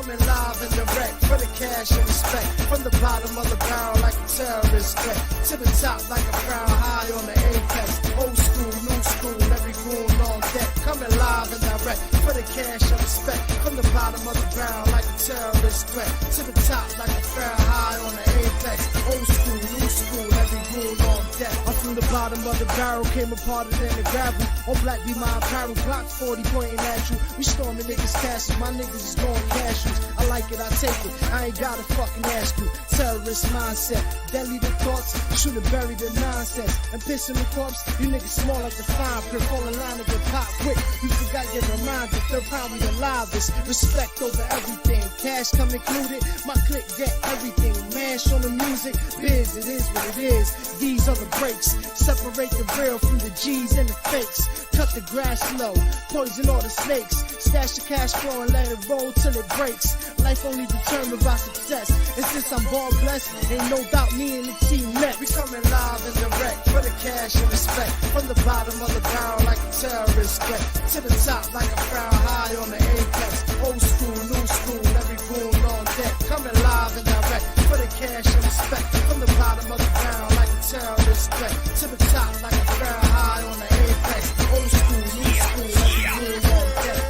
coming live and direct for the cash and respect. From the bottom of the barrel like a terrorist threat, to the top like a crown high on the apex. Old school, new school, every goon on deck. Coming live and direct for the cash and respect. From the bottom of the barrel like a terrorist threat, to the top like a crown high on the apex. Old school, new school, every goon on deck. I'm from the bottom of the barrel, came apart it in the gravel. On black be my apparel, Glock 40 pointing at you. We storming niggas' castles, my niggas is going cashews. I like it, I take it, I ain't gotta fucking ask you. Terrorist mindset, deadly the thoughts, should've buried the nonsense. And pissing the corpse, you niggas small like the fine print. Fall in line to get pop quick, you forgot your reminder. Third pound we the livest, respect over everything. Cash come included, my clique get everything. Mash on the music, biz, it is what it is. These are the breaks, separate the real from the G's and the fakes. Cut the grass slow, poison all the snakes. Stash the cash flow and let it roll till it breaks. Life only determined by success. And since I'm ball blessed, ain't no doubt me and the team met. We coming live and direct for the cash and respect. From the bottom of the barrel like a terrorist threat, to the top like a crown high on the apex. Old school, new school, every goon on deck. Coming live and direct for the cash and respect. From the bottom of the barrel like a terrorist threat, to the top like a crown high on the apex. Old school, new school, every goon on deck.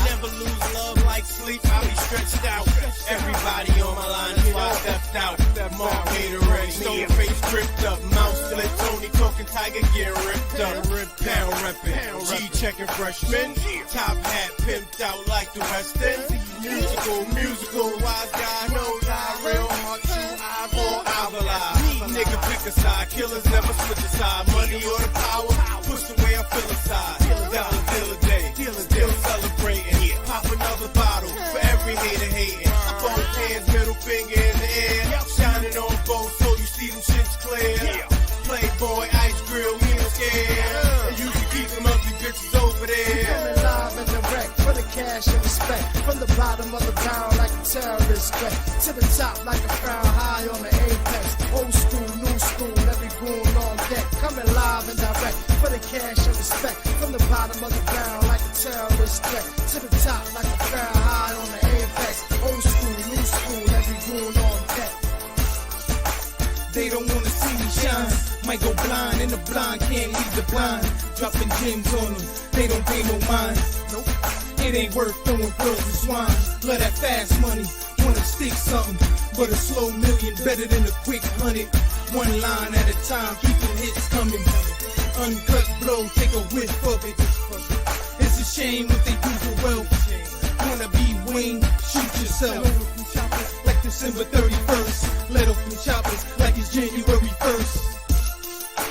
Never lose love like sleep, I be stretched out. Everybody on my line is why I stepped out. Mark made already, stone face tripped up. Mouth split, Tony talking, Tiger getting ripped up. Pound reppin', G checking freshman. Top hat pimped out like the West End. Musical, wise guy, no lie. Real heart, true eyeball, eyeball. Nigga pick a side, killers never switch a side. Money or the power, push the way I feel inside. Dollar deal a day, still celebrating. Pop another bottle for every hater hating. Both hands, middle finger in the air. Shining on both so you see them shits clear. Playboy, ice grill, we don't scare. And you can keep them ugly bitches over there. Coming live and direct for the cash and respect. From the bottom of the barrel like a terrorist threat, to the top like a crown high on the apex. Old school, new school, every goon on deck. Coming live and direct for the cash and respect. From the bottom of the barrel like a terrorist threat, to the top like a crown high on the apex. Old school, new school, every goon on deck. They don't wanna see me shine. Might go blind, and the blind can't leave the blind. Dropping gems on them, they don't pay no mind. Nope. It ain't worth throwing pearls and swine. Love that fast money, wanna stick something. But a slow million better than a quick 100. One line at a time, keep the hits coming. Uncut blow, take a whiff of it. It's a shame what they do for wealth. Wanna be Wayne, shoot yourself. Like December 31st, let off them choppers like it's January 1st.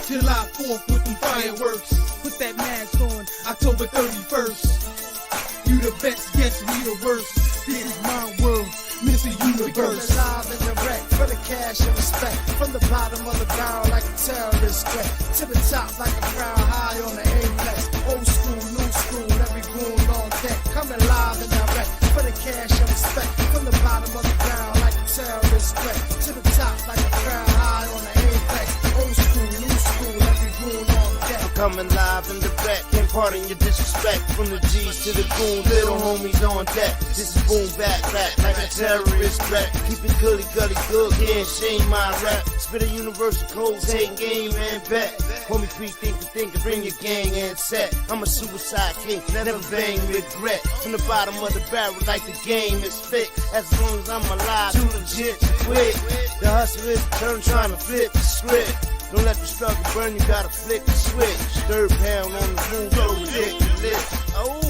July 4th with them fireworks. Put that mask on, October 31st. You the best, guess we the worst. This is my world, Mr. Universe. Live and direct for the cash and respect. From the bottom of the barrel like a terrorist threat, to the top like a crown high on the apex. Old school, new school, every goon on deck. Coming live and direct for the cash and respect. From the bottom of the barrel like a terrorist threat, to the top like a crown high on the apex. Old school, new school, every goon on deck. Coming live and direct, imparting your disrespect. From the G's to the goon, little homies on deck. This is boom back like a terrorist threat. Keep it gully good, can't shame my rap. Spit a universal code, take game and bet. Homie pre-think to think and bring your gang and set. I'm a suicide king, never bang regret. From the bottom of the barrel like the game is fit. As long as I'm alive, too legit to quit. The hustle is the turn trying to flip the script. Don't let the struggle burn, you gotta flip the switch. Third pound on the room, so ridiculous. Oh.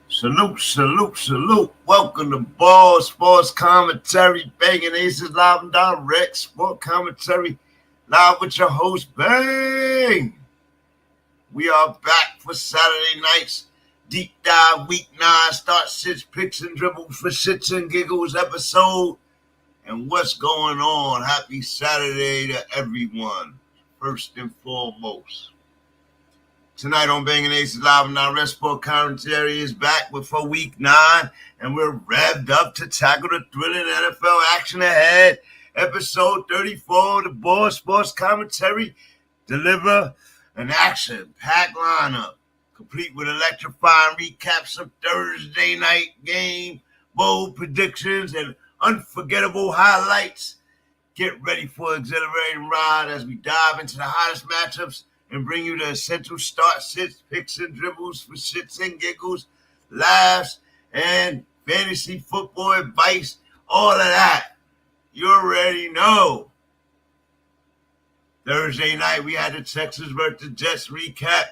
Salute. Welcome to B.A.L.D Sports Commentary, BangnACES LIVenDIRECT Sports Commentary, live with your host, Bang. We are back for Saturday nights, deep dive week 9, start 6 picks and dribble for shits and giggles episode. And what's going on? Happy Saturday to everyone, first and foremost. Tonight on BangnACES LIVenDIRECT Sports Commentary is back before week 9, and we're revved up to tackle the thrilling NFL action ahead. Episode 34 of the B.A.L D Sports Commentary deliver an action-packed lineup. complete with electrifying recaps of Thursday night game, bold predictions, and unforgettable highlights. Get ready for an exhilarating ride as we dive into the hottest matchups and bring you the essential start sits, picks and dribbles for shits and giggles, laughs, and fantasy football advice, all of that. You already know. Thursday night, we had the Texans versus Jets recap.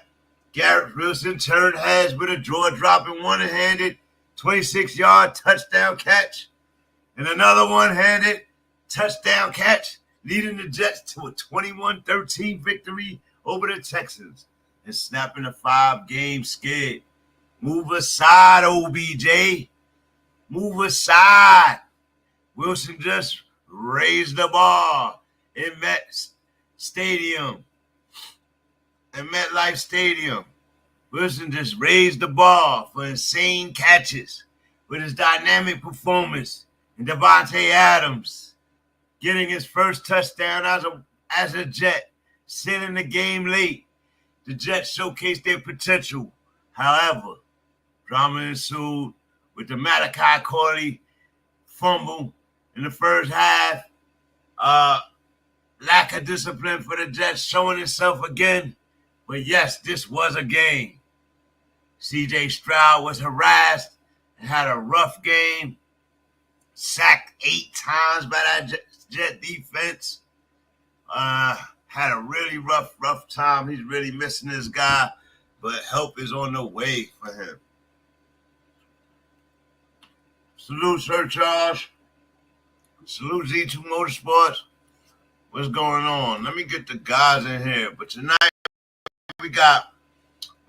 Garrett Wilson turned heads with a jaw-dropping one-handed 26-yard touchdown catch and another one-handed touchdown catch, leading the Jets to a 21-13 victory over the Texans and snapping a 5-game skid. Move aside, OBJ. Move aside. Wilson just raised the bar in MetLife Stadium. Wilson just raised the bar for insane catches with his dynamic performance, and Davante Adams getting his first touchdown as a Jet, sending the game late. The Jets showcased their potential. However, drama ensued with the Malachi Corley fumble in the first half. Lack of discipline for the Jets showing itself again. But yes, this was a game. C.J. Stroud was harassed and had a rough game. Sacked 8 times by that Jet defense. Had a really rough time. He's really missing this guy, but help is on the way for him. Salute Surcharge. Salute Z2 Motorsports. What's going on? Let me get the guys in here. But tonight we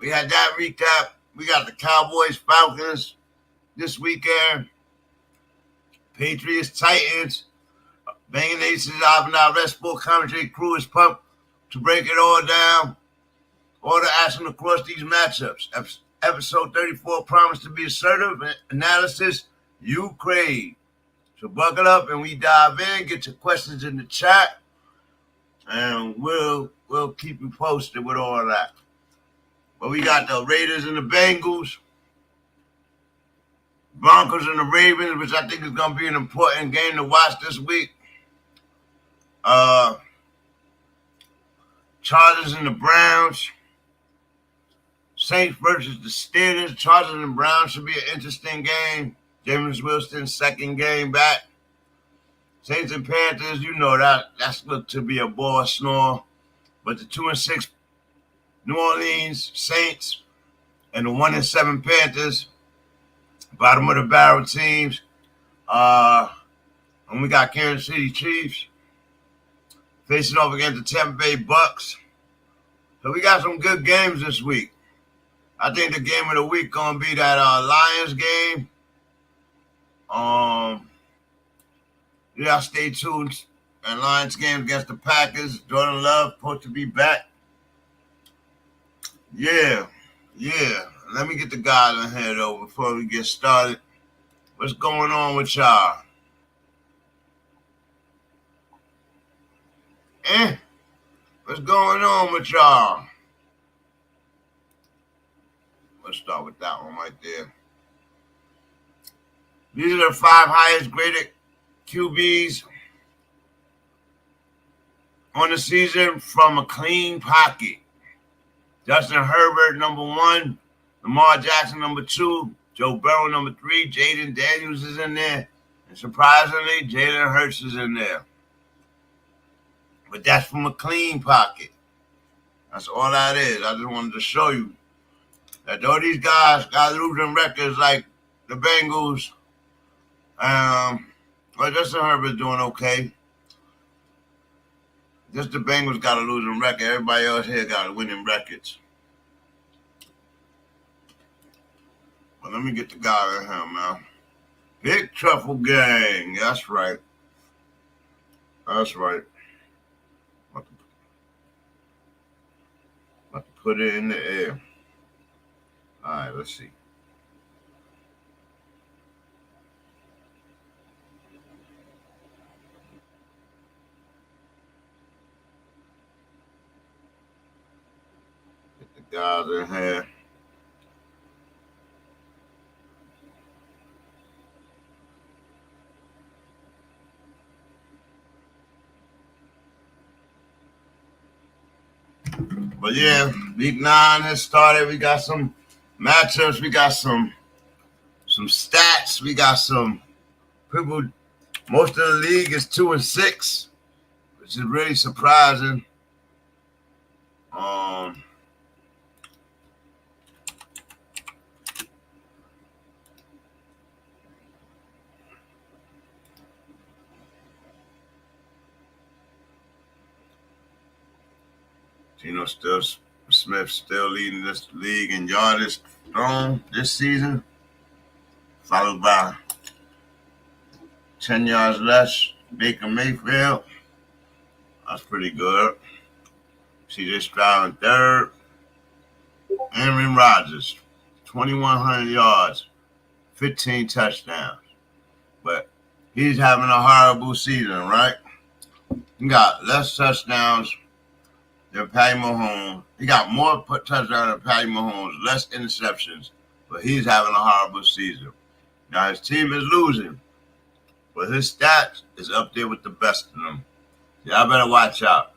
had that recap. We got the Cowboys, Falcons this weekend. Patriots, Titans. BangnACES LivenDIRECT Sports Commentary crew is pumped to break it all down. All the action across these matchups. Episode 34 promised to be assertive analysis you crave. So buckle up and we dive in. Get your questions in the chat, and we'll keep you posted with all of that. But we got the Raiders and the Bengals, Broncos and the Ravens, which I think is going to be an important game to watch this week. Chargers and the Browns, Saints versus the Steelers. Chargers and Browns should be an interesting game. James Wilson's second game back. Saints and Panthers, you know that's looked to be a ball snore. But the 2-6 New Orleans Saints and the 1-7 Panthers, bottom of the barrel teams. And we got Kansas City Chiefs facing off against the Tampa Bay Bucks. So we got some good games this week. I think the game of the week gonna be that Lions game. Yeah, stay tuned. And Lions game against the Packers. Jordan Love supposed to be back. Yeah. Let me get the guys in here though before we get started. What's going on with y'all? What's going on with y'all? Let's start with that one right there. These are the 5 highest graded QBs on the season from a clean pocket. Justin Herbert, number 1. Lamar Jackson, number 2. Joe Burrow, number 3. Jaden Daniels is in there. And surprisingly, Jalen Hurts is in there. But that's from a clean pocket. That's all that is. I just wanted to show you that all these guys got losing records like the Bengals. Well, Justin Herbert's doing okay. Just the Bengals got a losing record. Everybody else here got winning records. Well, let me get the guy in here, man. Big Truffle Gang. That's right. About to put it in the air. All right, let's see. Get the guys in here. But yeah, week 9 has started. We got some matchups. We got some stats. We got some people. Most of the league is 2-6, which is really surprising. Smith still leading this league in yardage thrown this season, followed by 10 yards less, Baker Mayfield. That's pretty good. C.J. Stroud in third. Aaron Rodgers, 2,100 yards, 15 touchdowns. But he's having a horrible season, right? He got less touchdowns than Patty Mahomes. He got more touchdowns than Patty Mahomes, less interceptions, but he's having a horrible season. Now, his team is losing, but his stats is up there with the best of them. Y'all better watch out.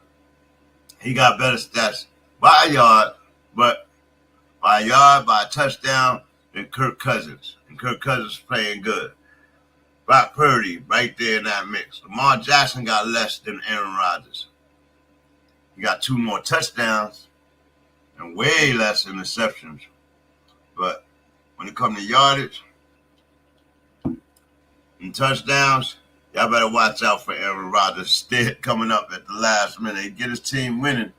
He got better stats by a yard, but by a touchdown than Kirk Cousins. And Kirk Cousins is playing good. Brock Purdy right there in that mix. Lamar Jackson got less than Aaron Rodgers. He got 2 more touchdowns and way less interceptions. But when it comes to yardage and touchdowns, y'all better watch out for Aaron Rodgers still coming up at the last minute. He get his team winning.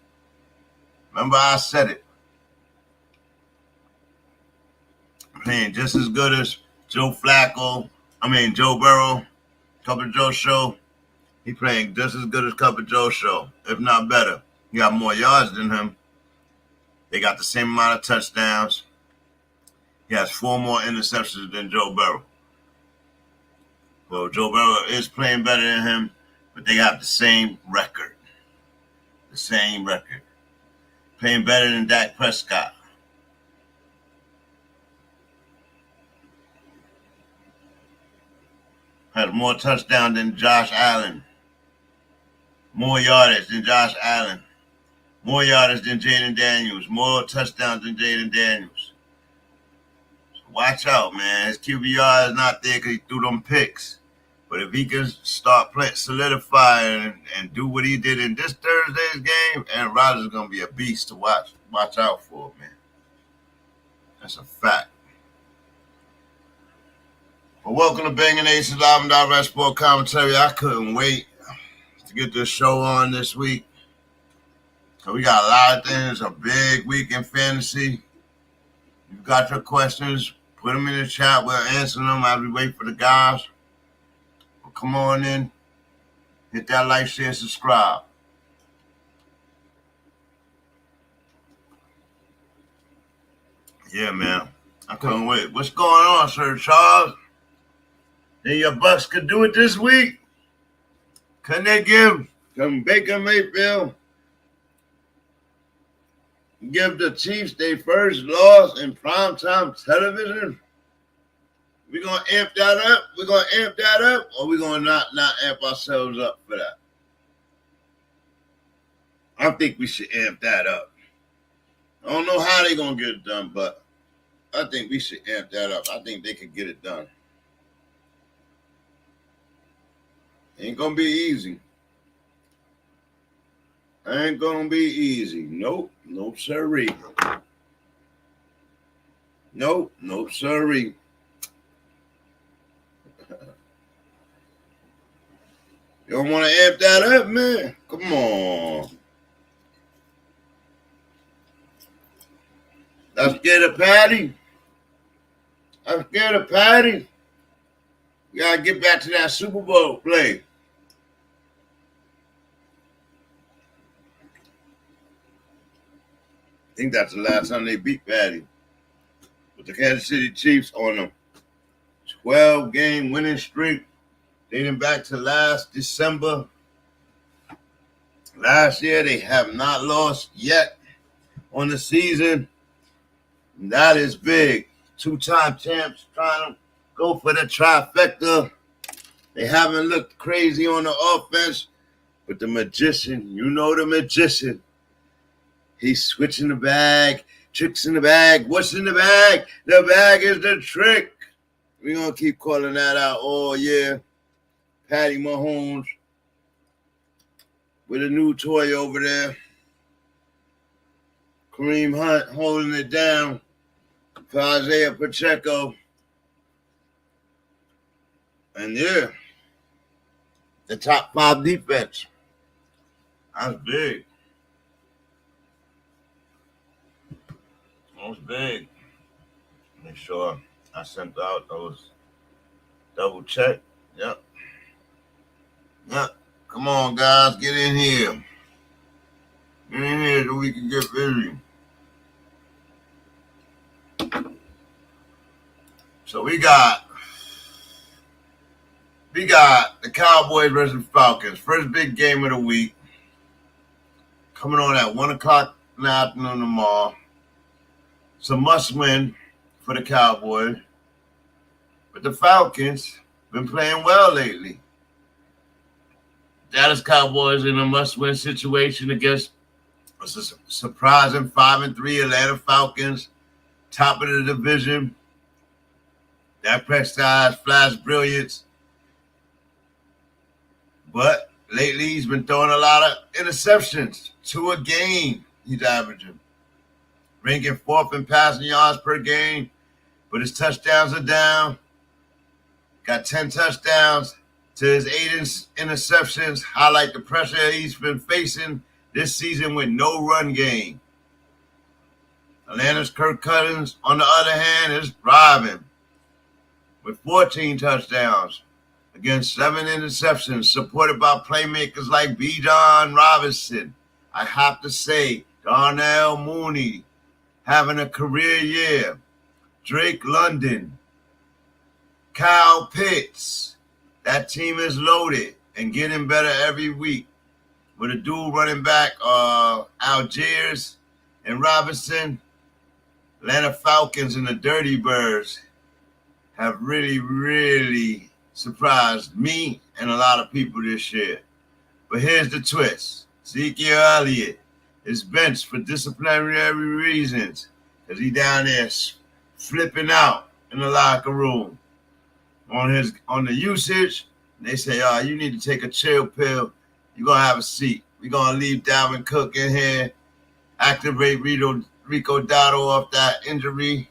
Remember I said it. Playing just as good as Joe Burrow, Cup of Joe Show. He playing just as good as Cup of Joe Show, if not better. He got more yards than him. They got the same amount of touchdowns. He has 4 more interceptions than Joe Burrow. Well, Joe Burrow is playing better than him, but they got the same record. The same record. Playing better than Dak Prescott. Had more touchdowns than Josh Allen. More yardage than Josh Allen. More yardage than Jaden Daniels. More touchdowns than Jaden Daniels. So watch out, man. His QBR is not there because he threw them picks. But if he can start solidifying and do what he did in this Thursday's game, Aaron Rodgers is going to be a beast to watch out for, man. That's a fact. Well, welcome to BangnACES LiveenDirect Sports Commentary. I couldn't wait to get this show on this week. So we got a lot of things, a big week in fantasy. You've got your questions, put them in the chat. We'll answer them as we wait for the guys. Well, come on in, hit that like, share, subscribe. Yeah, man, I couldn't wait. What's going on, Sir Charles? Then your Bucks could do it this week. Couldn't they give Baker Mayfield, give the Chiefs their first loss in primetime television? We're going to amp that up? We're going to amp that up? Or we're going to not amp ourselves up for that? I think we should amp that up. I don't know how they're going to get it done, but I think we should amp that up. I think they could get it done. Ain't going to be easy. Ain't going to be easy. Nope. Nope, sirree. Nope. Nope, sirree. You don't want to amp that up, man? Come on. Let's get a patty. Let's get a patty. You got to get back to that Super Bowl play. I think that's the last time they beat Patty. With the Kansas City Chiefs on a 12-game winning streak dating back to last December. Last year, they have not lost yet on the season. And that is big. 2-time champs trying to go for the trifecta. They haven't looked crazy on the offense. But the magician, you know the magician, He's switching the bag, tricks in the bag. What's in the bag? The bag is the trick. We're going to keep calling that out all year. Patty Mahomes with a new toy over there. Kareem Hunt holding it down for Isaiah Pacheco. And yeah, the top 5 defense. That's big. That's big. Make sure I sent out those double check. Yep. Come on, guys, get in here. Get in here so we can get busy. So we got the Cowboys versus Falcons. First big game of the week. Coming on at 1 o'clock in the afternoon tomorrow. It's a must-win for the Cowboys. But the Falcons been playing well lately. Dallas Cowboys in a must-win situation against a surprising 5-3 Atlanta Falcons, top of the division. Dak Prescott's flash brilliance. But lately he's been throwing a lot of interceptions, 2 a game he's averaging. Ranking 4th in passing yards per game, but his touchdowns are down. Got 10 touchdowns to his 8 interceptions. Highlight the pressure he's been facing this season with no run game. Atlanta's Kirk Cousins, on the other hand, is thriving with 14 touchdowns against 7 interceptions, supported by playmakers like Bijan Robinson. I have to say, Darnell Mooney having a career year. Drake London, Kyle Pitts. That team is loaded and getting better every week. With a dual running back, Algiers and Robinson, Atlanta Falcons and the Dirty Birds have really, really surprised me and a lot of people this year. But here's the twist. Ezekiel Elliott is benched for disciplinary reasons because he down there flipping out in the locker room. On the usage, they say, you need to take a chill pill. You're going to have a seat. We're going to leave Dalvin Cook in here, activate Rico Dotto off that injury,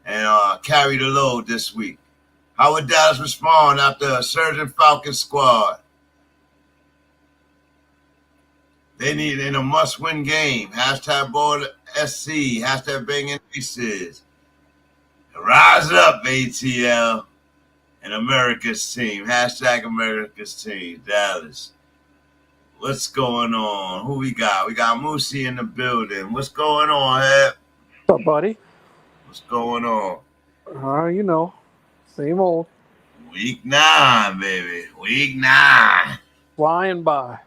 and carry the load this week. How would Dallas respond after a surging Falcons squad? They need in a must-win game. Hashtag BALLSC. Hashtag BangnACES. Rise up, ATL. And America's team. Hashtag America's team. Dallas. What's going on? Who we got? We got Moosey in the building. What's going on, Heb? What's up, buddy? What's going on? You know, same old. Week 9, baby. Week 9. Flying by.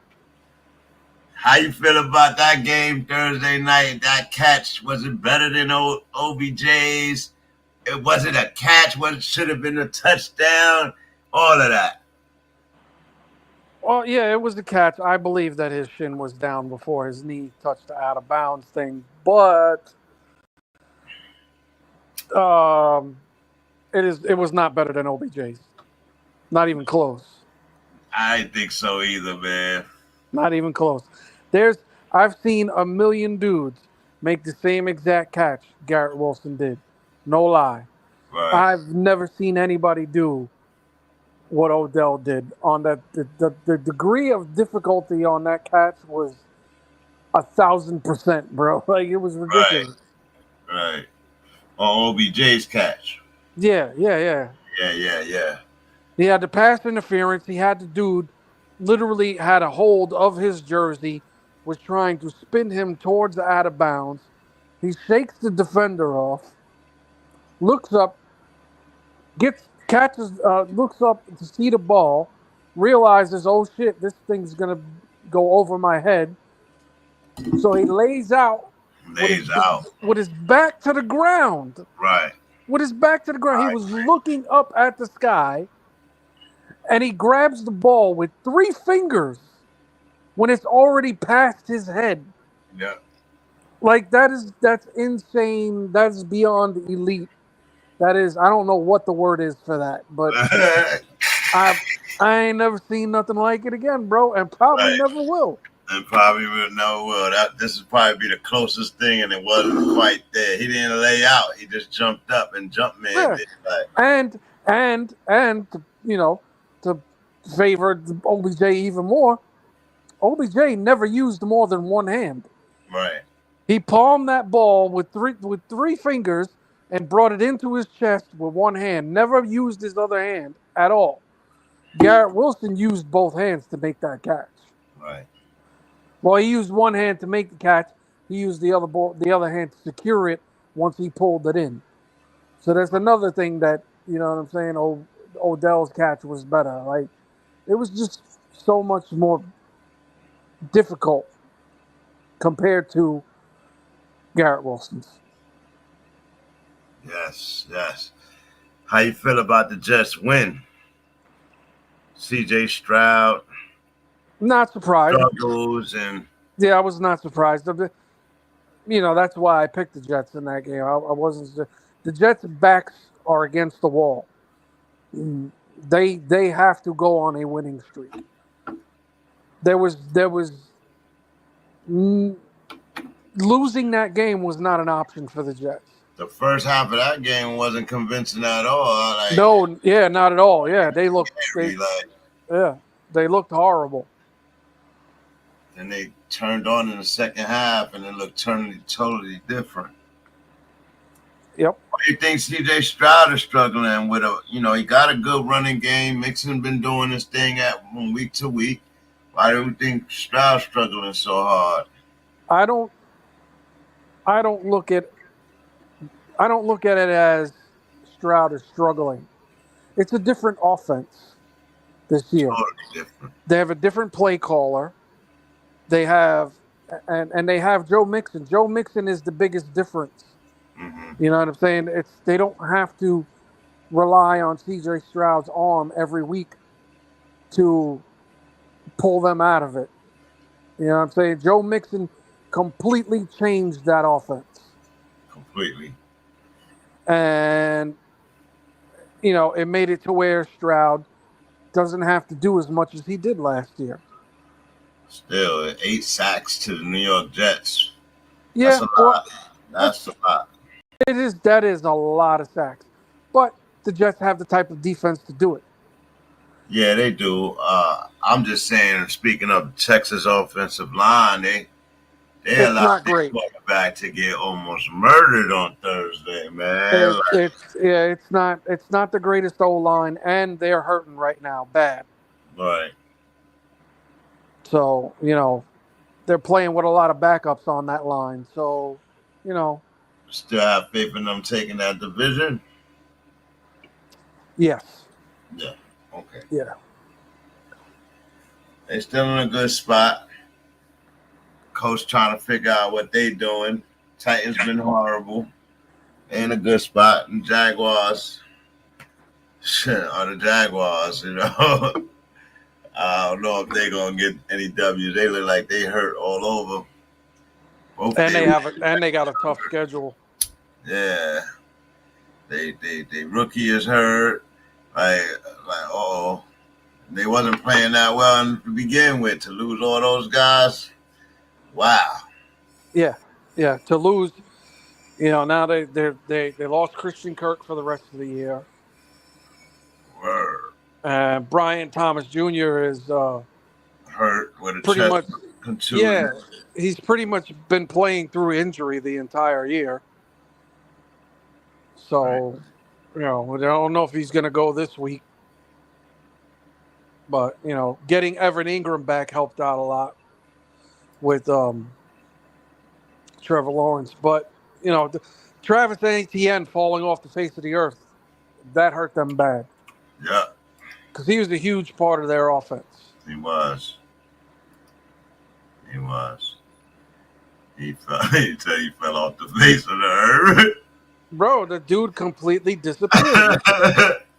How you feel about that game Thursday night? That catch, was it better than OBJ's? Was it a catch? What should have been a touchdown? All of that. Well, yeah, it was the catch. I believe that his shin was down before his knee touched the out of bounds thing, but it was not better than OBJ's. Not even close. I didn't think so either, man. Not even close. I've seen a million dudes make the same exact catch Garrett Wilson did. No lie. Right. I've never seen anybody do what Odell did on that. The degree of difficulty on that catch was 1,000%, bro. Like, it was ridiculous. Right. On OBJ's catch. Yeah. Yeah. He had the pass interference. He had the dude literally had a hold of his jersey, was trying to spin him towards the out of bounds. He shakes the defender off, looks up, looks up to see the ball, realizes, oh shit, this thing's gonna go over my head. So he lays out with his back to the ground. Right. With his back to the ground. He was looking up at the sky, and he grabs the ball with 3 fingers when it's already past his head. Yeah. Like that's insane. That's beyond elite. That is, I don't know what the word is for that, but I ain't never seen nothing like it again, bro, and probably Right. never will. And probably will never will. This would probably be the closest thing, and it wasn't quite there. He didn't lay out. He just jumped up and jumped man. Yeah. Like, And to favor OBJ even more, OBJ never used more than one hand. right. He palmed that ball with three fingers and brought it into his chest with one hand. Never used his other hand at all. Garrett Wilson used both hands to make that catch. Right. Well, he used one hand to make the catch. He used the other hand to secure it once he pulled it in. So that's another thing that, you know what I'm saying, Odell's catch was better. Like, it was just so much more difficult compared to Garrett Wilson's. Yes, yes. How you feel about the Jets win? C.J. Stroud Not surprised. struggles and Yeah, I was not surprised. You know, that's why I picked the Jets in that game. I wasn't. The Jets' backs are against the wall. They have to go on a winning streak. Losing that game was not an option for the Jets. the first half of that game wasn't convincing at all. Like, No, yeah, not at all. Yeah, they looked. like, They looked horrible. and they turned on in the second half, and it looked totally different. Yep. Why do you think C.J. Stroud is struggling with he got a good running game. Mixon been doing this thing from week to week. Why do you think Stroud's struggling so hard? I don't look at it as Stroud is struggling. It's a different offense this year. Totally different. They have a different play caller. They have and they have Joe Mixon. Joe Mixon is the biggest difference. Mm-hmm. You know what I'm saying? They don't have to rely on C.J. Stroud's arm every week to pull them out of it. You know what I'm saying? Joe Mixon completely changed that offense. Completely. And, it made it to where Stroud doesn't have to do as much as he did last year. Still, 8 sacks to the New York Jets. Yeah, That's a lot. that is a lot of sacks. But the Jets have the type of defense to do it. Yeah, they do. I'm just saying, speaking of Texas offensive line, they allowed the quarterback to get almost murdered on Thursday, man. It's not the greatest O-line, and they're hurting right now, bad. Right. So, they're playing with a lot of backups on that line. So, Still have faith in them taking that division? Yes. Yeah. Okay. Yeah. They still in a good spot. Coach trying to figure out what they doing. Titans been horrible. They in a good spot. And Jaguars are the Jaguars, I don't know if they're gonna get any W's. They look like they hurt all over. And they got a tough schedule. Yeah. They rookie is hurt. They wasn't playing that well to begin with. To lose all those guys, wow. Yeah. To lose, now they lost Christian Kirk for the rest of the year. Word. Brian Thomas Jr. is hurt with a pretty chest much contusion. Yeah, he's pretty much been playing through injury the entire year. So, I don't know if he's going to go this week. But, getting Evan Ingram back helped out a lot with Trevor Lawrence. But, Travis Etienne falling off the face of the earth, that hurt them bad. Yeah. Because he was a huge part of their offense. He was. He fell off the face of the earth. Bro, the dude completely disappeared.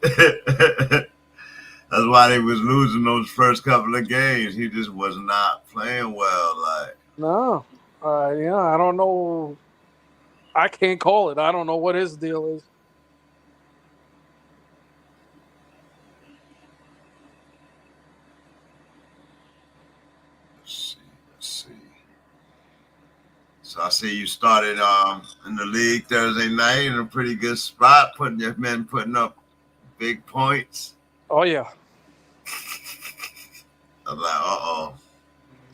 That's why they was losing those first couple of games. He just was not playing well. No. Yeah, I don't know. I can't call it. I don't know what his deal is. Let's see. So I see you started in the league Thursday night in a pretty good spot, putting up big points. Oh yeah. I was like,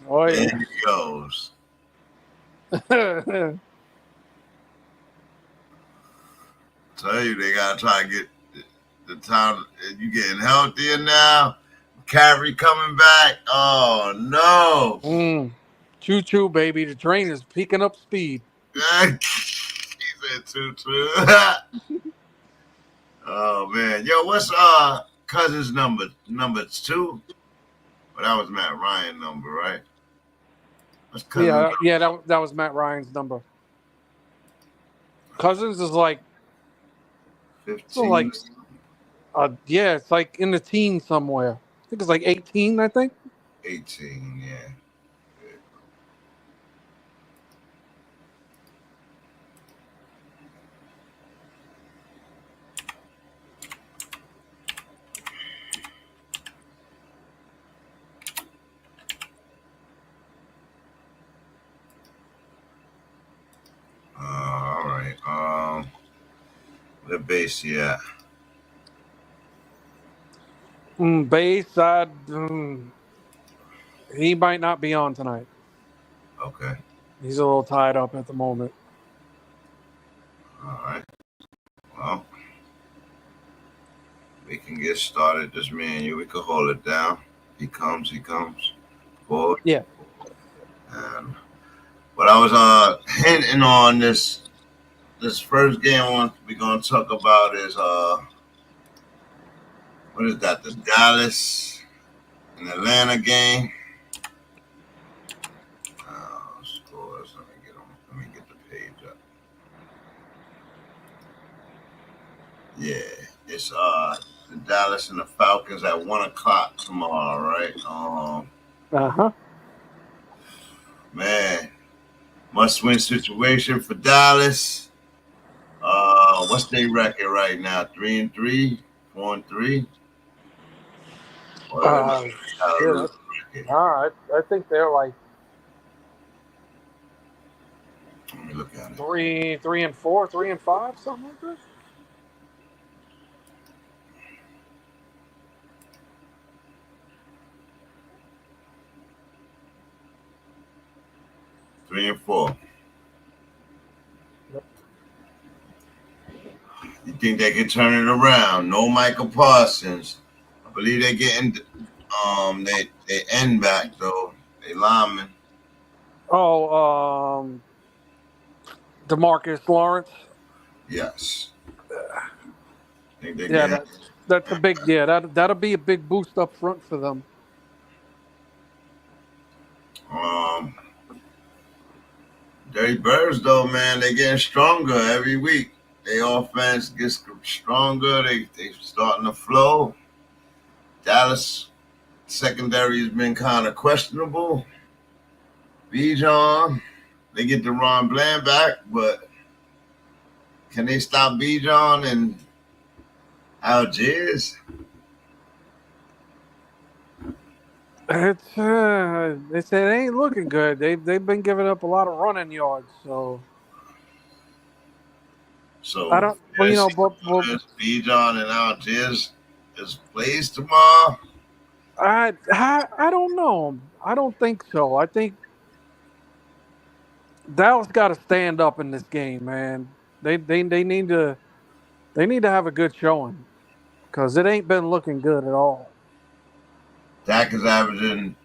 Oh there yeah. he goes. Tell you they gotta try to get the time. You getting healthier now. Kyrie coming back. Oh no. Choo choo, baby. The train is picking up speed. He said choo. Oh man. Yo, what's Cousins number 2? Well, that was Matt Ryan number, right? What's Cousins? Yeah, that was Matt Ryan's number. Cousins is like 15. so like yeah, it's like in the teens somewhere. I think it's like 18, I think. 18, yeah. All right. The base, yeah. Base, he might not be on tonight. Okay. He's a little tied up at the moment. All right. Well, we can get started. Just me and you. We can hold it down. He comes. Forward. Yeah. And what I was hinting on this first game we're gonna talk about is what is that? The Dallas and Atlanta game. Scores. Let me get the page up. Yeah, it's the Dallas and the Falcons at 1:00 tomorrow, right? Man, must-win situation for Dallas. What's their record right now? 3-3, 4-3. I think they're like let me look at it. 3-4, 3-5, something like that. Three and 4. Yep. You think they can turn it around? No Michael Parsons. I believe they're getting they end back though. They linemen. Oh, DeMarcus Lawrence. Yes. Think they Yeah, that's a big that'll be a big boost up front for them. Dirty Birds though, man, they getting stronger every week. Their offense gets stronger. They starting to flow. Dallas secondary has been kind of questionable. Bijan, they get Deron Bland back, but can they stop Bijan and Algiers? It ain't looking good. They've been giving up a lot of running yards. So I don't. Well, Bijan and Algiers is plays tomorrow. I don't know. I don't think so. I think Dallas got to stand up in this game, man. They need to have a good showing because it ain't been looking good at all. Dak is averaging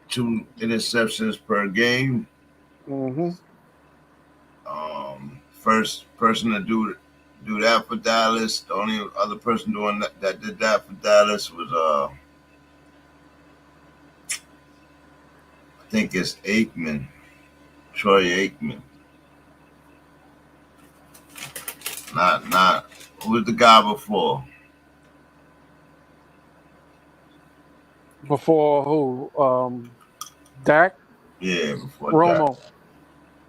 2 interceptions per game. Mm-hmm. First person to do that for Dallas. The only other person doing that did that for Dallas was I think it's Aikman, Troy Aikman. Not who was the guy before? Before who? Dak? Yeah, before Romo. Dak.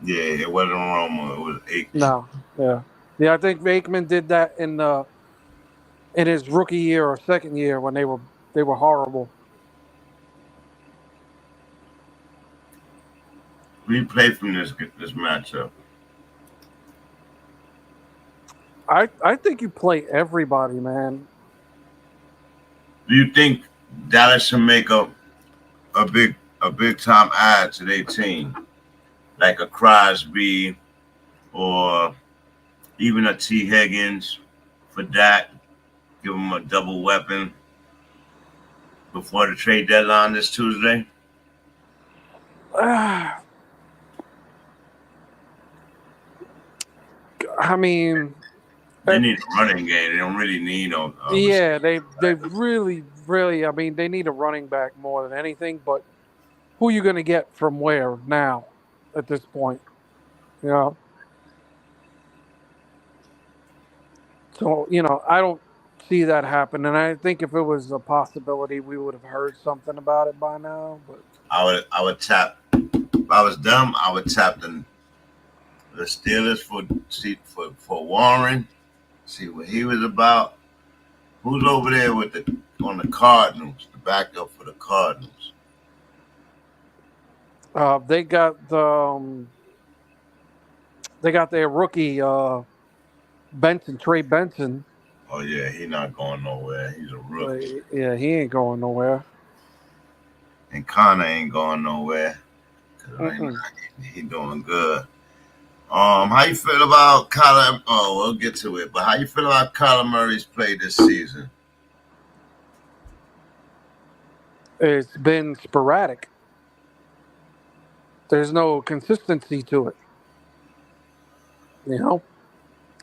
Yeah, it wasn't Romo. It was Aikman. No, yeah. I think Aikman did that in his rookie year or second year when they were horrible. We played from this matchup. I think you play everybody, man. Do you think Dallas should make a big time add to their team, like a Crosby or even a T. Higgins for Dak? Give him a double weapon before the trade deadline this Tuesday. I mean, they need a running game. They don't really need yeah, they really. I mean, they need a running back more than anything. But who are you going to get from where now at this point? You know. So I don't see that happen, and I think if it was a possibility, we would have heard something about it by now. But I would tap. If I was dumb, I would tap the Steelers for Warren. See what he was about. Who's over there on the Cardinals? The backup for the Cardinals. They got their rookie Trey Benson. Oh yeah, he's not going nowhere. He's a rookie. Yeah, he ain't going nowhere. And Connor ain't going nowhere. He doing good. How you feel about Kyler? Oh, we'll get to it. But how you feel about Kyler Murray's play this season? It's been sporadic. There's no consistency to it.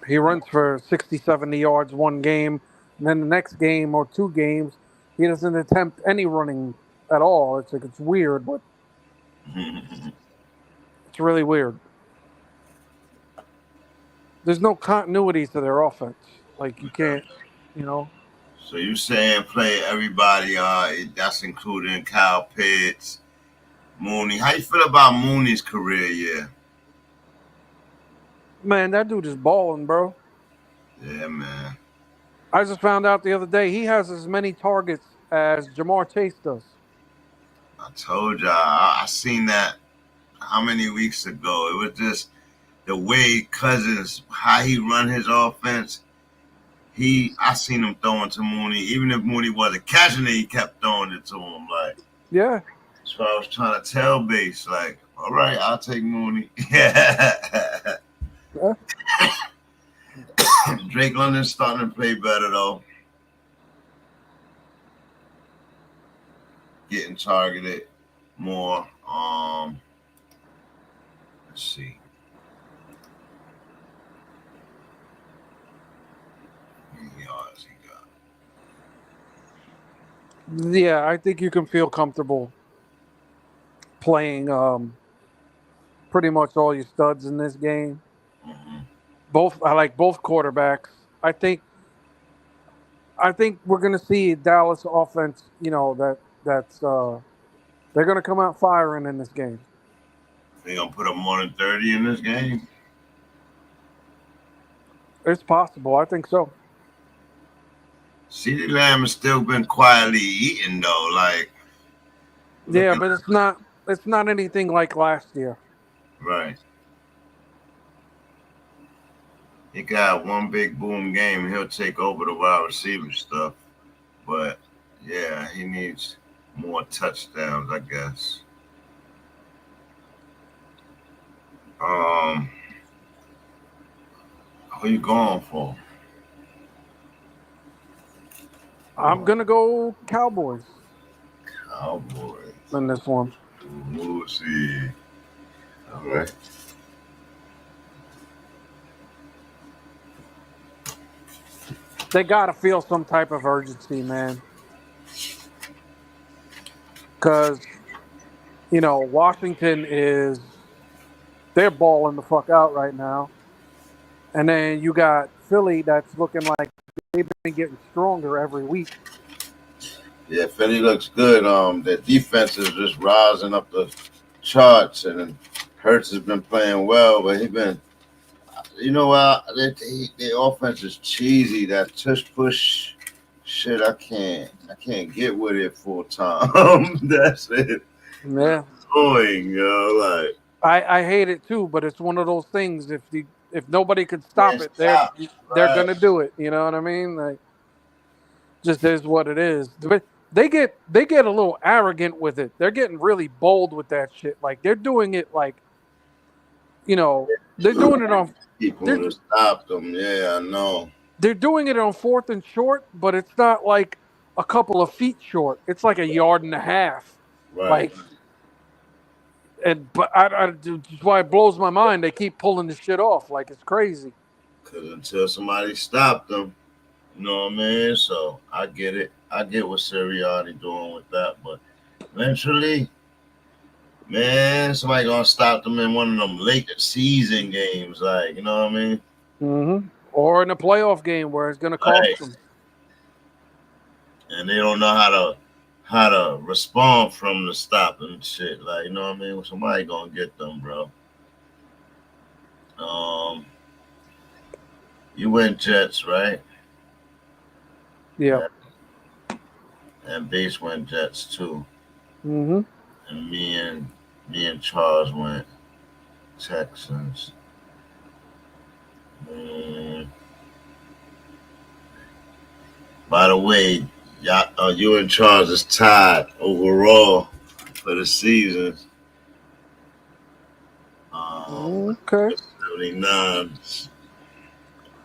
He runs for 60, 70 yards one game, and then the next game or two games, he doesn't attempt any running at all. It's weird, but it's really weird. There's no continuity to their offense. Like, you can't, So you saying play everybody, that's including Kyle Pitts, Mooney. How you feel about Mooney's career year? Man, that dude is balling, bro. Yeah, man. I just found out the other day he has as many targets as Jamar Chase does. I told y'all. I seen that how many weeks ago. It was just the way Cousins, how he run his offense. I seen him throwing to Mooney. Even if Mooney wasn't catching it, he kept throwing it to him. Like, yeah. So I was trying to tell Base, like, all right, I'll take Mooney. Yeah. Drake London's starting to play better though. Getting targeted more. Let's see. How many yards he got? Yeah, I think you can feel comfortable playing pretty much all your studs in this game. Mm-hmm. I like both quarterbacks. I think we're going to see Dallas offense, that's they're going to come out firing in this game. They going to put up more than 30 in this game? It's possible. I think so. CeeDee Lamb has still been quietly eating though, like. Yeah, but it's not anything like last year. Right. He got one big boom game. He'll take over the wide receiver stuff. But, yeah, he needs more touchdowns, I guess. Who you going for? I'm going to go Cowboys. Cowboys. In this one. We'll see. All right. They got to feel some type of urgency, man. Because, Washington they're balling the fuck out right now. And then you got Philly that's looking like they've been getting stronger every week. Yeah, Philly looks good. The defense is just rising up the charts, and Hurts has been playing well, but he been, you know what? Their offense is cheesy. That tush push shit, I can't get with it full time. That's it. Yeah, Annoying, yo. Like, I hate it too, but it's one of those things. If nobody could stop can't it, stop, they're right? gonna do it. You know what I mean? Like, just is what it is. But they get a little arrogant with it. They're getting really bold with that shit. Like they're doing it like, they're doing it on People they're to stop them. Yeah, I know. they're doing it on 4th and short, but it's not like a couple of feet short. It's like a yard and a half. Right. Like, but that's why it blows my mind. They keep pulling the shit off like it's crazy. Because until somebody stopped them, you know what I mean? So I get it. I get what Sirianni doing with that, but eventually, man, somebody gonna stop them in one of them late season games, like, you know what I mean? Mm-hmm. Or in a playoff game where it's gonna cost Right. them. And they don't know how to respond from the stop and shit. Like, you know what I mean? Somebody gonna get them, bro. You went Jets, right? Yeah. And Base went Jets too. Mm-hmm. And me and Charles went Texans. By the way, you and Charles is tied overall for the season. Okay. 79.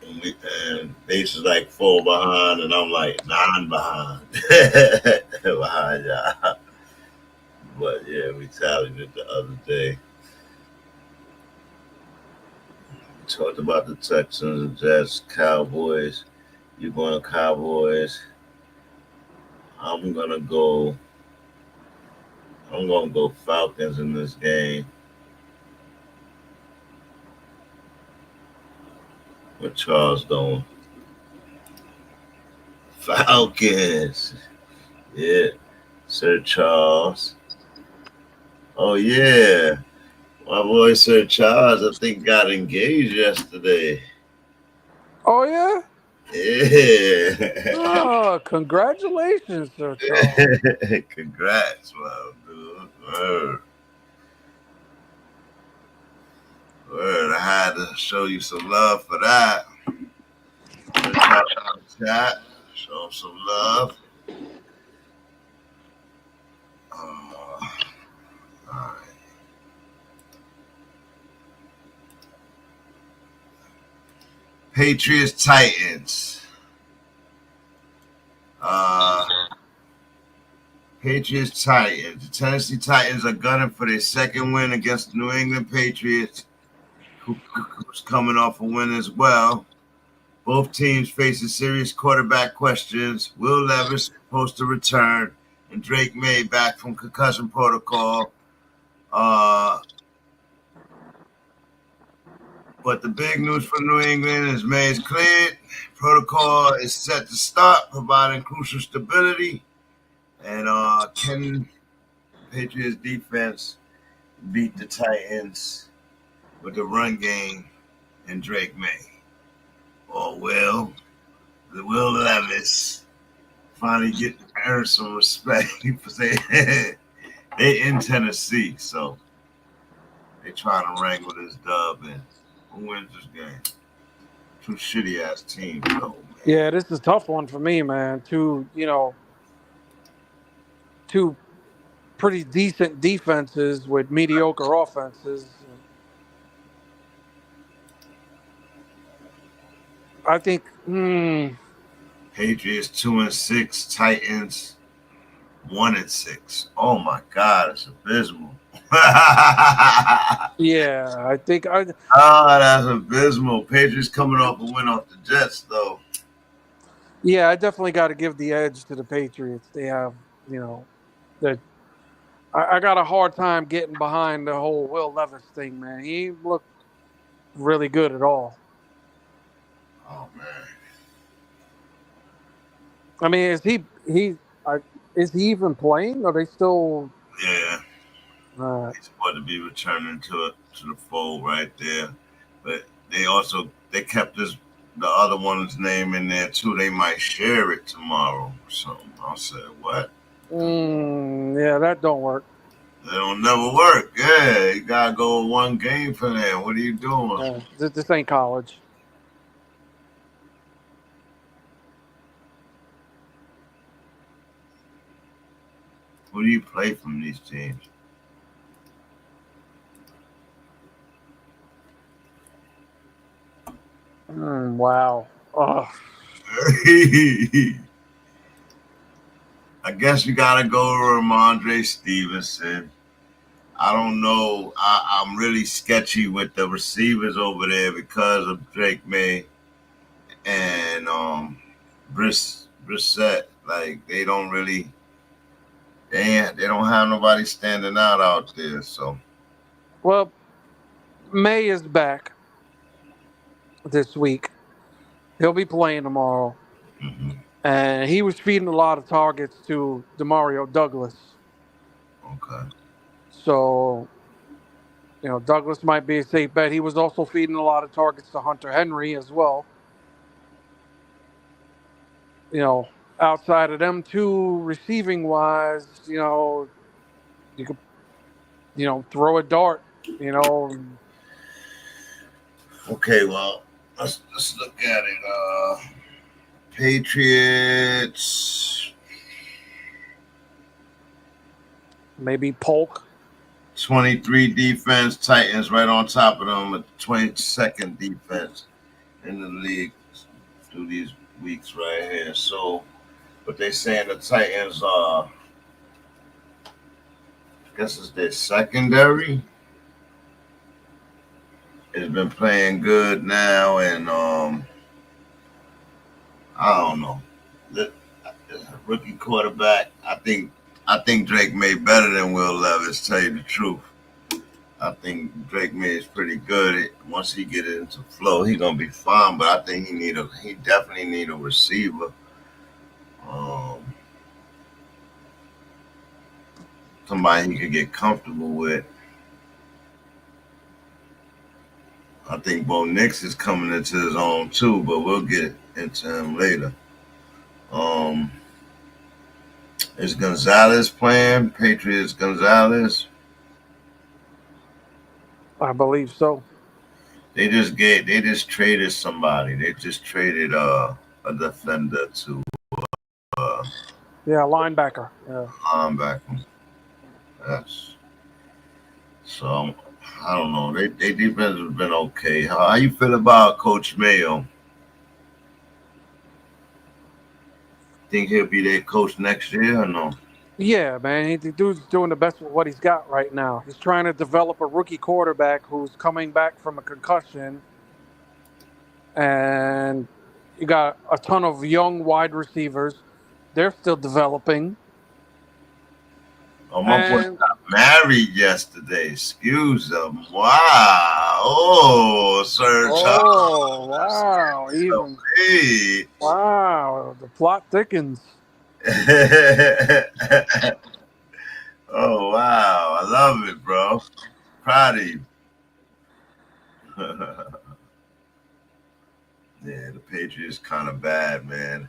And Base is like 4 behind, and I'm like 9 behind. Behind y'all. But yeah, we tallied it the other day. We talked about the Texans, the Jets, Cowboys. You going Cowboys? I'm gonna go Falcons in this game. What Charles going? Falcons. Yeah. Sir Charles. Oh yeah. My boy Sir Charles, I think, got engaged yesterday. Oh yeah. Yeah. Oh, congratulations, Sir Charles. Congrats, my dude. Word. I had to show you some love for that. Chat. Show some love. All right. Patriots Titans. Patriots Titans. The Tennessee Titans are gunning for their second win against the New England Patriots, who's coming off a win as well. Both teams facing serious quarterback questions. Will Levis supposed to return, and Drake May back from concussion protocol. But the big news for New England is May is cleared. Protocol is set to start, providing crucial stability. And can Patriots defense beat the Titans with the run game and Drake May? Or will Levis finally get to earn some respect? Because they in Tennessee, so they trying to wrangle this dub in. Who wins this game? Two shitty ass teams, though, man. Yeah, this is a tough one for me, man. Two pretty decent defenses with mediocre offenses. I think Patriots 2-6, Titans 1-6. Oh my God, it's abysmal. yeah, I think that's abysmal. Patriots coming off a win off the Jets, though. Yeah, I definitely got to give the edge to the Patriots. They have, that. I got a hard time getting behind the whole Will Levis thing, man. He looked really good at all. Oh man. I mean, is he even playing? Are they still? Yeah. He's supposed to be returning to it to the fold right there. But they kept the other one's name in there too. They might share it tomorrow. So I said, what? Yeah, that don't work. It'll never work. Yeah, you gotta go one game for that. What are you doing? This ain't college. Who do you play from these teams? Wow. Oh. I guess you gotta go to Ramondre Stevenson. I don't know. I'm really sketchy with the receivers over there because of Drake May and Brissett. Like they don't have nobody standing out there. So, well, May is back this week. He'll be playing tomorrow. Mm-hmm. And he was feeding a lot of targets to Demario Douglas. Okay. So, Douglas might be a safe bet. He was also feeding a lot of targets to Hunter Henry as well. Outside of them two, receiving wise, you could, throw a dart, Okay, well, let's look at it. Patriots. Maybe Polk. 23 defense, Titans right on top of them with 22nd defense in the league through these weeks right here. So, but they saying the Titans I guess it's their secondary. It's been playing good now, and I don't know. The rookie quarterback, I think Drake May better than Will Levis, tell you the truth. I think Drake May is pretty good. Once he get into flow, he gonna be fine. But I think he definitely need a receiver. Somebody he could get comfortable with. I think Bo Nix is coming into his own too, but we'll get into him later. Is Gonzalez playing? Patriots Gonzalez? I believe so. They just traded somebody. They just traded a defender to linebacker. Yeah. Linebacker. So I don't know. They defense has been okay. How you feel about Coach Mayo? Think he'll be their coach next year or no? Yeah, man. The dude's doing the best with what he's got right now. He's trying to develop a rookie quarterback who's coming back from a concussion. And you got a ton of young wide receivers. They're still developing. Oh, my boy got married yesterday. Excuse him. Wow. Oh, Sir Charles. Wow. Even. Hey. Wow. The plot thickens. Oh, wow. I love it, bro. Proud of you. Yeah, the Patriots kind of bad, man.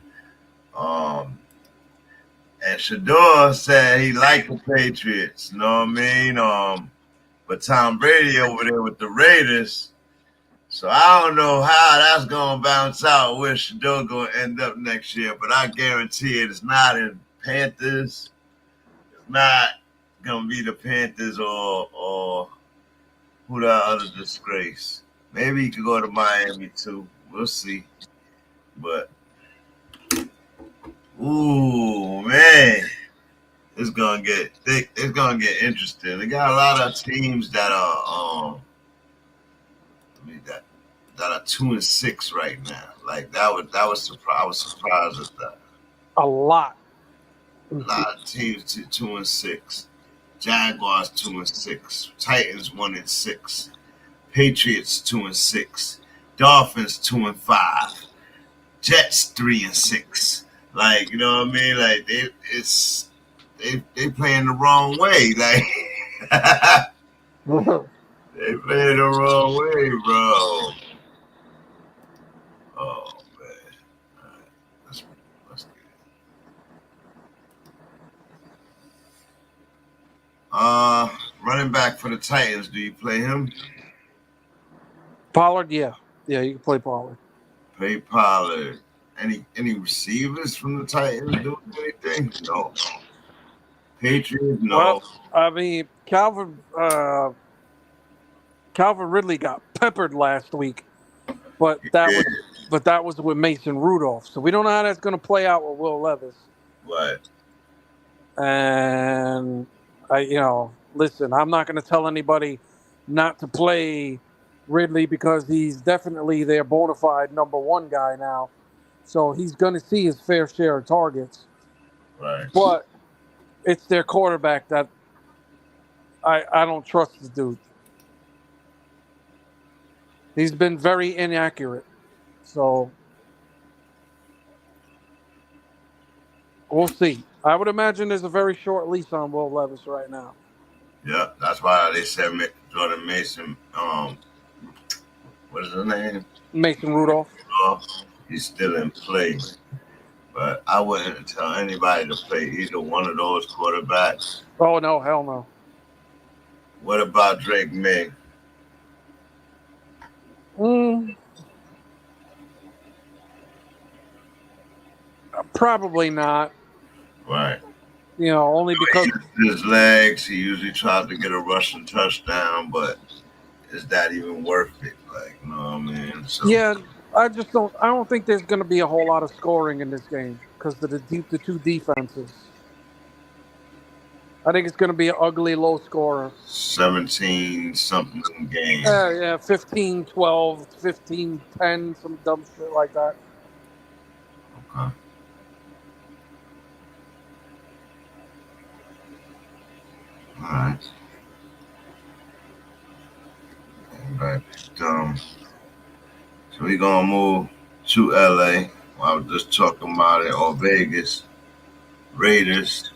And Shador said he liked the Patriots, you know what I mean? But Tom Brady over there with the Raiders. So I don't know how that's going to bounce out, where Shador going to end up next year. But I guarantee it's not in Panthers. It's not going to be the Panthers or who the other disgrace. Maybe he could go to Miami too. We'll see. But ooh, man, it's gonna get thick. It's gonna get interesting. They got a lot of teams that are that are 2-6 right now. Like I was surprised at that. A lot. A lot of teams 2-6. Jaguars 2-6. Titans 1-6. Patriots 2-6. Dolphins 2-5. Jets 3-6. Like, you know what I mean? Like they playing the wrong way. Like They played the wrong way, bro. Oh, man. All right. Let's get it. Running back for the Titans. Do you play him? Pollard, yeah. Yeah, you can play Pollard. Play Pollard. Any receivers from the Titans doing anything? No. Patriots? No. Well, I mean, Calvin Ridley got peppered last week, but that was with Mason Rudolph. So we don't know how that's going to play out with Will Levis. Right. And listen, I'm not going to tell anybody not to play Ridley because he's definitely their bona fide number one guy now. So he's going to see his fair share of targets. Right. But it's their quarterback that I don't trust the dude. He's been very inaccurate. So we'll see. I would imagine there's a very short leash on Will Levis right now. Yeah, that's why they said Jordan Mason, what is his name? Mason Rudolph. He's still in play. But I wouldn't tell anybody to play either one of those quarterbacks. Oh, no, hell no. What about Drake May? Probably not. Right. Only because his legs, he usually tries to get a rushing touchdown, but is that even worth it? Like, you know what I mean? So, yeah, I don't think there's going to be a whole lot of scoring in this game because of the two defenses. I think it's going to be an ugly low scorer. 17-something game. Yeah, 15-12, 15-10, some dumb shit like that. Okay. All right. But, so we're going to move to LA. I was just talking about it, or Vegas. Raiders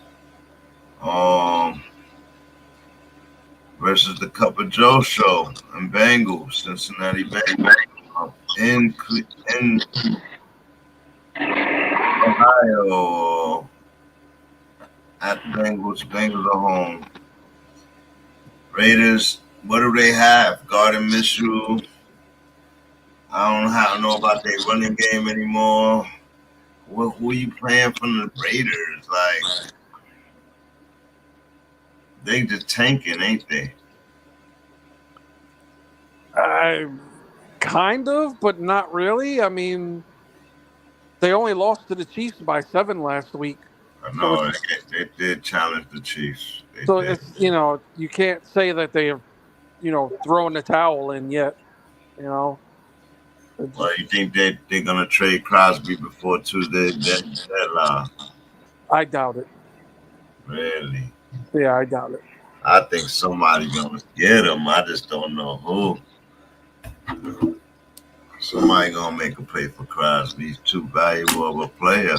versus the Cup of Joe show and Bengals, Cincinnati Bengals in Ohio at Bengals. Bengals are home. Raiders, what do they have? Gardner Minshew. I don't know about their running game anymore. Who are you playing from the Raiders? Like, they just tanking, ain't they? Kind of, but not really. I mean, they only lost to the Chiefs by 7 last week. No, they did challenge the Chiefs. It's, you can't say that they're, throwing the towel in yet, Well, you think they're going to trade Crosby before Tuesday deadline? I doubt it. Really? Yeah, I doubt it. I think somebody's going to get him. I just don't know who. Somebody going to make a play for Crosby. He's too valuable of a player.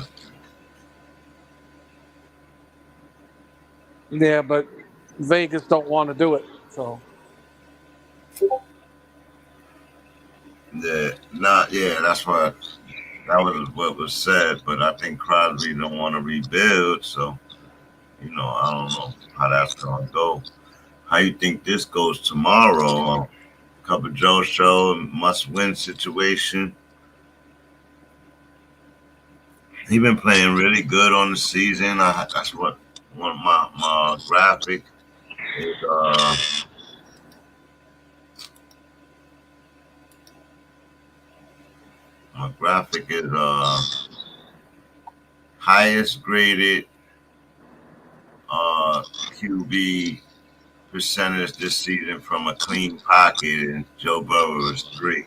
Yeah, but Vegas don't want to do it, so. That's what what was said. But I think Crosby don't want to rebuild, so I don't know how that's gonna go. How you think this goes tomorrow? Cup of Joe show, must-win situation. He been playing really good on the season. That's what one of my graphic is. My graphic is highest graded QB percentage this season from a clean pocket, and Joe Burrow is 3.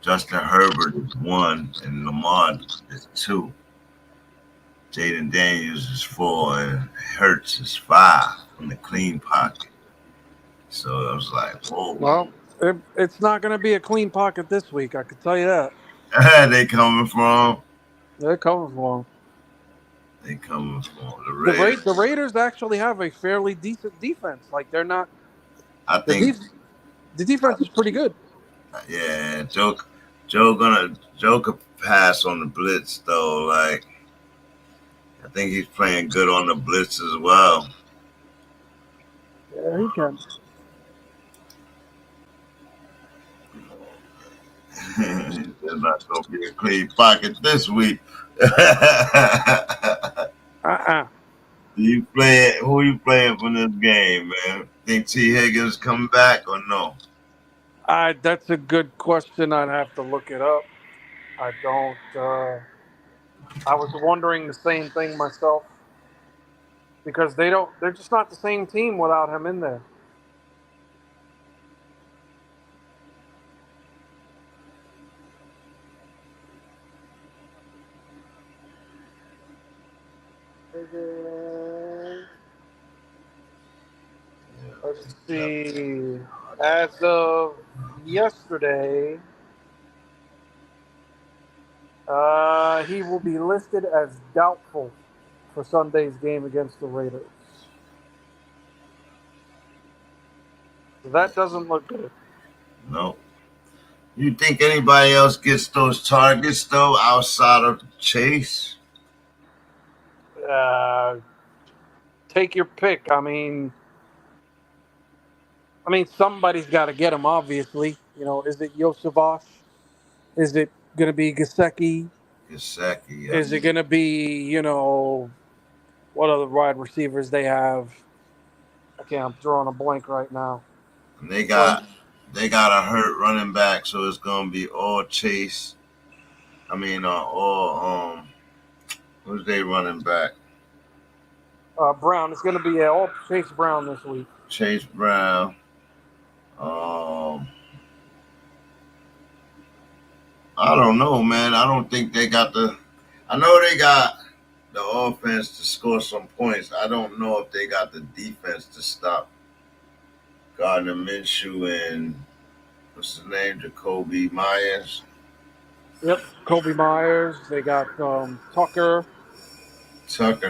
Justin Herbert is 1, and Lamar is 2. Jaden Daniels is 4, and Hurts is 5 from the clean pocket. So I was like, whoa. Well, it's not going to be a clean pocket this week, I can tell you that. They coming from? They're coming for him. They coming from the Raiders. The Raiders actually have a fairly decent defense. Like, they're not I think the defense is pretty good. Yeah, Joe could pass on the blitz though. Like, I think he's playing good on the blitz as well. Yeah, he can. There's not gonna be a clean pocket this week. Who you playing for this game, man? Think T. Higgins coming back or no? That's a good question. I'd have to look it up. I don't. I was wondering the same thing myself because they're just not the same team without him in there. Let's see. As of yesterday, he will be listed as doubtful for Sunday's game against the Raiders. So that doesn't look good. No. You think anybody else gets those targets though outside of Chase? Take your pick. I mean, somebody's got to get him. Obviously, is it Yosevach? Is it going to be Gesicki? Gesicki. Yeah. Is it going to be what other wide receivers they have? Okay, I'm drawing a blank right now. And they got a hurt running back, so it's going to be all Chase. Who's they running back? Brown. It's going to be all Chase Brown this week. Chase Brown. I don't know, man. I don't think they got I know they got the offense to score some points. I don't know if they got the defense to stop Gardner Minshew and what's his name, Jacoby Myers. Yep, Kobe Myers. They got Tucker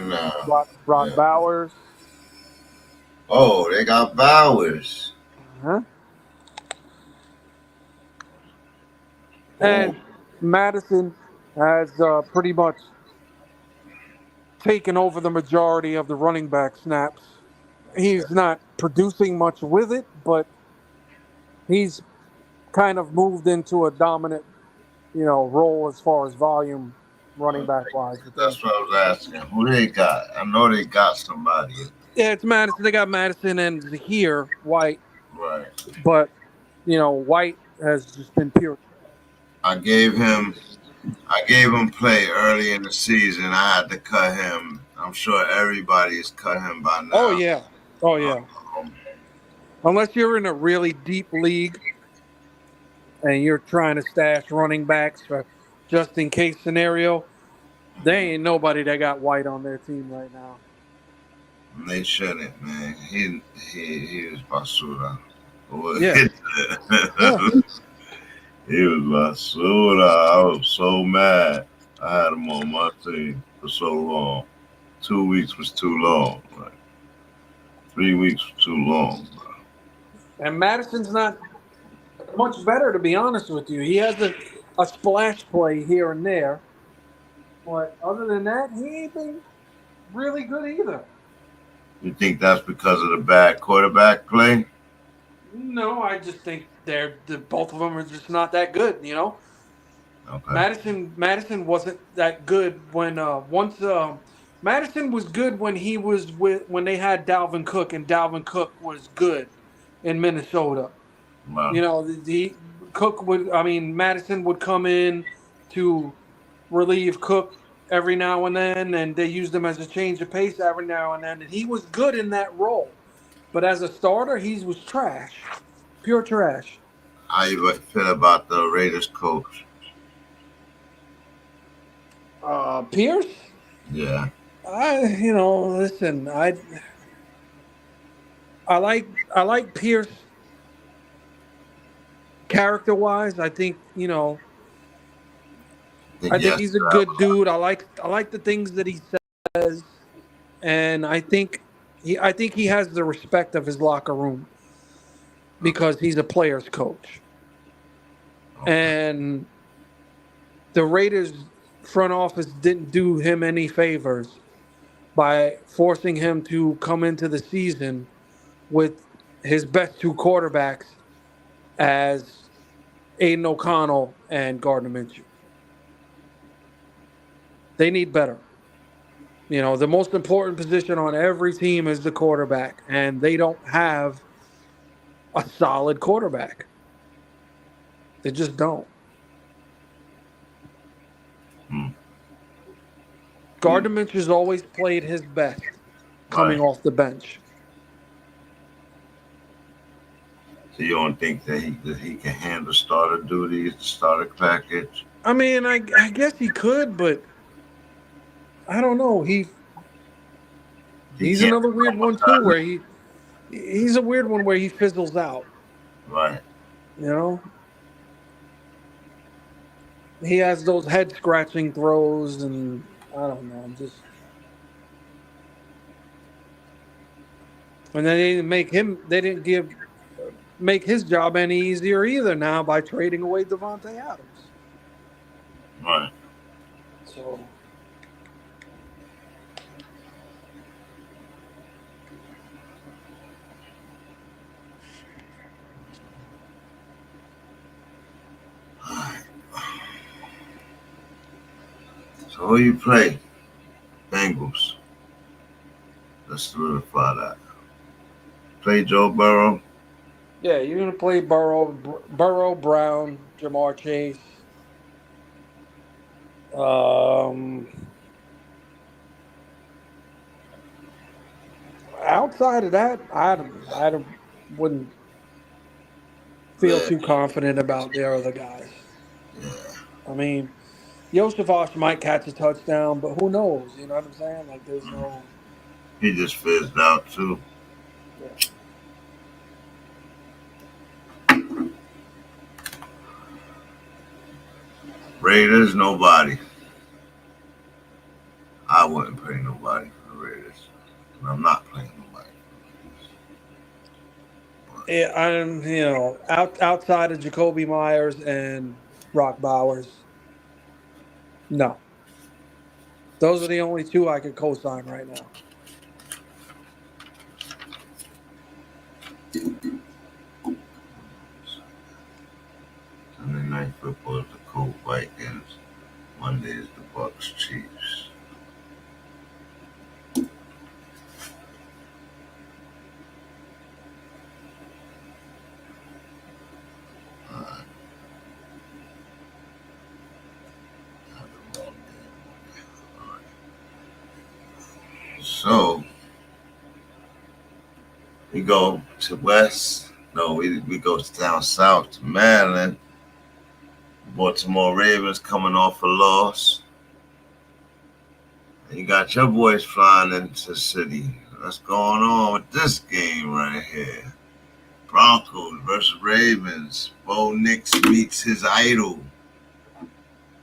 now. Brock Bowers. Oh, they got Bowers. Uh-huh. And Madison has pretty much taken over the majority of the running back snaps. He's not producing much with it, but he's kind of moved into a dominant, role as far as volume running back wise. That's what I was asking. Who they got? I know they got somebody. Yeah, it's Madison. They got Madison and Zahir White. Right. But, White has just been pure. I gave him play early in the season. I had to cut him. I'm sure everybody has cut him by now. Oh, yeah. Unless you're in a really deep league and you're trying to stash running backs for just in case scenario, there ain't nobody that got White on their team right now. They shouldn't, man. He was basura. Yeah. He was basura. I was so mad. I had him on my team for so long. 2 weeks was too long. Right? 3 weeks was too long. Bro. And Madison's not much better, to be honest with you. He has a splash play here and there. But other than that, he ain't been really good either. You think that's because of the bad quarterback play? No, I just think both of them are just not that good, Okay. Madison wasn't that good when Madison was good when when they had Dalvin Cook, and Dalvin Cook was good in Minnesota. Wow. Madison would come in to relieve Cook every now and then, and they used him as a change of pace every now and then, and he was good in that role. But as a starter, he was trash. Pure trash. How you feel about the Raiders coach? Pierce? Yeah. Listen, I like Pierce character-wise. I think, I think he's a good dude. I like the things that he says, and I think he has the respect of his locker room. because he's a player's coach. And the Raiders front office didn't do him any favors by forcing him to come into the season with his best two quarterbacks as Aiden O'Connell and Gardner Minshew. They need better. You know, the most important position on every team is the quarterback, and they don't have a solid quarterback. They just don't. Gardner Minshew's always played his best coming off the bench. So you don't think that he can handle starter duties, the starter package? I mean, I guess he could, but I don't know. He's another weird one too, where he's a weird one where he fizzles out. Right. You know? He has those head scratching throws, and I don't know. And they didn't make his job any easier either now by trading away Davante Adams. Right. So So who you play? Bengals. Let's solidify that. Play Joe Burrow. yeah, you're gonna play Burrow, Brown, Jamar Chase. Outside of that, I wouldn't feel too confident about their other guys. Yeah. I mean, Yosef might catch a touchdown, but who knows? You know what I'm saying? Like, there's no. He just fizzed out too. Yeah. Raiders, nobody. I wouldn't play nobody for the Raiders. And I'm not playing nobody for the Raiders. Yeah, I'm outside of Jacoby Myers and Brock Bowers. No. Those are the only two I could co-sign right now. Sunday night football is the Colts Vikings. Monday is the Bucks Chiefs. So we go to West. No, we go down south to Maryland. Baltimore Ravens coming off a loss. And you got your boys flying into the city. What's going on with this game right here? Broncos versus Ravens. Bo Nix meets his idol.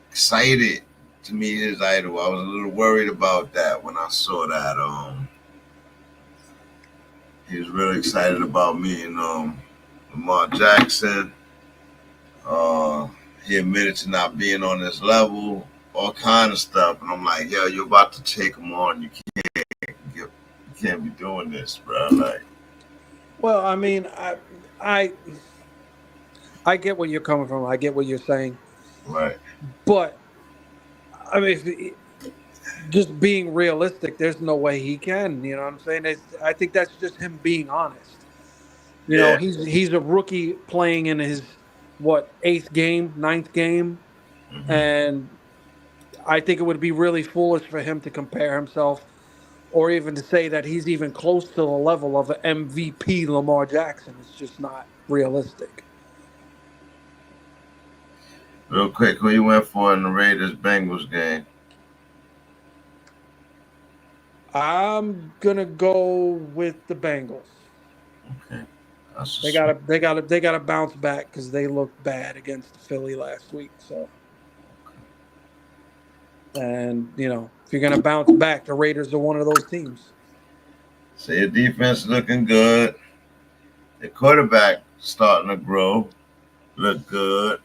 Excited to meet his idol. I was a little worried about that when I saw that. He was really excited about meeting Lamar Jackson. He admitted to not being on this level, all kind of stuff, and I'm like, yo, you're about to take him on. You can't be doing this, bro. Like, well, I mean, I get where you're coming from. I get what you're saying. right. But I mean, just being realistic, there's no way he can. You know what I'm saying? I think that's just him being honest. You know, he's a rookie playing in his ninth game, and I think it would be really foolish for him to compare himself, or even to say that he's even close to the level of an MVP Lamar Jackson. It's just not realistic. Real quick, who you went for in the Raiders-Bengals game? I'm gonna go with the Bengals. Okay. They gotta bounce back because they looked bad against Philly last week. So, and if you're gonna bounce back, the Raiders are one of those teams. So your defense looking good. The quarterback starting to grow, look good.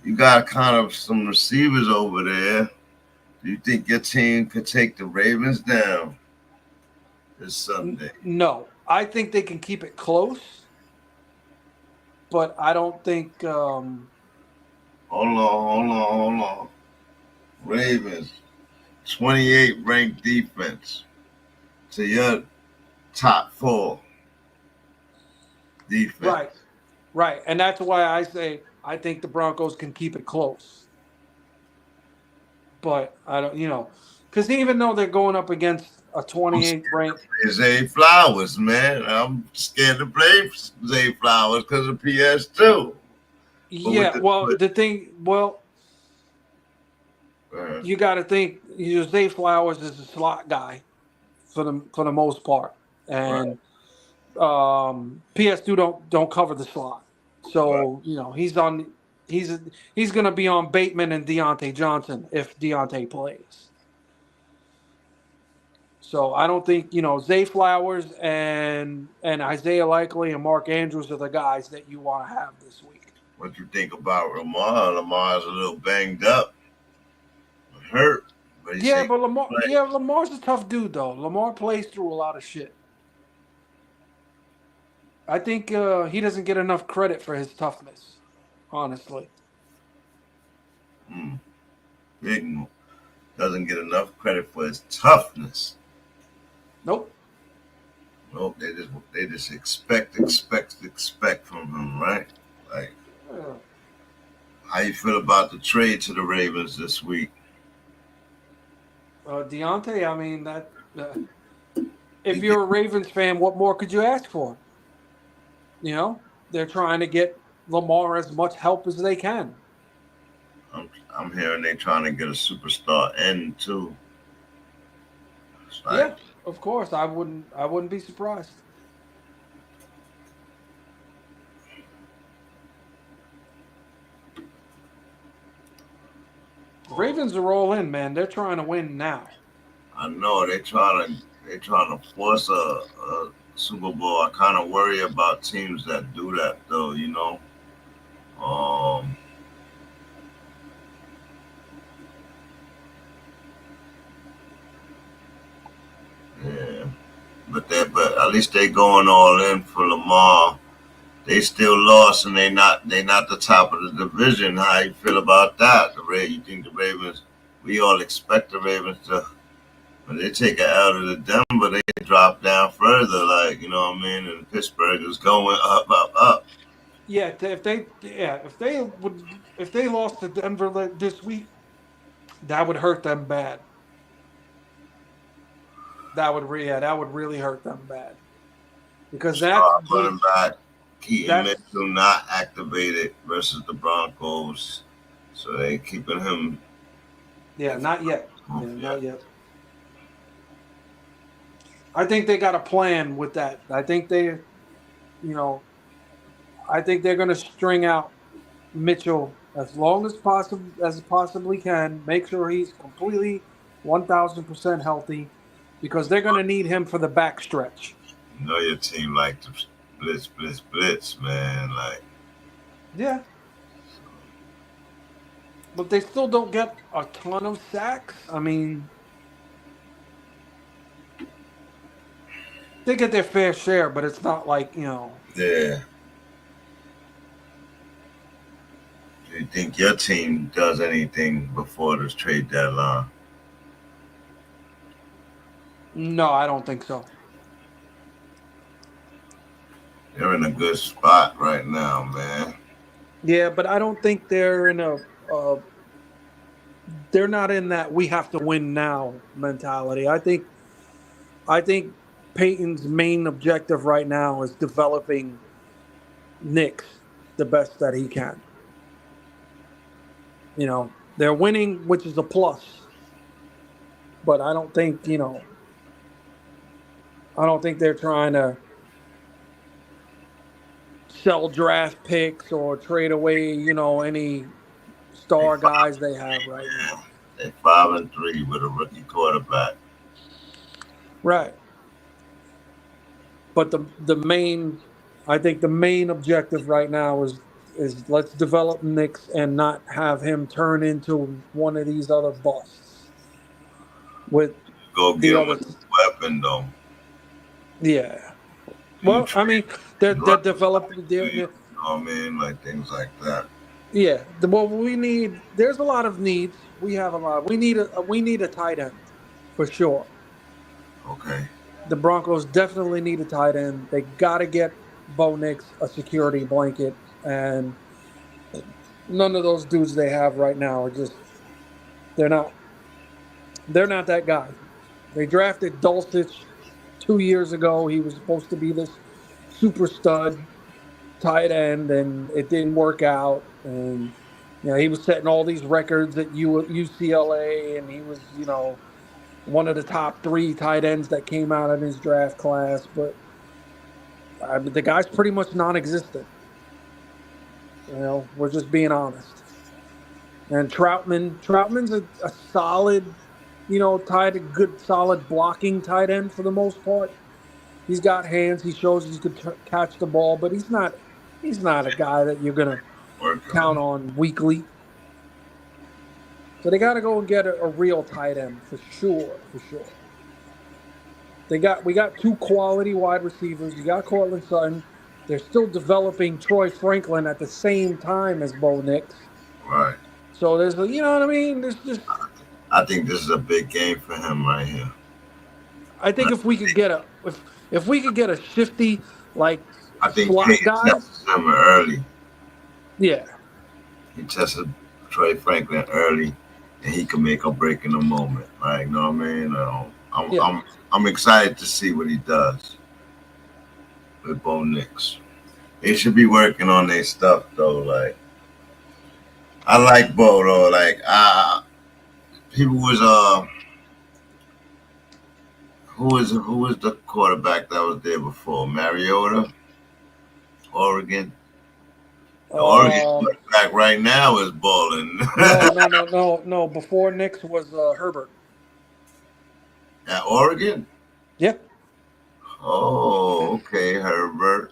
You got kind of some receivers over there. Do you think your team could take the Ravens down this Sunday? No, I think they can keep it close, but I don't think. Hold on. Ravens, 28 ranked defense to your top 4 defense. Right, and that's why I say I think the Broncos can keep it close. But I don't, because even though they're going up against a 28 ranked Zay Flowers, man. I'm scared to play Zay Flowers because of PS2. Yeah, you got to think Zay Flowers is a slot guy for the most part, and PS2 don't cover the slot, so he's going to be on Bateman and Deontay Johnson if Deontay plays. So I don't think Zay Flowers and Isaiah Likely and Mark Andrews are the guys that you want to have this week. What you think about Lamar? Lamar's a little banged up, hurt. But Lamar's a tough dude though. Lamar plays through a lot of shit. I think he doesn't get enough credit for his toughness, honestly. Big doesn't get enough credit for his toughness. Nope. They just expect from him, right? Like, how you feel about the trade to the Ravens this week? Deontay, I mean that. If you're a Ravens fan, what more could you ask for? They're trying to get Lamar as much help as they can. I'm hearing they're trying to get a superstar end too. Yeah, of course. I wouldn't be surprised. Ravens are all in, man. They're trying to win now. I know they're trying to force a Super Bowl. I kind of worry about teams that do that, though. Yeah, but at least they going all in for Lamar. They still lost, and they not the top of the division. How you feel about that? You think the Ravens? We all expect the Ravens to, when they take it out of the Denver, they drop down further. Like, you know what I mean? And Pittsburgh is going up. Yeah, if they lost to Denver this week, that would hurt them bad. That would really hurt them bad. Because that's running back Keaton Mitchell not activated versus the Broncos, so they keeping him. Yeah, not yet. Not yet. I think they got a plan with that. I think they're going to string out Mitchell as long as possibly can. Make sure he's completely 1,000% healthy, because they're going to need him for the back stretch. You know your team like to blitz, man. Like, yeah. But they still don't get a ton of sacks. I mean, they get their fair share, but it's not like, Yeah. Do you think your team does anything before this trade deadline? No, I don't think so. They're in a good spot right now, man. Yeah, but I don't think they're in they're not in that we have to win now mentality. I think Peyton's main objective right now is developing Knicks the best that he can. They're winning, which is a plus. But I don't think, they're trying to sell draft picks or trade away, any star guys they have right now. They're 5-3 with a rookie quarterback. Right. But the main I think the main objective right now is let's develop Nix and not have him turn into one of these other busts with Go the get him other. a weapon though. Yeah. Do you Well, I mean, they're train developing. do you know what I mean? Like things like that. Yeah. Well, we need. There's a lot of needs. We have a lot. We need a tight end for sure. Okay. The Broncos definitely need a tight end. They got to get Bo Nix a security blanket, and none of those dudes they have right now are just. They're not. They're not that guy. They drafted Dulcich 2 years ago. He was supposed to be this super stud tight end, and it didn't work out. And he was setting all these records at UCLA, and he was one of the top 3 tight ends that came out in his draft class. But the guy's pretty much non-existent. We're just being honest. And Troutman's a solid, good, solid blocking tight end for the most part. He's got hands. He shows he could catch the ball, but he's not a guy that you're gonna count on weekly. So they got to go and get a real tight end for sure. We got 2 quality wide receivers. You got Cortland Sutton. They're still developing Troy Franklin at the same time as Bo Nix. Right. So there's you know what I mean? There's just. I think this is a big game for him right here. I think if we could get a shifty I think slot Peyton guy. tested him early. Yeah. He tested Troy Franklin early, and he can make a break in the moment. Like, you know what I mean? I'm excited to see what he does with Bo Nix. They should be working on their stuff though. Like, I like Bo though. Like, people was who was the quarterback that was there before? Mariota, Oregon. Oregon quarterback right now is balling. No. Before Nix was Herbert. At Oregon? Yep. Oh, okay, Herbert.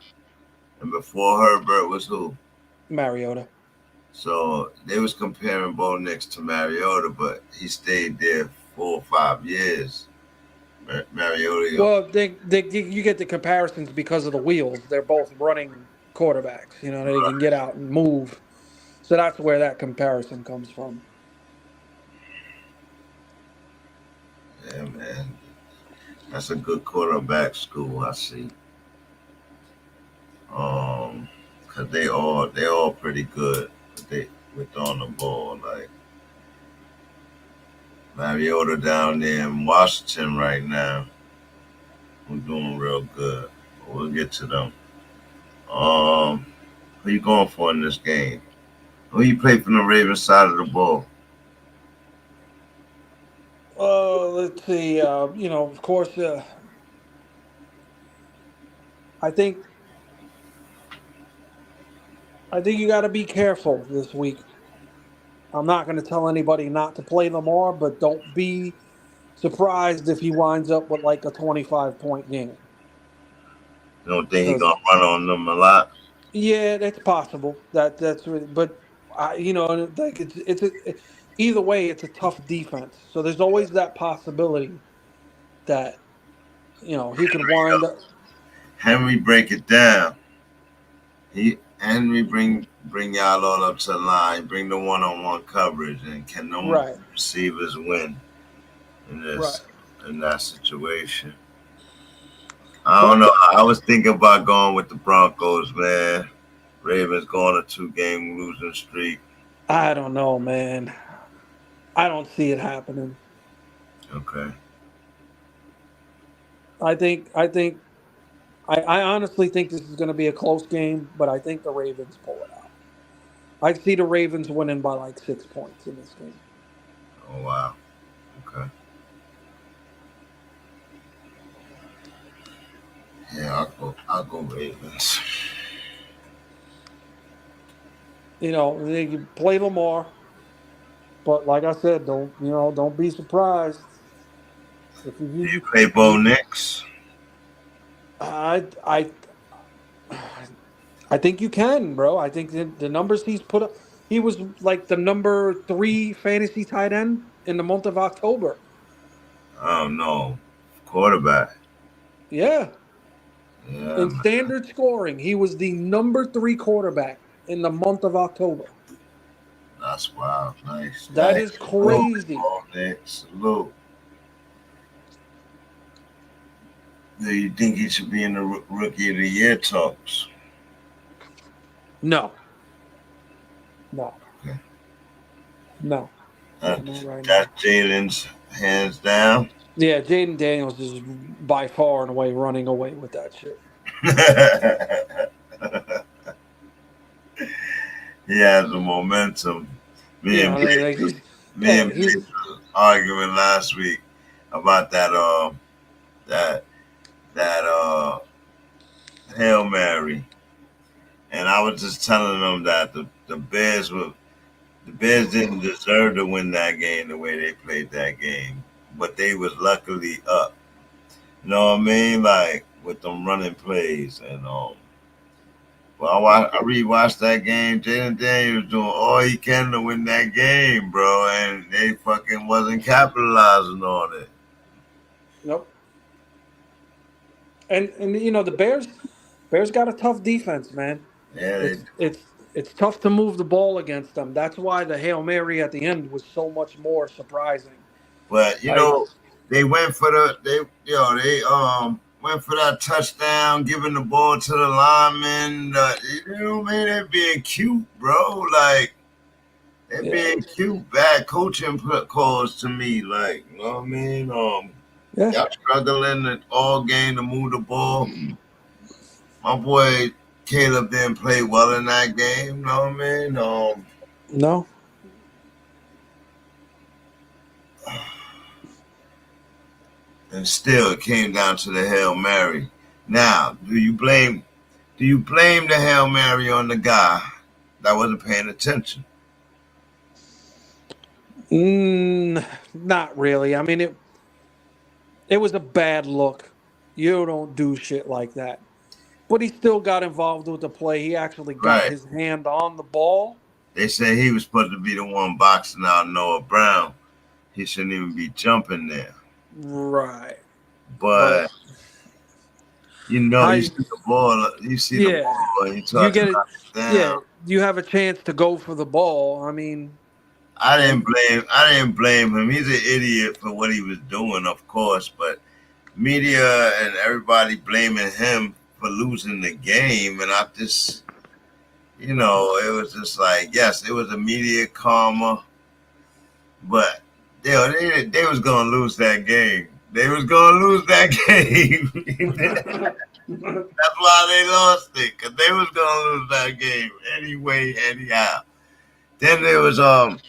And before Herbert was who? Mariota. So they was comparing Bo Nix to Mariota, but he stayed there 4 or 5 years. Mariota. Well, you get the comparisons because of the wheels. They're both running quarterbacks. They can get out and move. So that's where that comparison comes from. Yeah, man. That's a good quarterback school, I see. Cause they all pretty good with on the ball. Like Mariota down there in Washington right now, we're doing real good. But we'll get to them. Who you going for in this game? Who you play from the Ravens side of the ball? Let's see. Of course, I think you got to be careful this week. I'm not going to tell anybody not to play Lamar, but don't be surprised if he winds up with like a 25-point game. You don't think he's gonna run on them a lot? Yeah, that's possible. That's really, but like either way, it's a tough defense. So there's always that possibility that he could wind up. Henry break it down. Henry bring y'all all up to the line, bring the one-on-one coverage, and can no receivers win in that situation? I don't know. I was thinking about going with the Broncos, man. Ravens going a 2-game losing streak. I don't know, man. I don't see it happening. Okay. I honestly think this is going to be a close game, but I think the Ravens pull it out. I see the Ravens winning by like 6 points in this game. Oh, wow. Okay. Yeah, I'll go Ravens. They can play Lamar, but like I said, don't be surprised if you play Bo Nix. I I think you can, bro. I think the numbers he's put up, he was like the number 3 fantasy tight end in the month of October. I don't know. Quarterback. Yeah. Yeah, In man. standard scoring, he was the number 3 quarterback in the month of October. That's wild. Nice. That nice. is crazy. Salute. Do you think he should be in the Rookie of the Year talks? No. Okay. No. That's Right Jaden's hands down. Yeah, Jaden Daniels is by far and away running away with that shit. He has the momentum. Me and Blaze was arguing last week about that Hail Mary. And I was just telling them that the Bears didn't deserve to win that game the way they played that game. But they was luckily up. You know what I mean? Like with them running plays and I rewatched that game. Jaden Daniels doing all he can to win that game, bro, and they fucking wasn't capitalizing on it. Nope. And you know the Bears got a tough defense, man. Yeah, it's tough to move the ball against them. That's why the Hail Mary at the end was so much more surprising. But they went for went for that touchdown, giving the ball to the lineman. You know what I mean? They're being cute, bro. Like they're being cute. Bad coaching calls to me. Like, you know what I mean? Y'all struggling all game to move the ball. My boy Caleb didn't play well in that game. You know what I mean? No. And still, it came down to the Hail Mary. Now, do you blame the Hail Mary on the guy that wasn't paying attention? Not really. I mean, it was a bad look. You don't do shit like that. But he still got involved with the play. He actually got his hand on the ball. They say he was supposed to be the one boxing out Noah Brown. He shouldn't even be jumping there. Right. But you see the ball. You see the ball. You get it. Yeah, you have a chance to go for the ball. I mean, I didn't blame him. He's an idiot for what he was doing, of course. But media and everybody blaming him for losing the game, and I just, it was just like, yes, it was immediate karma, but they was gonna lose that game. They was gonna lose that game. That's why they lost it, because they was gonna lose that game anyway, anyhow. Then there was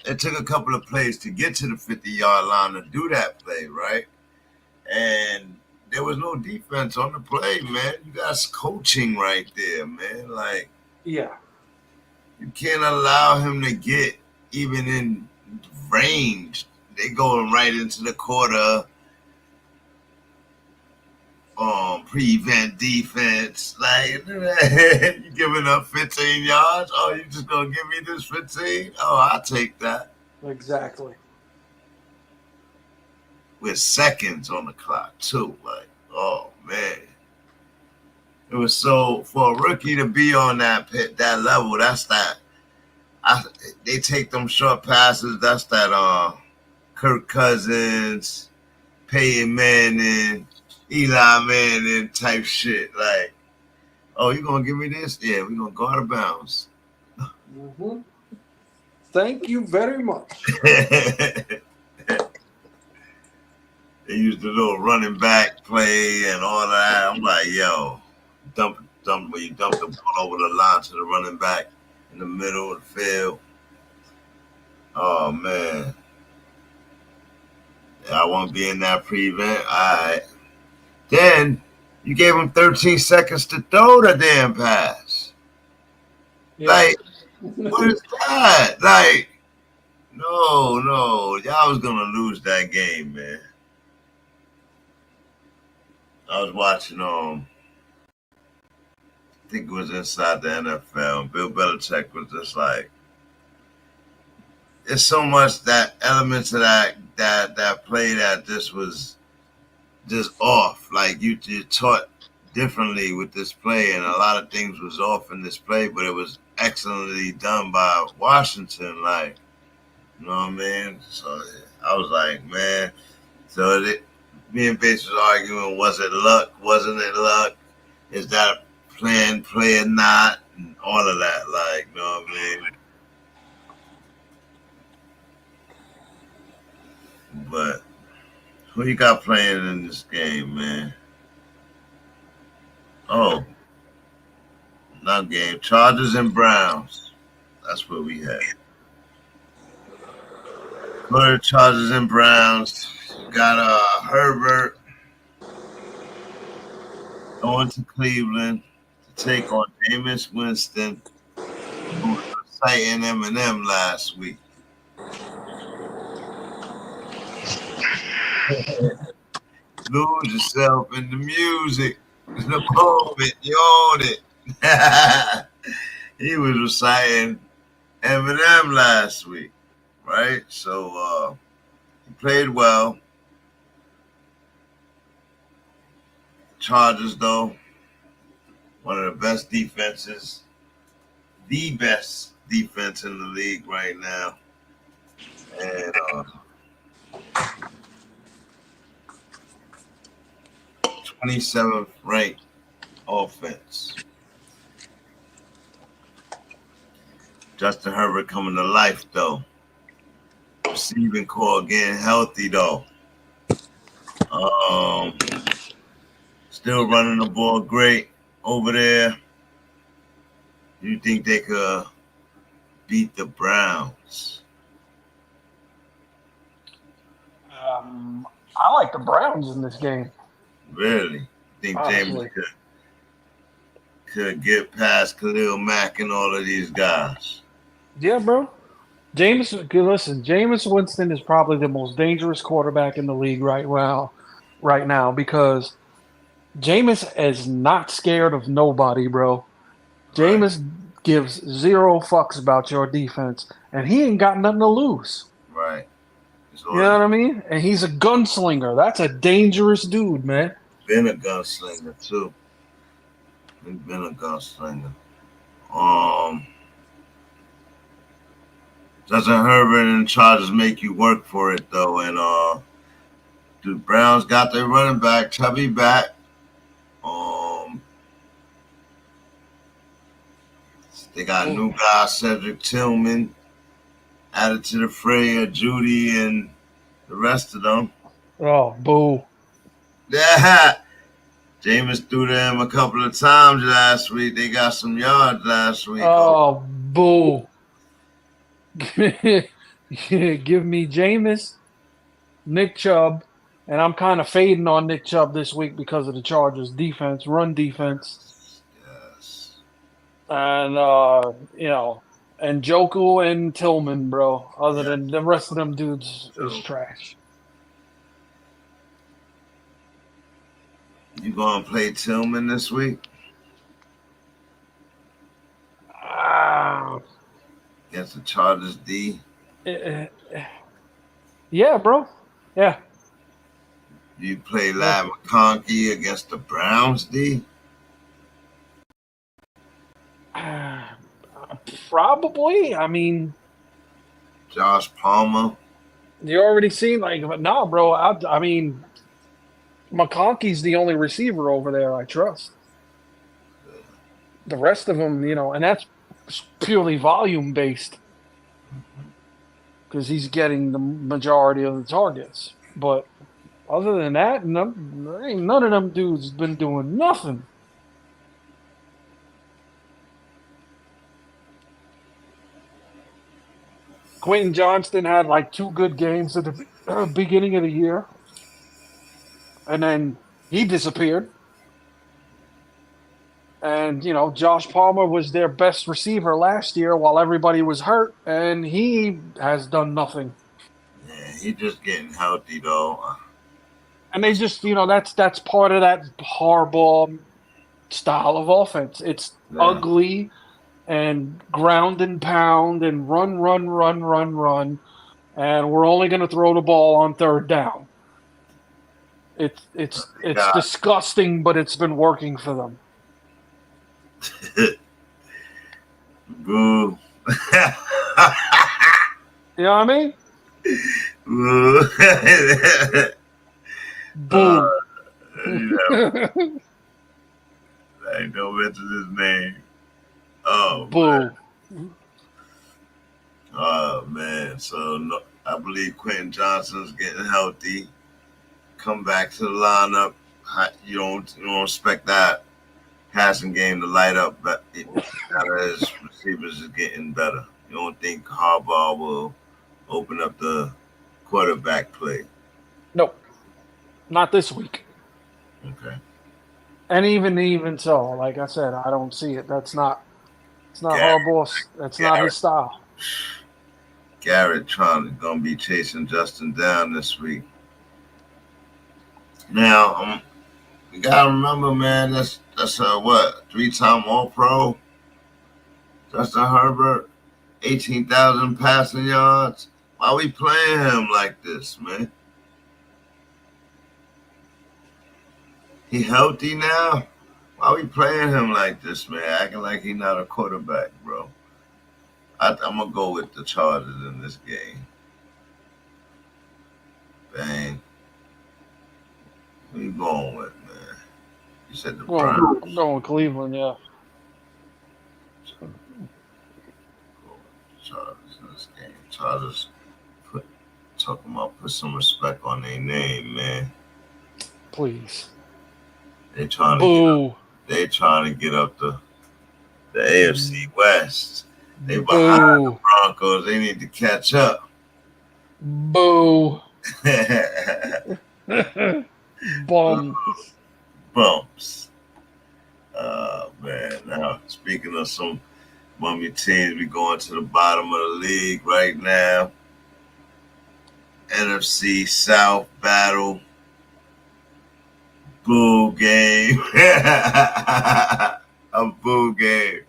it took a couple of plays to get to the 50-yard line to do that play, right? And there was no defense on the play, man. You got coaching right there, man. Like, yeah, you can't allow him to get even in range. They going right into the quarter. Prevent defense. Like, you giving up 15 yards? Oh, you just gonna give me this 15? Oh, I'll take that. Exactly. With seconds on the clock too. Like, oh man. It was so, for a rookie to be on that level, they take them short passes, that's that Kirk Cousins, Peyton Manning, Eli Manning type shit. Like, oh, you gonna give me this? Yeah, we're gonna go out of bounds. Mm-hmm. Thank you very much. They used the little running back play and all that. I'm like, yo, when you dump the ball over the line to the running back in the middle of the field. Oh man. Yeah, I won't be in that prevent. All right. Then you gave him 13 seconds to throw the damn pass. Yeah. Like, what is that? Like, no. Y'all was gonna lose that game, man. I was watching think it was inside the NFL. And Bill Belichick was just like, there's so much that elements of that play that just was just off. Like you taught differently with this play, and a lot of things was off in this play, but it was excellently done by Washington. Like, you know what I mean? So I was like, man. So me and Bates was arguing, was it luck? Wasn't it luck? Is that a planned play or not? And all of that, like, you know what I mean? But who you got playing in this game, man? Oh, not game. Chargers and Browns. That's what we had. Go to Chargers and Browns. Got Herbert going to Cleveland to take on Jameis Winston, who was reciting Eminem last week. Lose yourself in the music. In the moment, you own it. He was reciting Eminem last week, right? So he played well. Chargers, though, one of the best defenses, the best defense in the league right now. And 27th ranked offense. Justin Herbert coming to life, though. Receiving core getting healthy, though. Still running the ball great over there. You think they could beat the Browns? I like the Browns in this game. Really? Think James could get past Khalil Mack and all of these guys? Yeah, bro. Jameis Winston is probably the most dangerous quarterback in the league right now because Jameis is not scared of nobody, bro. Jameis gives zero fucks about your defense, and he ain't got nothing to lose. Right. You know what I mean? And he's a gunslinger. That's a dangerous dude, man. Been a gunslinger, too. He's been a gunslinger. Doesn't Herbert and Chargers make you work for it, though? And the Browns got their running back, Tubby, back. They got a new guy, Cedric Tillman, added to the fray of Judy and the rest of them. Oh, boo. Yeah. Jameis threw them a couple of times last week. They got some yards last week. Oh, boo. Give me Jameis, Nick Chubb, and I'm kind of fading on Nick Chubb this week because of the Chargers' defense, run defense. Yes. And, and Joku and Tillman, bro. Other than the rest of them dudes is trash. You going to play Tillman this week? Against the Chargers D? Yeah, bro. Yeah. You play Ladd McConkey against the Browns D? Probably. I mean, Josh Palmer? You already seen, but no, bro. I mean, McConkey's the only receiver over there I trust. The rest of them, and that's purely volume based because he's getting the majority of the targets. But other than that, none of them dudes been doing nothing. Quentin Johnston had 2 good games at the beginning of the year. And then he disappeared. And, Josh Palmer was their best receiver last year while everybody was hurt, and he has done nothing. Yeah, he's just getting healthy, though. And they just, that's part of that Harbaugh style of offense. It's ugly and ground and pound and run, and we're only going to throw the ball on third down. It's disgusting, but it's been working for them. Boo. You know what I mean? Boo. Boo. I don't mention his name. Oh, boo. Man. Oh, man. So, no, I believe Quentin Johnson's getting healthy. Come back to the lineup. You don't expect that passing game to light up, but his receivers is getting better. You don't think Harbaugh will open up the quarterback play? Nope. Not this week. Okay. And even so, like I said, I don't see it. It's not Harbaugh's. That's not his style. Garrett gonna be chasing Justin down this week. Now, you gotta remember, man, that's what, 3-time All-Pro? Justin Herbert, 18,000 passing yards. Why we playing him like this, man? He healthy now? Why we playing him like this, man? Acting like he not a quarterback, bro. I'm gonna go with the Chargers in this game. Bang. Who you going with, man? You said the Browns. I'm going with Cleveland, yeah. Chargers in this game. Chargers put some respect on their name, man. Please. They trying to get up the AFC West. They behind the Broncos. They need to catch up. Boo. Bumps. Oh, man. Now, speaking of some mummy teams, we going to the bottom of the league right now. NFC South battle. Boo game. A boo game.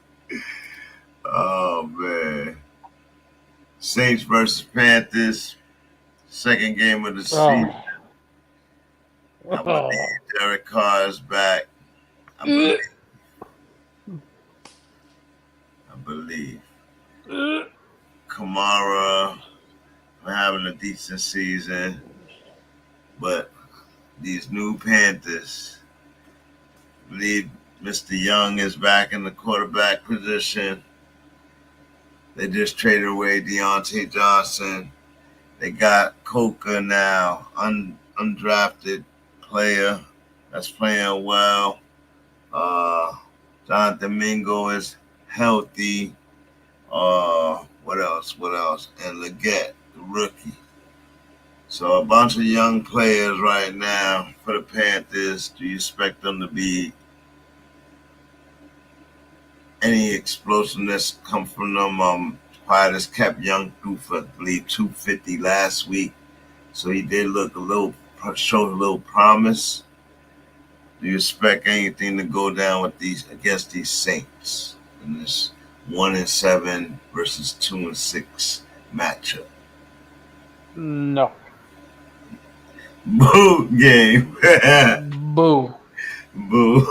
Oh, man. Saints versus Panthers. Second game of the season. I believe Derek Carr is back. I believe. Kamara having a decent season. But these new Panthers, I believe Mr. Young is back in the quarterback position. They just traded away Deontay Johnson. They got Coca now, undrafted player that's playing well. Jonathan Mingo is healthy. What else? And Leggett, the rookie. So a bunch of young players right now for the Panthers. Do you expect them to be any explosiveness come from them? Pirates kept Young through for, I believe, 250 last week. So he did show a little promise. Do you expect anything to go down against these Saints in this 1-7 versus 2-6 matchup? No. Boo game. Boo. Boo.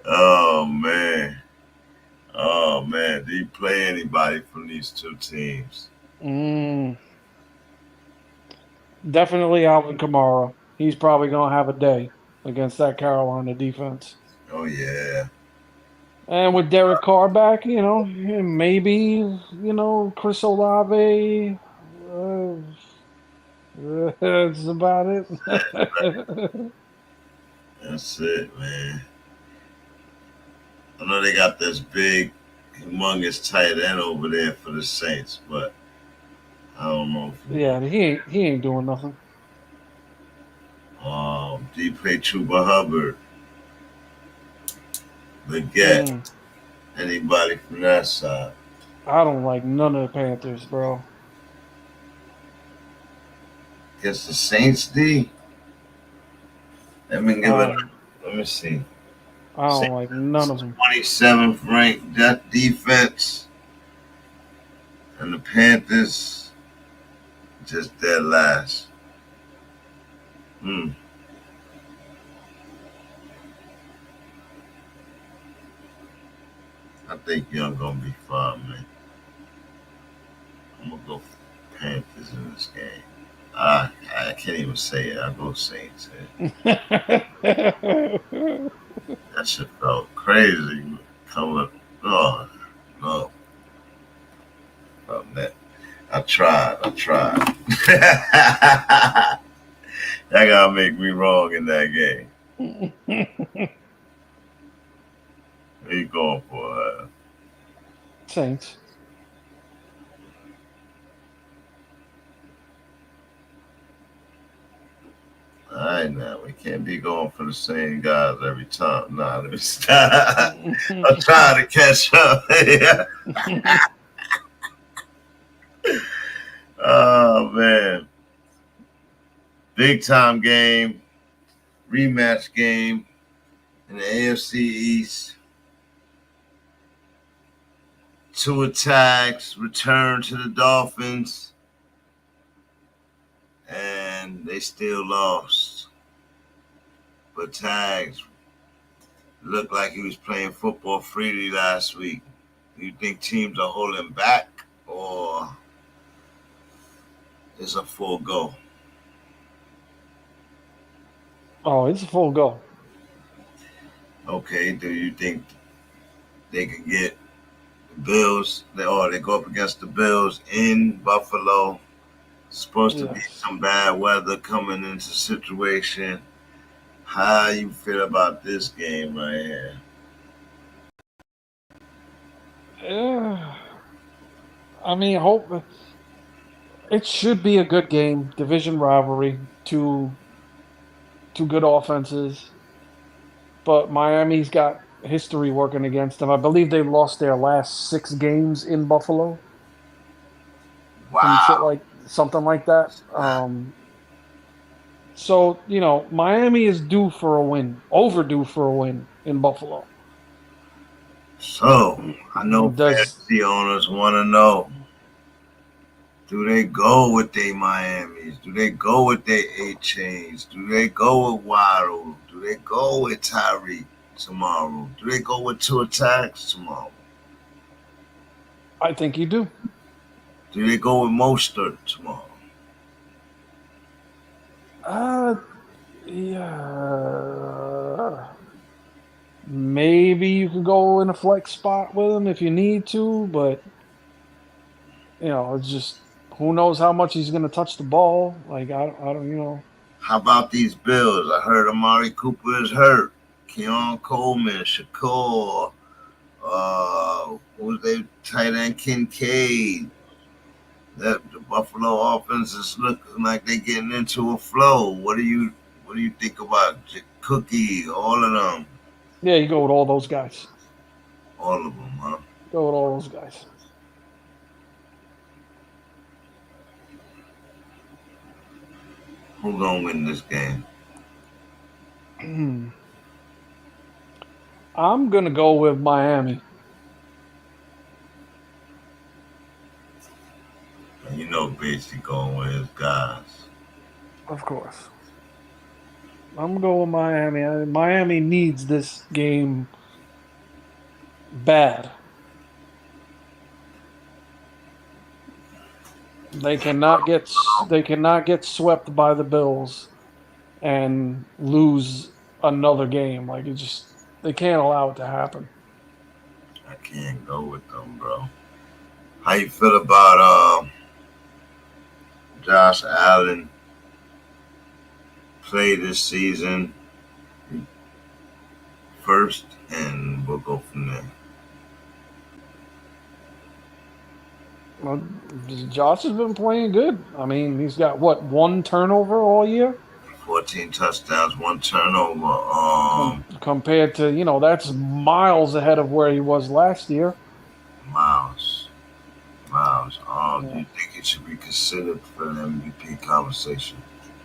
Oh, man. Do you play anybody from these two teams? Definitely Alvin Kamara. He's probably going to have a day against that Carolina defense. Oh, yeah. And with Derek Carr back, maybe, Chris Olave. That's about it. That's it, man. I know they got this big, humongous tight end over there for the Saints, but I don't know. He ain't doing nothing. Do you play Chuba Hubbard? Leggett? Anybody from that side? I don't like none of the Panthers, bro. Against the Saints, D? Let me give it Let me see. I don't like none of them. 27th ranked defense. And the Panthers just dead last. I think you're gonna be fine, man. I'm gonna go Panthers in this game. I can't even say it. I'll go Saints. That shit felt crazy. Coming. Oh, no. That. I tried. That gotta make me wrong in that game. What are you going for? Saints. All right, now we can't be going for the same guys every time. Nah, let me stop. I'm trying to catch up. Oh man, big time game, rematch game in the AFC East. 2 attacks, return to the Dolphins. And they still lost. But Tags looked like he was playing football freely last week. Do you think teams are holding back or is a full go? Oh, it's a full go. Okay, do you think they can get the Bills? They go up against the Bills in Buffalo. Supposed to be some bad weather coming into the situation. How you feel about this game right here? I mean, hope it should be a good game. Division rivalry, two good offenses. But Miami's got history working against them. I believe they lost their last 6 games in Buffalo. Wow. Something like that. So, Miami is overdue for a win in Buffalo. So, I know fantasy owners want to know, do they go with their Miamis? Do they go with their 8 chains? Do they go with Waddle? Do they go with Tyreek tomorrow? Do they go with 2 attacks tomorrow? I think you do. Do they go with Mostert tomorrow? Yeah. Maybe you could go in a flex spot with him if you need to, but it's just who knows how much he's going to touch the ball. Like I don't. How about these Bills? I heard Amari Cooper is hurt. Keon Coleman, Shakur, who's their tight end Kincaid. That the Buffalo offense is looking like they're getting into a flow. What do you think about Cookie, all of them? Yeah, you go with all those guys. All of them, huh? Go with all those guys. Who's gonna win this game? I'm gonna go with Miami. Basically going with his guys. Of course. I'm going with Miami. Miami needs this game bad. They cannot get swept by the Bills and lose another game. They can't allow it to happen. I can't go with them, bro. How you feel about Josh Allen play this season first, and we'll go from there. Well, Josh has been playing good. I mean, he's got 1 turnover all year? 14 touchdowns, 1 turnover. Compared to, that's miles ahead of where he was last year. Miles. Do you think it should be considered for the MVP conversation?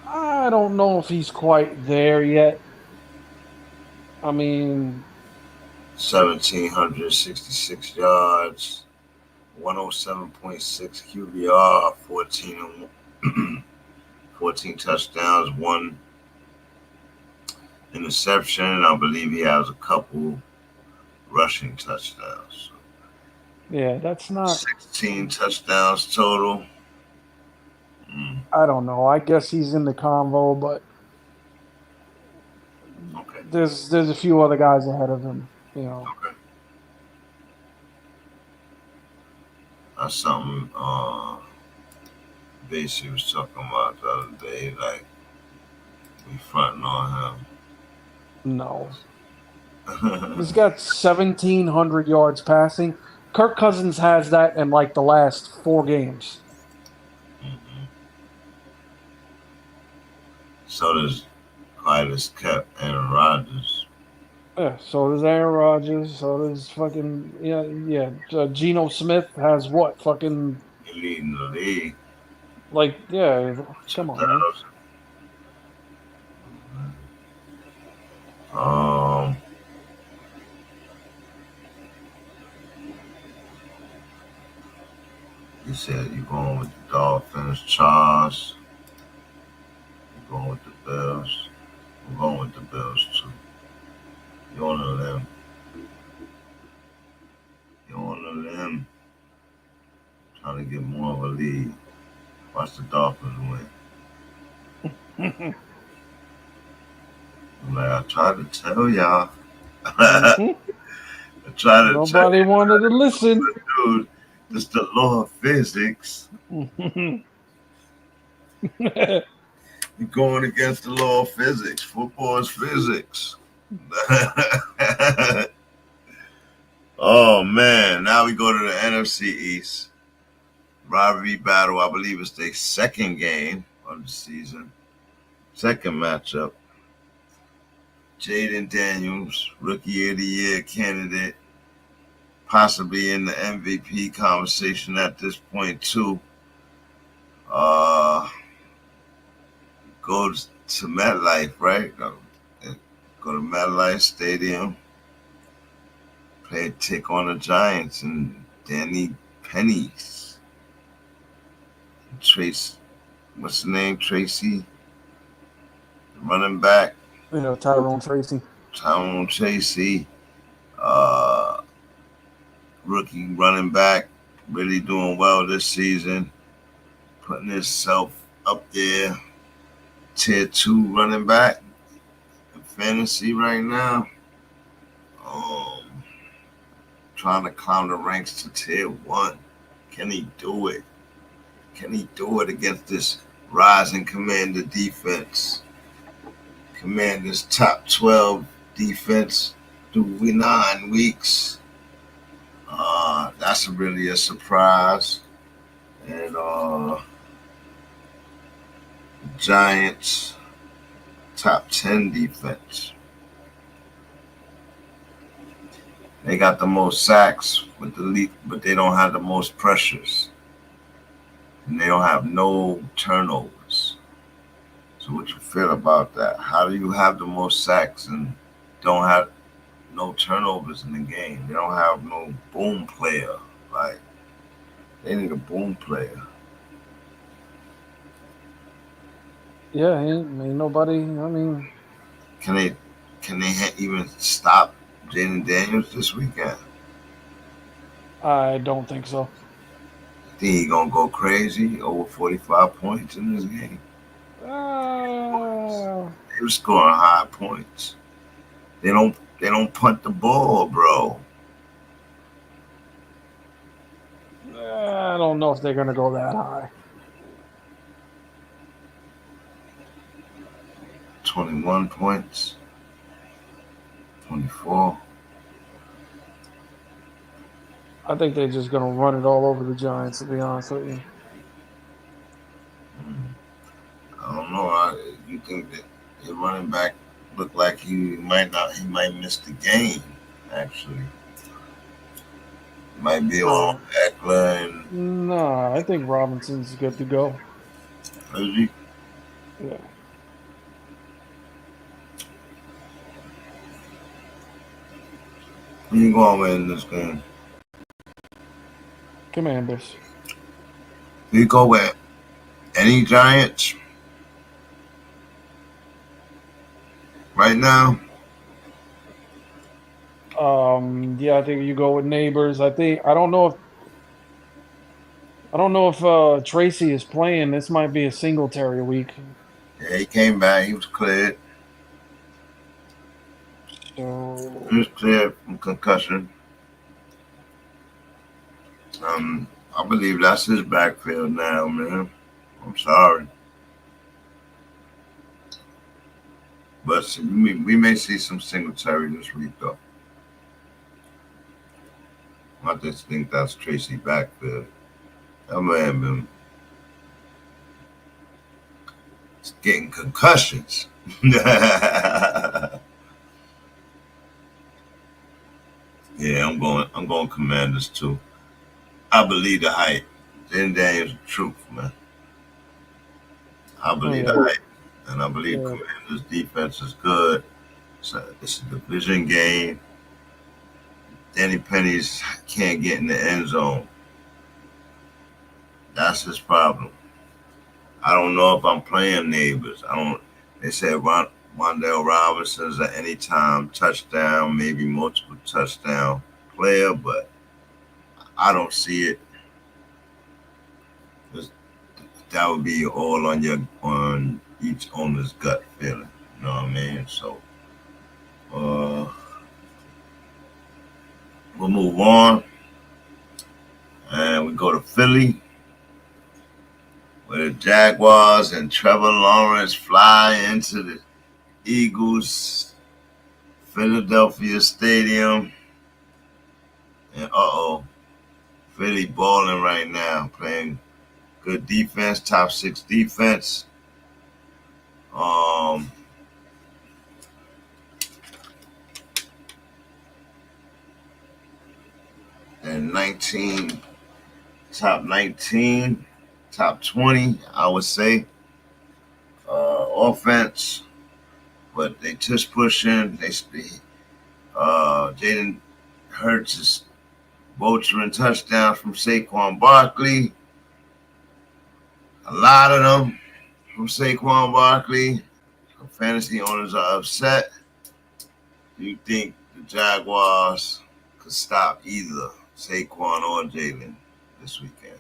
I don't know if he's quite there yet. I mean, 1,766 yards, 107.6 QBR, 14 touchdowns, 1 interception. I believe he has a couple rushing touchdowns. yeah, that's not. 16 touchdowns total. I don't know. I guess he's in the convo, but Okay. there's a few other guys ahead of him. You know. Okay. That's something Basie was talking about the other day, like we fronting on No. him. He's got 1,700 yards passing. Kirk Cousins has that in like the last 4 games. Mm-hmm. So does Clytus kept Aaron Rodgers. Yeah, so does Aaron Rodgers. So does fucking Geno Smith has what? Fucking He leading the league. like come on, man. You said you're going with the Dolphins, Charles. You're going with the Bills. I'm going with the Bills too. You're on a limb. You're on a limb. Trying to get more of a lead. Watch the Dolphins win. I'm like, I tried to tell y'all. I tried to Nobody wanted to listen. Dude, it's the law of physics. You're going against the law of physics. Football is physics. Oh, man. Now we go to the NFC East. Rivalry battle. I believe it's their second game of the season. Second matchup. Jaden Daniels, Rookie of the Year candidate. Possibly in the MVP conversation at this point, too. Goes to MetLife, right? Go to MetLife Stadium. Play a tick on the Giants and Danny Pennies. Trace, what's the name? Tracy? Running back. Tyrone Tracy. Tyrone Tracy. Rookie running back. Really doing well this season. Putting himself up there. Tier 2 running back in fantasy right now. Trying to climb the ranks to tier 1. Can he do it? Can he do it against this rising Commander defense? Commander's top 12 defense through 9 weeks. That's really a surprise. And Giants top 10 defense. They got the most sacks with the lead, but they don't have the most pressures. And they don't have no turnovers. So what you feel about that? How do you have the most sacks and don't have no turnovers in the game? They don't have no boom player. Like, they need a boom player. Yeah, ain't nobody. I mean, can they even stop Jaden Daniels this weekend? I don't think so. Think he gonna go crazy over 45 points in this game? They were scoring high points. They don't punt the ball, bro. I don't know if they're gonna go that high. 21 points. 24. I think they're just gonna run it all over the Giants, to be honest with you. I don't know. You think that the running back looked like he might miss the game, actually. Might be on Eckler and... No, I think Robinson's good to go. Is he? Yeah. You going to win this game? Commanders. You go with any Giants right now? Yeah, I think you go with Neighbors. I don't know if Tracy is playing. This might be a Singletary week. Yeah, he came back. He was cleared. So He was cleared from concussion. I believe that's his backfield now, man. I'm sorry. But we may see some Singletary this week, though. I just think that's Tracy backfield. That man been getting concussions. Yeah, I'm going Commanders too. I believe the hype. Then Daniel's the truth, man. I believe the hype. And I believe Commanders' defense is good. So it's a division game. Danny Penny's can't get in the end zone. That's his problem. I don't know if I'm playing Neighbors. They said Wandale Robinson's an anytime touchdown, maybe multiple touchdown player, but I don't see it. That would be all on each owner's gut feeling. You know what I mean? So we'll move on. And we go to Philly, where the Jaguars and Trevor Lawrence fly into the Eagles Philadelphia Stadium. And Philly balling right now, playing good defense, top 6 defense. And top 19, top 20, I would say. Offense, but they just pushing. Jaden Hurts is vulturing touchdowns from Saquon Barkley. A lot of them from Saquon Barkley. So fantasy owners are upset. Do you think the Jaguars could stop either Saquon or Jalen this weekend?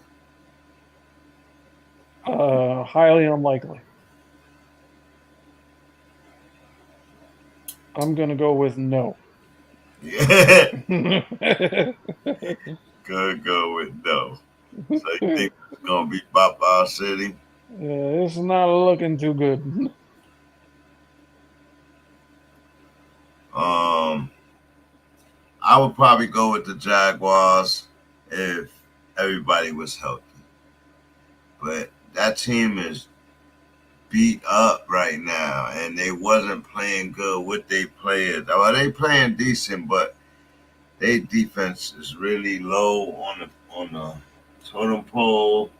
Highly unlikely. I'm going to go with no. Yeah. Could go with no. So you think it's going to be Papa City? It's not looking too good. I would probably go with the Jaguars if everybody was healthy. But that team is beat up right now, and they wasn't playing good with their players. Well, they playing decent, but their defense is really low on the totem pole.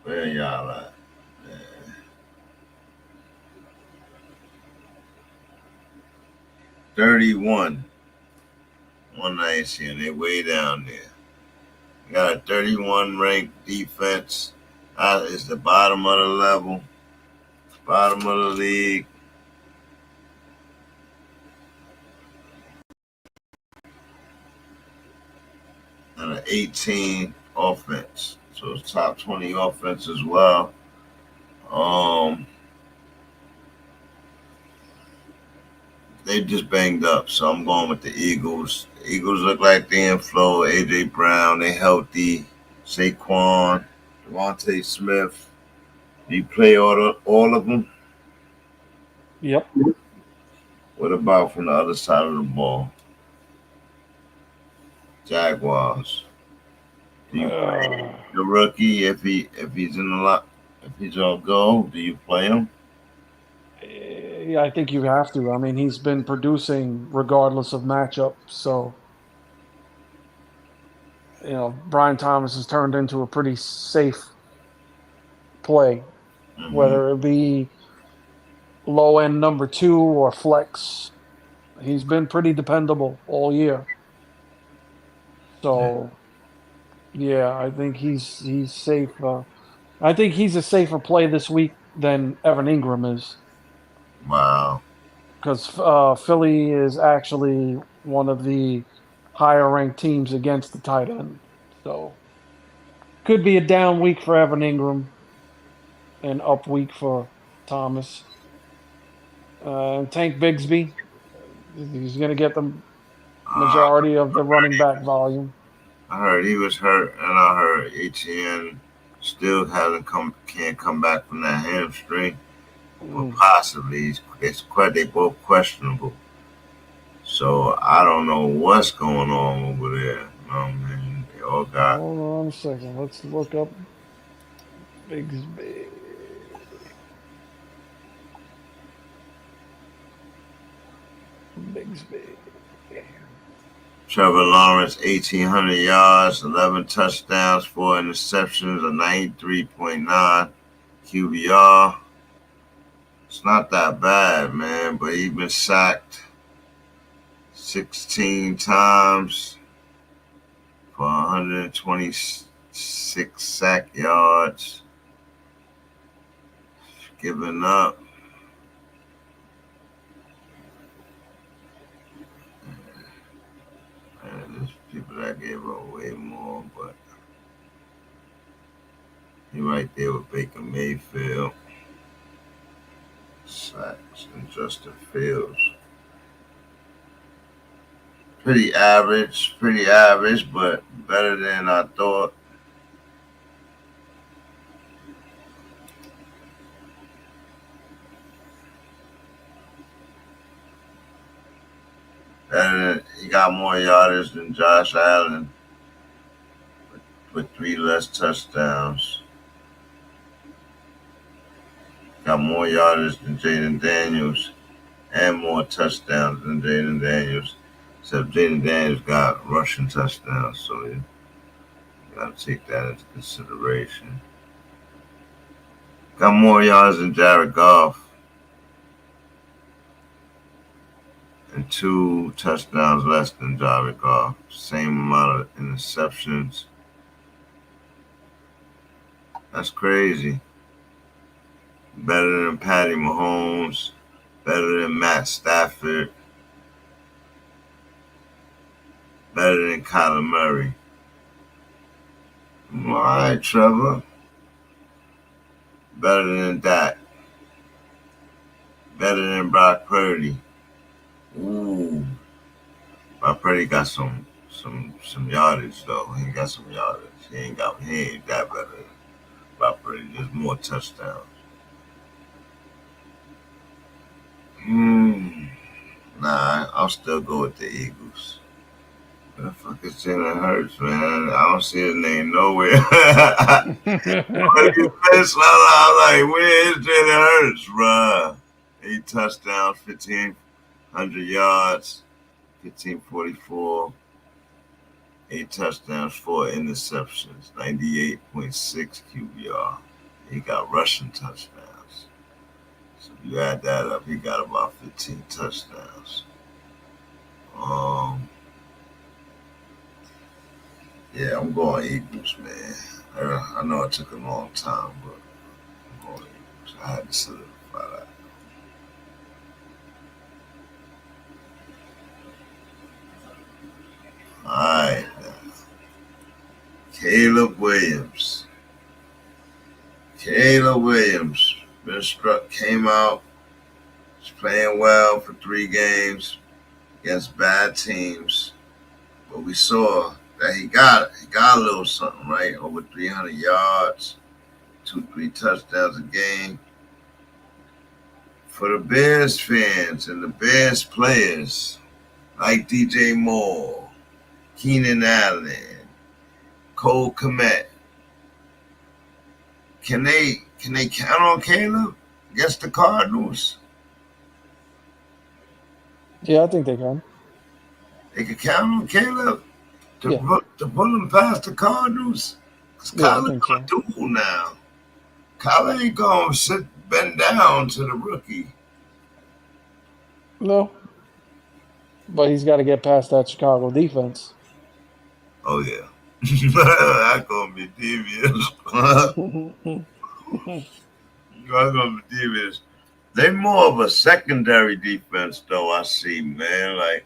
Where y'all at? 31. One I see, and they way down there. Got a 31 ranked defense. It's the bottom of the level, bottom of the league. And an 18 offense. So it's top 20 offense as well. They just banged up, so I'm going with the Eagles. The Eagles look like they in flow. A.J. Brown, they healthy. Saquon, Davante Smith. Do you play all of them? Yep. What about from the other side of the ball? Jaguars. Do you play the rookie if he's in the lot? If he's on go, do you play him? Yeah, I think you have to. I mean, he's been producing regardless of matchup. So, Brian Thomas has turned into a pretty safe play, whether it be low end number 2 or flex. He's been pretty dependable all year. So, yeah, I think he's safe. I think he's a safer play this week than Evan Ingram is. Wow. Because Philly is actually one of the higher ranked teams against the tight end. So, could be a down week for Evan Ingram and up week for Thomas. Tank Bigsby, he's going to get the majority of the running back volume. I heard he was hurt, and I heard Etienne still can't come back from that hamstring. Well, possibly they both questionable. So I don't know what's going on over there. Man, they all got. Hold on a second. Let's look up Bigsby. Trevor Lawrence, 1,800 yards, 11 touchdowns, 4 interceptions, a 93.9 QBR. It's not that bad, man, but he's been sacked 16 times for 126 sack yards. Giving up. There's people that gave up way more, but he right there with Baker Mayfield, sacks, and Justin Fields. Pretty average, but better than I thought. And he got more yardage than Josh Allen with 3 less touchdowns. Got more yardage than Jaden Daniels and more touchdowns than Jaden Daniels. Except Jaden Daniels got rushing touchdowns, so you got to take that into consideration. Got more yards than Jared Goff. And 2 touchdowns less than Jared Goff. Same amount of interceptions. That's crazy. Better than Patty Mahomes. Better than Matt Stafford. Better than Kyler Murray. All right, Trevor. Better than Dak. Better than Brock Purdy. Ooh, Brock Purdy got some yardage though. He got some yardage. He ain't that better than Brock Purdy. There's more touchdowns. Nah, I'll still go with the Eagles. Where the fuck is Jalen Hurts, man? I don't see his name nowhere. I'm like, where is Jalen Hurts, bruh? 8 touchdowns, 1,500 yards, 1,544, 8 touchdowns, 4 interceptions, 98.6 QBR. He got rushing touchdowns. So if you add that up, he got about 15 touchdowns. Yeah, I'm going Eagles, man. I know it took a long time, but I'm going Eagles. I had to solidify that. All right, Caleb Williams. Came out. He's playing well for 3 games against bad teams. But we saw that he got a little something, right? Over 300 yards, 2-3 touchdowns a game. For the Bears fans and the Bears players, like DJ Moore, Keenan Allen, Cole Kmet, can they count on Caleb against the Cardinals? Yeah, I think they can. They can count on Caleb to pull him past the Cardinals? Because Kyler's a duel now. Kyler ain't going to bend down to the rookie. No. But he's got to get past that Chicago defense. Oh, yeah. That's going to be devious. That's going to be devious. They're more of a secondary defense, though, I see, man. Like,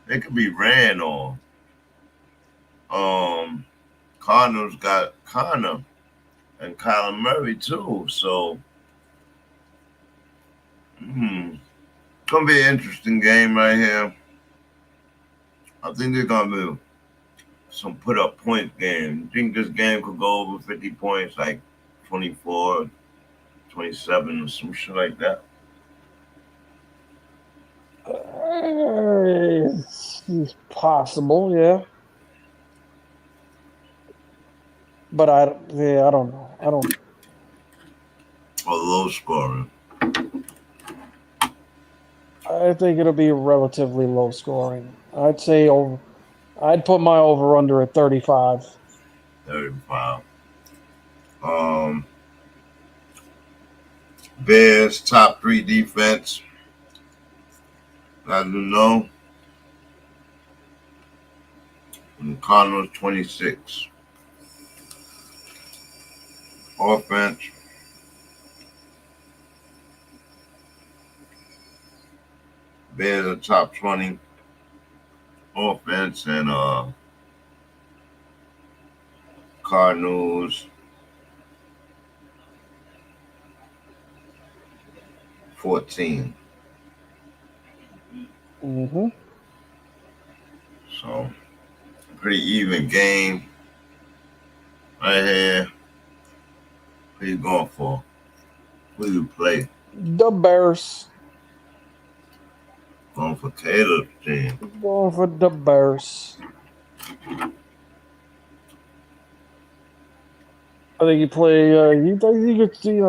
they could be ran on. Cardinals got Connor and Kyler Murray, too. So, it's going to be an interesting game right here. I think they're going to be some put-up point game. You think this game could go over 50 points, like 24, 27, or some shit like that? It's possible, yeah. But I don't know. I don't. Or low scoring. I think it'll be relatively low scoring. I'd say over. I'd put my over under at 35. 35. Bears top 3 defense. I do know. And Cardinals 26. Offense. Bears are top 20. Offense and Cardinals 14. So pretty even game right here. Who you going for? Who you play? The Bears. Going for Caleb's team. Going for the Bears. I think you play.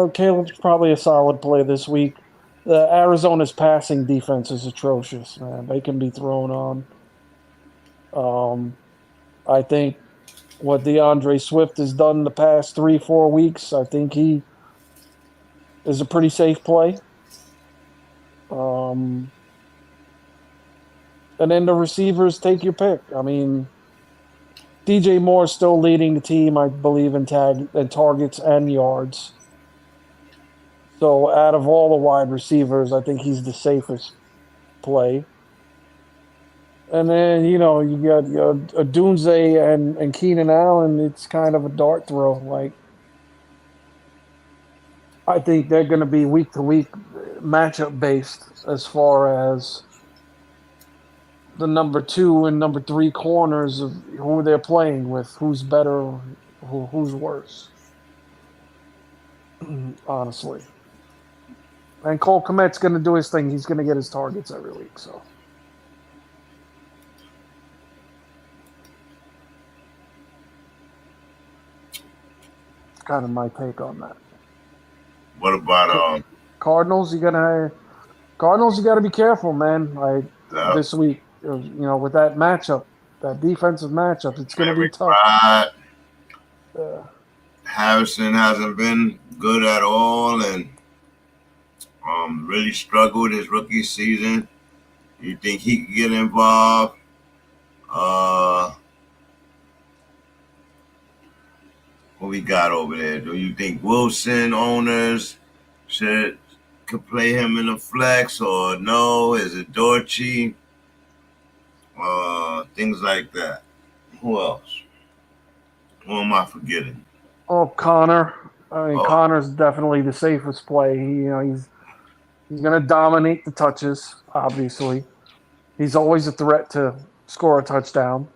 Caleb's probably a solid play this week. Arizona's passing defense is atrocious, man. They can be thrown on. I think what DeAndre Swift has done the past 3-4 weeks, I think he is a pretty safe play. And then the receivers, take your pick. I mean, DJ Moore is still leading the team, I believe, in targets and yards. So out of all the wide receivers, I think he's the safest play. And then, you got Dunze and Keenan Allen. It's kind of a dart throw. Like, I think they're going to be week-to-week matchup based as far as the number 2 and number 3 corners of who they're playing with, who's better, who's worse. Honestly. And Cole Kmet's going to do his thing. He's going to get his targets every week, so. Kind of my take on that. What about Cardinals? You gotta be careful, man. This week, with that matchup, that defensive matchup, it's gonna be tough. Harrison hasn't been good at all, and really struggled his rookie season. You think he could get involved? What we got over there? Do you think Wilson owners could play him in the flex or no? Is it Dortchy? Things like that. Who else? Who am I forgetting? Oh, Connor. I mean, Connor's definitely the safest play. He's going to dominate the touches. Obviously, he's always a threat to score a touchdown.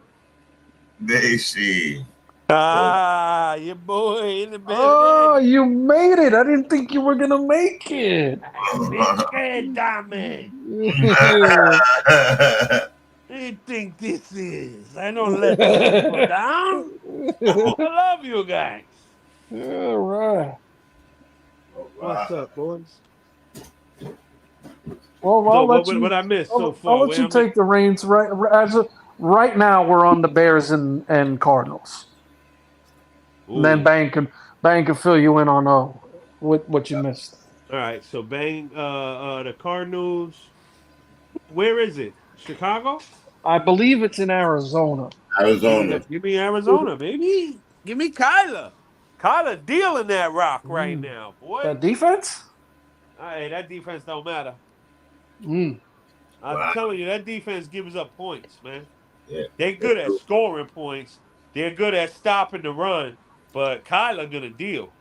They see. Your boy in the building. Oh, you made it. I didn't think you were going to make it. Damn. What do you think this is? I don't let people down. I love you guys. All right. What's up, boys? Well, I'll let you. What I missed so far? I'll let you take the reins. Right now, we're on the Bears and Cardinals. Ooh. And then Bang can fill you in on what you missed. All right, so Bang, the Cardinals Where is it? Chicago? I believe it's in Arizona. Arizona. Give me Arizona, baby. Give me Kyler. Kyler dealing that rock right now, boy. That defense? Hey, that defense don't matter. Mm. I'm telling you, that defense gives up points, man. Yeah. They're good at scoring points. They're good at stopping the run. But Kyler gonna deal.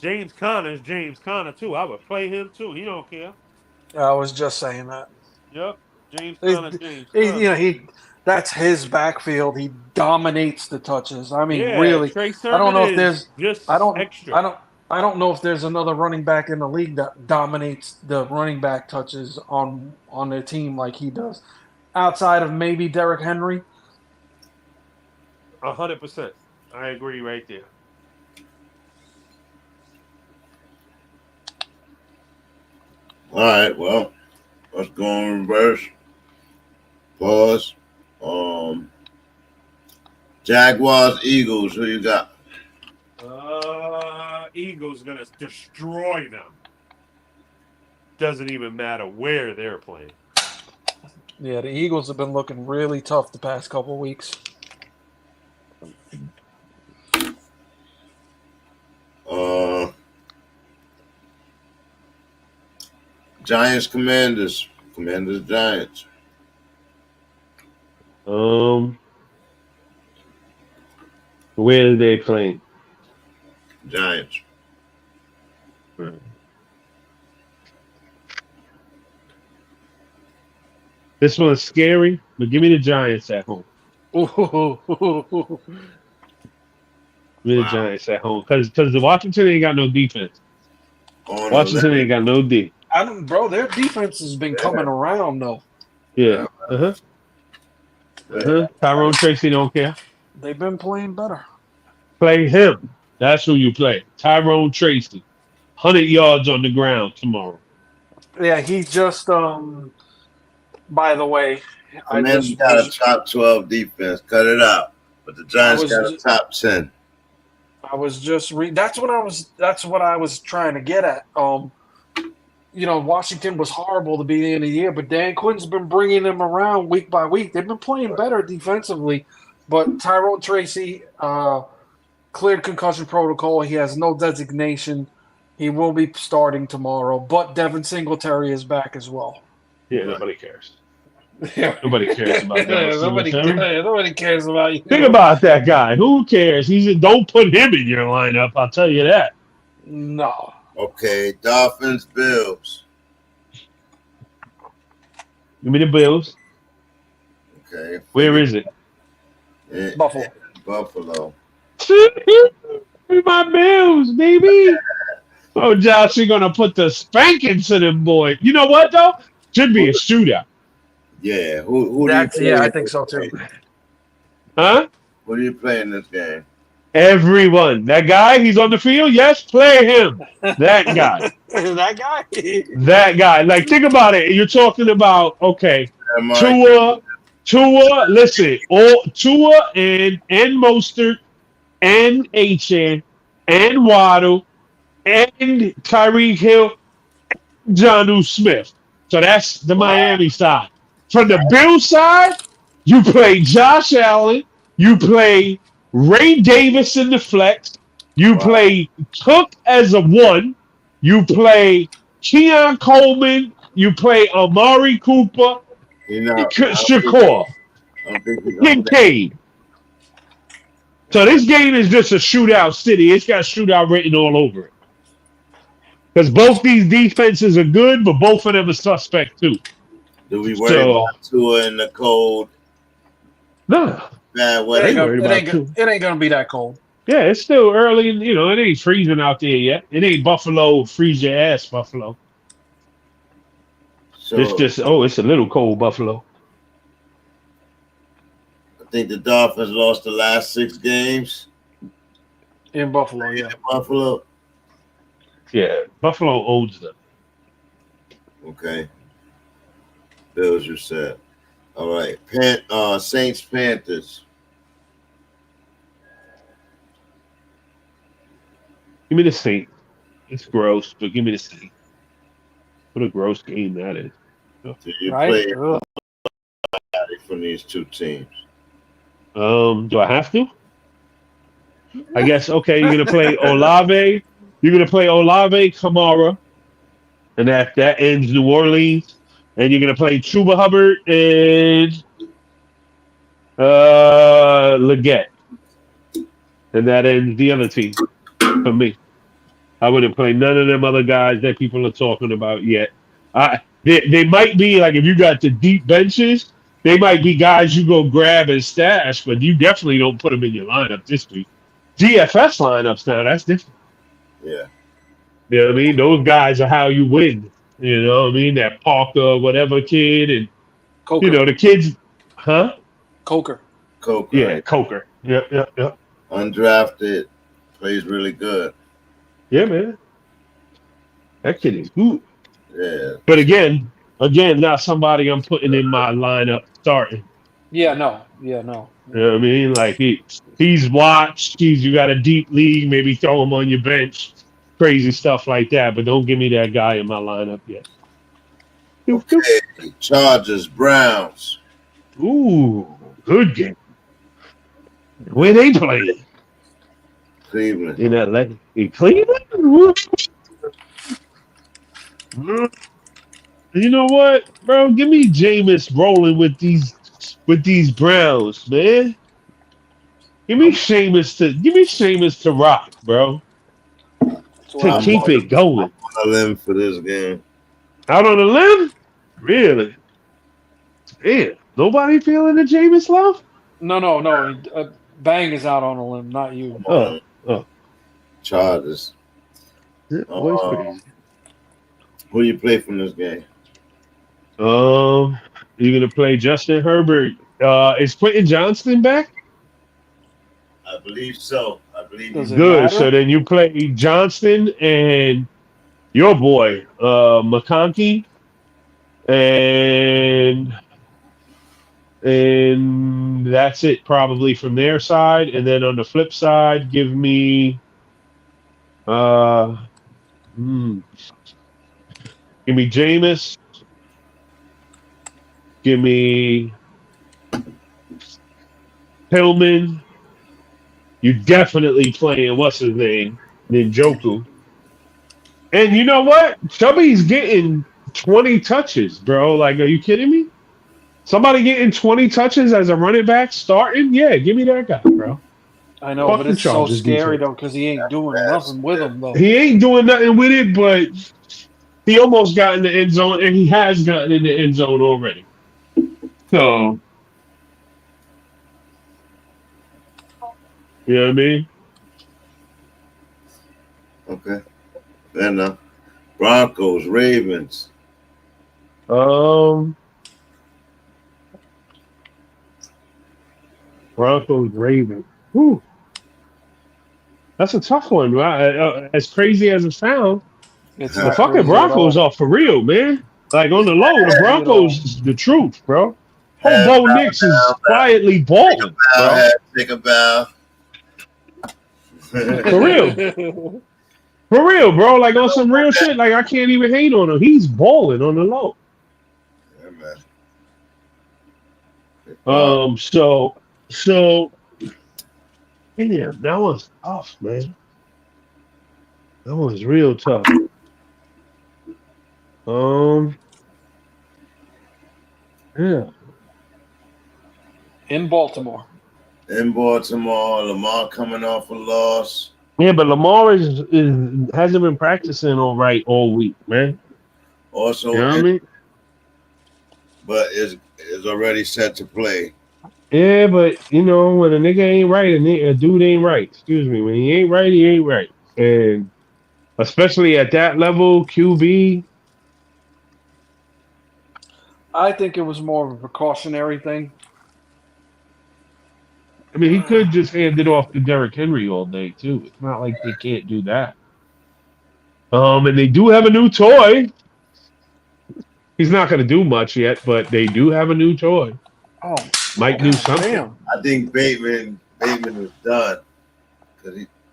James Conner's James Conner too. I would play him too. He don't care. I was just saying that. Yep. James Conner, James You Conner. know, that's his backfield. He dominates the touches. I mean, Yeah, really. Trey I don't know if Sermon there's is just I don't extra. I don't know if there's another running back in the league that dominates the running back touches on their team like he does. Outside of maybe Derrick Henry. 100%. I agree right there. All right, well, let's go in reverse. Pause. Jaguars, Eagles, who you got? Eagles gonna destroy them. Doesn't even matter where they're playing. Yeah, the Eagles have been looking really tough the past couple of weeks. Giants, Commanders. Commanders, Giants. Where are they playing? Giants. This one's scary, but give me the Giants at home. Give me the Giants at home. Because the Washington ain't got no defense. Washington ain't got no D. Bro, their defense has been coming around, though. Yeah. Tyrone Tracy don't care. They've been playing better. Play him. That's who you play. Tyrone Tracy. 100 yards on the ground tomorrow. Yeah, he just, by the way, Commanders got a top 12 defense. Cut it out. But the Giants got a top 10. I was just that's what I was trying to get at. You know, Washington was horrible to be the end of the year, but Dan Quinn's been bringing them around week by week. They've been playing better defensively, but Tyrone Tracy cleared concussion protocol. He has no designation. He will be starting tomorrow, but Devin Singletary is back as well. Yeah, nobody cares. Nobody cares about that. Nobody cares about you. Think about that guy. Who cares? Don't put him in your lineup. I'll tell you that. No. Okay, Dolphins, Bills. Give me the Bills. Okay. Where is it? Buffalo. Buffalo. My Bills, baby. Oh, Josh, you're going to put the spanking to them boys. You know what, though? Should be a shootout. Yeah. Who do you play? I think so, too. Huh? Who do you play in this game? Everyone. That guy, he's on the field? Yes, play him. That guy. That guy? That guy. Like, think about it. You're talking about, okay, Tua, listen, Tua and Mostert and Achane and Waddle and Tyreek Hill and Jonnu Smith. So that's the Miami side. From the Bills side, you play Josh Allen, you play Ray Davis in the flex, you play Cook as a 1, you play Keon Coleman, you play Amari Cooper, Shakur, Kincaid. So this game is just a shootout city. It's got shootout written all over it. Because both these defenses are good, but both of them are suspect too. Do we worry about Tua in the cold? No. Bad It weather. ain't going to be that cold. Yeah, it's still early, and it ain't freezing out there yet. It ain't Buffalo, freeze your ass, Buffalo. So, it's just, it's a little cold, Buffalo. I think the Dolphins lost the last 6 games. In Buffalo, yeah. Buffalo. Yeah, Buffalo owns them. Okay. Bills, you said. All right. Saints, Panthers. Give me the Saints. It's gross, but give me the Saints. What a gross game that is. Do you Right? play Ugh. anybody from these two teams? Do I have to? I guess, okay, you're going to play Olave. You're going to play Olave, Kamara, and that ends New Orleans. And you're going to play Chuba Hubbard and Leggett. And that ends the other team for me. I wouldn't play none of them other guys that people are talking about yet. They might be, like, if you got the deep benches, they might be guys you go grab and stash, but you definitely don't put them in your lineup this week. DFS lineups now, that's different. Yeah. You know what I mean? Those guys are how you win. You know what I mean? That Parker, whatever kid, and, Coker. you know, the kids, huh? Coker. Coker. Yeah, Coker. Yep. Undrafted. Plays really good. Yeah, man. That kid is good. Yeah. But again, not somebody I'm putting in my lineup starting. Yeah, no. You know what I mean? Like he's watched. You got a deep league. Maybe throw him on your bench. Crazy stuff like that. But don't give me that guy in my lineup yet. Okay. Chargers, Browns. Ooh, good game. Where they playing? Cleveland. In LA. In Cleveland? Woo. You know what, bro? Give me Jameis rolling with these Browns, man. Give me Sheamus to rock, bro. To keep it going. On a limb for this game. Out on a limb? Really? Damn. Nobody feeling the Jameis love? No. Bang is out on a limb, not you. Oh. Chargers. Who do you play from this game? You're gonna play Justin Herbert. Is Quentin Johnston back? I believe so. Does it Good. matter? So then you play Johnston and your boy, McConkey, and that's it probably from their side. And then on the flip side, give me Jameis. Give me Hillman. You definitely playing what's his name, Njoku. And you know what? Chubby's getting 20 touches, bro. Like, are you kidding me? Somebody getting 20 touches as a running back starting? Yeah, give me that guy, bro. I know, Fuck but the it's so Chargers scary defense. though because he ain't doing nothing with them though. He ain't doing nothing with it, but he almost got in the end zone, and he has gotten in the end zone already. So, you know what I mean? Okay. Then Broncos, Ravens. Broncos, Ravens. Whew. That's a tough one, right? As crazy as it sounds, It's the not fucking crazy at Broncos all. are for real, man. Like on the low, the Broncos is the truth, bro. Whole Bo Nix is quietly balling, bro. Take a bow. For real. For real, bro. Like on some real shit. Like I can't even hate on him. He's balling on the low. Yeah, man. So damn, that was tough, man. That was real tough. Yeah. In Baltimore. Lamar coming off a loss. Yeah, but Lamar hasn't been practicing all right all week, man. Also, You know what I mean? but is already set to play. Yeah, but you know, when a nigga ain't right, a dude ain't right. Excuse me. When he ain't right, he ain't right. And especially at that level, QB. I think it was more of a precautionary thing. I mean, he could just hand it off to Derrick Henry all day, too. It's not like they can't do that. And they do have a new toy. He's not going to do much yet, but they do have a new toy. Oh, Might do something. damn. I think Bateman is done.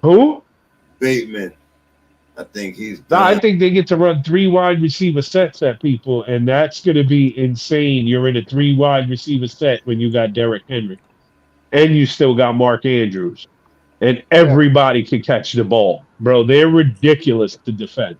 Who? Bateman. I think he's No, done. I think they get to run 3 wide receiver sets at people, and that's going to be insane. You're in a 3 wide receiver set when you got Derrick Henry, and you still got Mark Andrews, and everybody can catch the ball, bro. They're ridiculous to defend.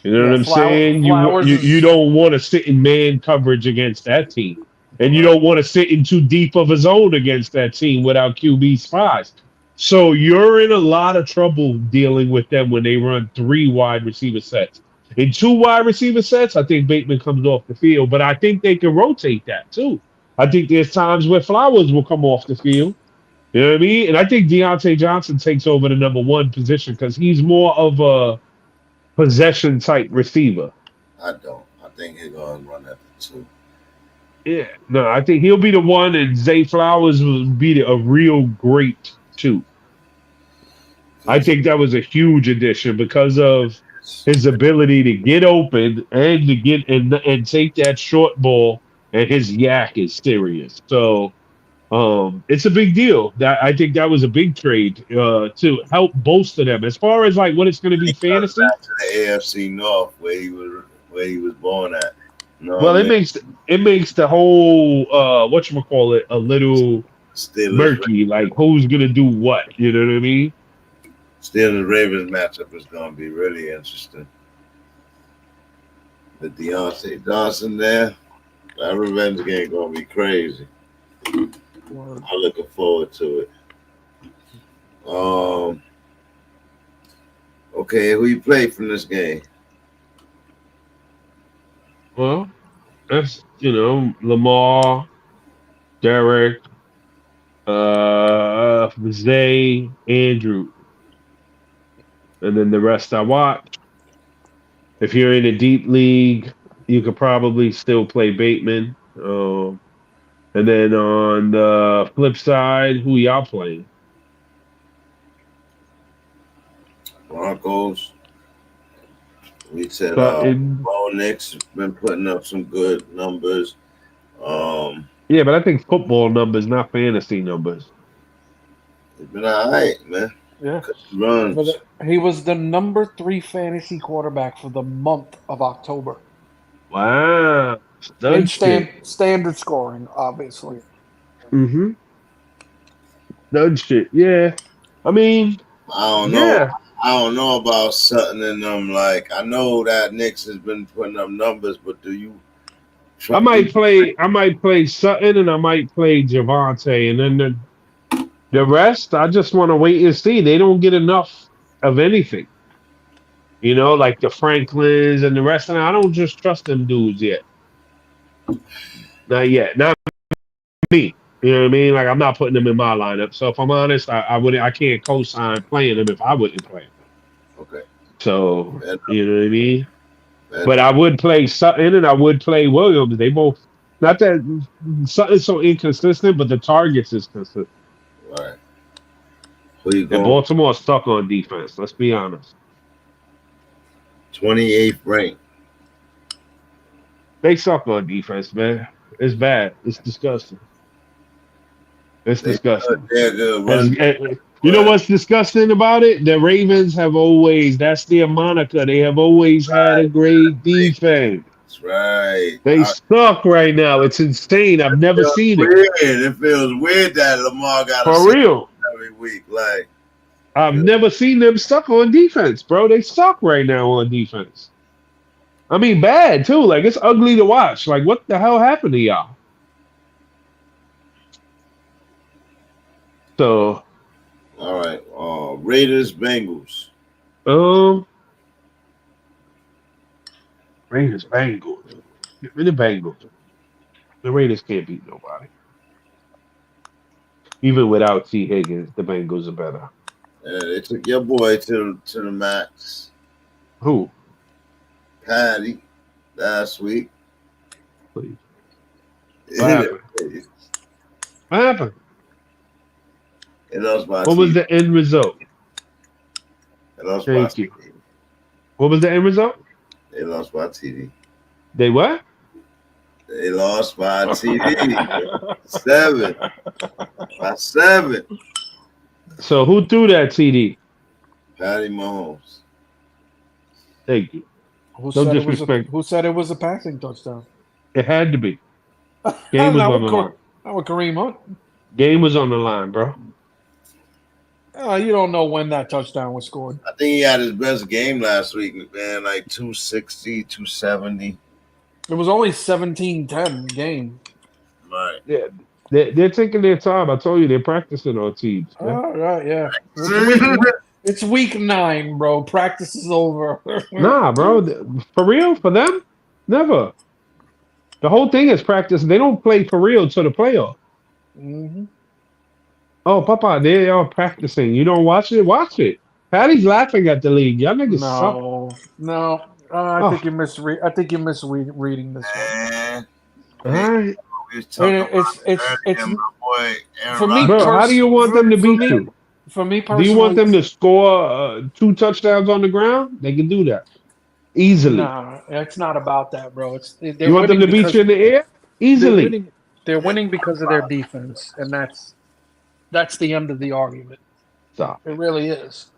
You know what I'm saying? You don't want to sit in man coverage against that team, and you don't want to sit in too deep of a zone against that team without QB spies. So you're in a lot of trouble dealing with them when they run 3 wide receiver sets. In 2 wide receiver sets, I think Bateman comes off the field, but I think they can rotate that too. I think there's times where Flowers will come off the field. You know what I mean? And I think Deontay Johnson takes over the number 1 position because he's more of a possession type receiver. I don't. I think he's going to run at the 2. Yeah. No, I think he'll be the 1, and Zay Flowers will be a real great 2. I think that was a huge addition because of his ability to get open and to get and take that short ball, and his yak is serious. So it's a big deal. That I think that was a big trade to help bolster them as far as like what it's going to be fantasy. Back to the AFC North where he was born at. Well, it makes the whole whatchamacallit a little murky. Like who's gonna do what? You know what I mean? Steelers Ravens matchup is gonna be really interesting. With Deontay Johnson there, that revenge game gonna be crazy. I'm looking forward to it. Okay, who you play from this game? Well, that's Lamar, Derek, Zay, Andrew, and then the rest I watch. If you're in a deep league, you could probably still play Bateman. And then on the flip side, who y'all playing? Broncos. We said Bo Nix has been putting up some good numbers. Yeah, but I think football numbers, not fantasy numbers. It's been all right, man. Yeah. Runs. But he was the number 3 fantasy quarterback for the month of October. Wow. In standard scoring, obviously. Mm-hmm. Done shit. Yeah. I mean, I don't know. Yeah. I don't know about Sutton and them. Like, I know that Knicks has been putting up numbers, but do you? I might play Sutton and I might play Javante, and then the rest, I just want to wait and see. They don't get enough of anything. You know, like the Franklins and the rest, and I don't just trust them dudes yet. Not yet. Not me. You know what I mean? Like, I'm not putting them in my lineup. So if I'm honest, I can't co-sign playing them if I wouldn't play them. Okay. So you know what I mean? But I would play Sutton and I would play Williams. They both, not that Sutton's so inconsistent, but the targets is consistent. Right. Who you going? And Baltimore's stuck on defense. Let's be honest. 28th ranked. They suck on defense, man. It's bad. It's disgusting. It's disgusting. They're good. You know what's disgusting about it? The Ravens have always, that's their moniker. They have always had a great defense. That's right. They suck right now. It's insane. I've never seen it. It feels weird that Lamar got for real every week. Like, I've never seen them suck on defense, bro. They suck right now on defense. I mean, bad too. Like, it's ugly to watch. Like, what the hell happened to y'all? So, all right. Raiders, Bengals. Raiders, Bengals. Give me the Bengals. The Raiders can't beat nobody. Even without T. Higgins, the Bengals are better. They took your boy to the max. Who? Patty, last week. Please. What happened? What happened? What was the end result? Thank you. What was the end result? They lost by TD. They what? They lost by TD. 7. By 7. So who threw that TD? Patty Mahomes. Thank you. Who No said disrespect. who said it was a passing touchdown? It had to be. Game was on the line. Not with Kareem Hunt. Game was on the line, bro. You don't know when that touchdown was scored. I think he had his best game last week, man. Like 260, 270. It was only 17-10 game. Right. Yeah, they're taking their time. I told you they're practicing on teams. Man. Oh, right, yeah. It's week 9, bro. Practice is over. Nah, bro. For real? For them? Never. The whole thing is practice. They don't play for real till the playoff. Mm-hmm. Oh, Papa, they are practicing. You don't watch it? Watch it. Patty's laughing at the league. Y'all niggas suck. No. I think you're misreading this one. All right. It's for me. Bro, how do you want them to beat you? For me personally, do you want them to score 2 touchdowns on the ground? They can do that easily. Nah, it's not about that, bro. You want them to beat you in the air? Easily. They're winning because of their defense, and that's the end of the argument. Stop. It really is.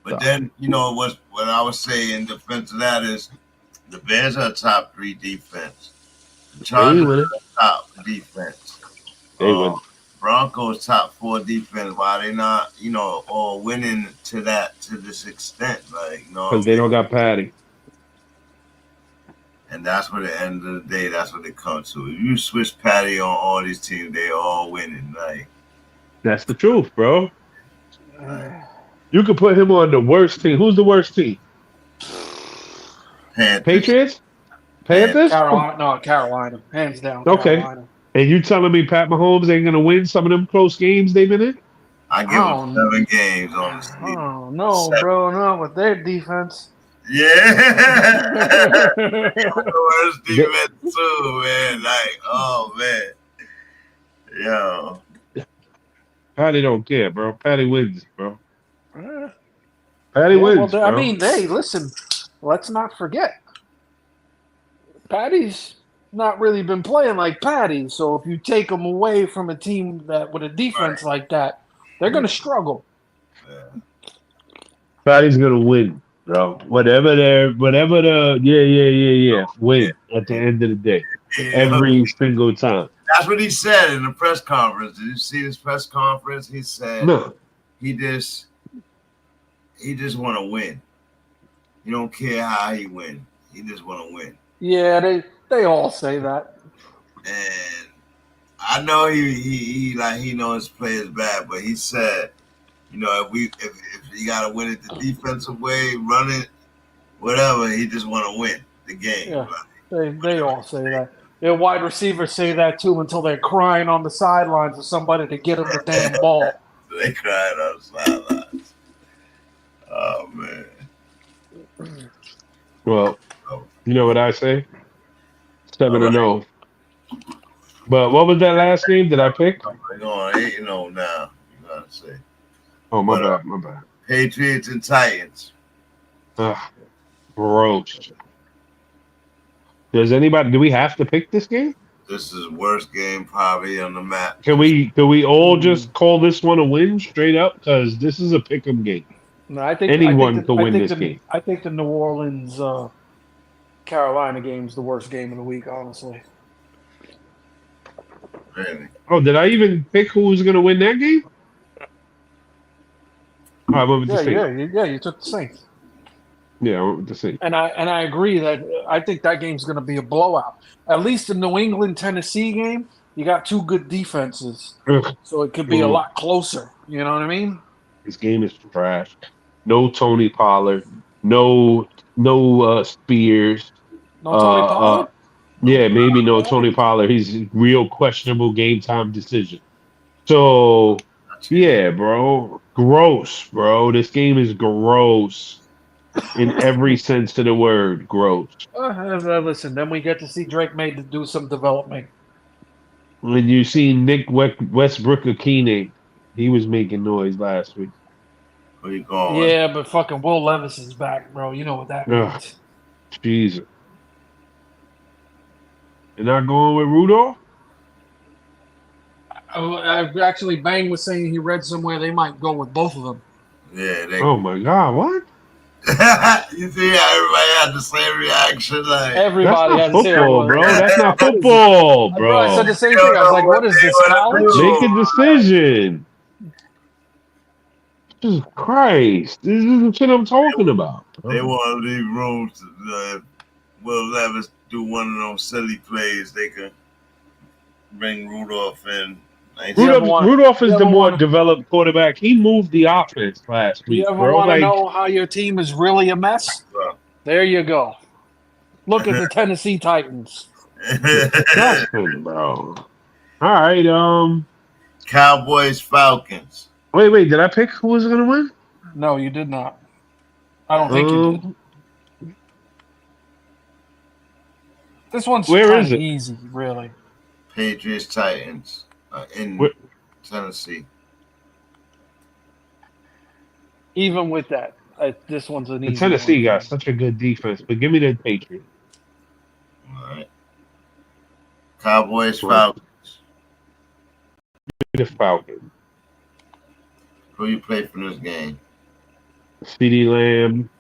But then, you know, what I would say in defense of that is the Bears are a top 3 defense. The Chargers are top defense. They win. Broncos top 4 defense. Why they not, you know, all winning to this extent? Like, you know, because they don't got Patty. And that's what at the end of the day, that's what it comes to. If you switch Patty on all these teams, they all winning. Like, that's the truth, bro. You could put him on the worst team. Who's the worst team? Panthers. Patriots? Panthers? Carolina. Hands down. Okay. Carolina. And you telling me Pat Mahomes ain't going to win some of them close games they've been in? I give them 7 games on the season. Oh, no, 7. Bro. Not with their defense. Yeah. The worst defense too, man. Like, oh, man. Yo. Patty don't care, bro. Patty wins, bro. Patty wins, well, bro. I mean, hey, listen. Let's not forget. Patty's not really been playing like Patty. So if you take him away from a team that with a defense like that, they're going to struggle. Yeah. Patty's going to win, bro. Whatever win at the end of the day. Every single time. That's what he said in the press conference. Did you see this press conference? He said no. He just want to win. He don't care how he win. He just want to win. Yeah, they all say that. And I know he knows his play is bad, but he said, you know, if you got to win it the defensive way, run it, whatever, he just want to win the game. Yeah, they all say that. Their wide receivers say that too until they're crying on the sidelines for somebody to get them the damn ball. They crying on the sidelines. Oh, man. Well, you know what I say? 7-0. But what was that last game? Did I pick? We're going 8-0 now. You gotta say. Oh, my bad. Patriots and Titans. Gross. Do we have to pick this game? This is the worst game probably on the map. Can we all just call this one a win straight up? Because this is a pick'em game. No, I think anyone can win this game. I think the New Orleans Carolina game is the worst game of the week, honestly. Really? Oh, did I even pick who was going to win that game? I went with the Saints. Yeah, you took the Saints. Yeah, I went with the Saints. And I agree that I think that game's going to be a blowout. At least the New England-Tennessee game, you got 2 good defenses. Ugh. So it could be a lot closer. You know what I mean? This game is trash. No Tony Pollard. No Spears. No Tony Pollard? Yeah, maybe no Tony Pollard. He's a real questionable game time decision. So, yeah, bro. Gross, bro. This game is gross in every sense of the word. Gross. Listen, then we get to see Drake May to do some development. When you see Nick Westbrook-Akine, he was making noise last week. Where you going? Yeah, but fucking Will Levis is back, bro. You know what that means. Jesus. You're not going with Rudolph? Actually, Bang was saying he read somewhere they might go with both of them. Yeah. Oh, my God. What? You see how everybody had the same reaction? Like, Everybody That's had not to say, football, well, bro. That's not what is it? football, Bro, I said bro. the same thing. I was like, what is this, college? Make a decision. Jesus Christ. This is the shit I'm talking about. They want to leave room to Will Levis do one of those silly plays. They could bring Rudolph in. Rudolph is the more developed quarterback. He moved the offense last week, You ever bro. want to Like, know how your team is really a mess? There you go. Look at the Tennessee Titans. disgusting, bro. All right, Cowboys, Falcons. Wait. Did I pick who was gonna win? No, you did not. I don't think you did. This one's Where is kind of it? easy, really. Patriots, Titans in Tennessee. Even with that, this one's an easy Tennessee one. got such a good defense, but give me the Patriots. All right. Cowboys, Falcons. Give me the Falcons. Who you play for this game? CeeDee Lamb.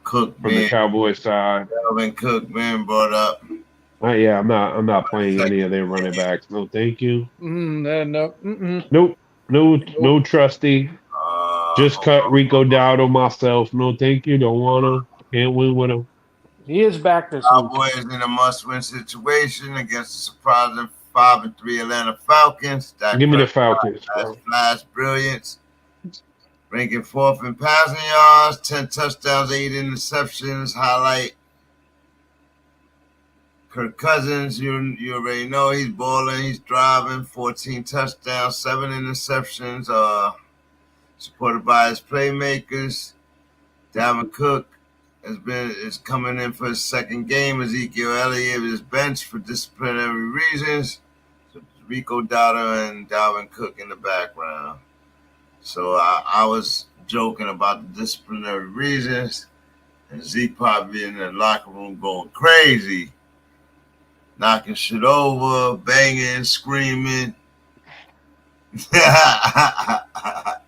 Cook from the Cowboys side. Dalvin Cook being brought up. Yeah, I'm not playing any of their running backs. No, thank you. No, trusty. Just cut Rico Dowdle myself. No, thank you. Don't wanna. Can't win with him. He is back this week. Cowboys in a must-win situation against the surprising 5-3 Atlanta Falcons. Give me the Falcons. Flash brilliance. Ranking fourth in passing yards, 10 touchdowns, 8 interceptions. Highlight Kirk Cousins. You already know he's balling. He's driving. 14 touchdowns, 7 interceptions. Supported by his playmakers. Dalvin Cook is coming in for his second game. Ezekiel Elliott is benched for disciplinary reasons. So Rico Dowdle and Dalvin Cook in the background. So I was joking about the disciplinary reasons, and Zeke probably in the locker room going crazy, knocking shit over, banging, screaming.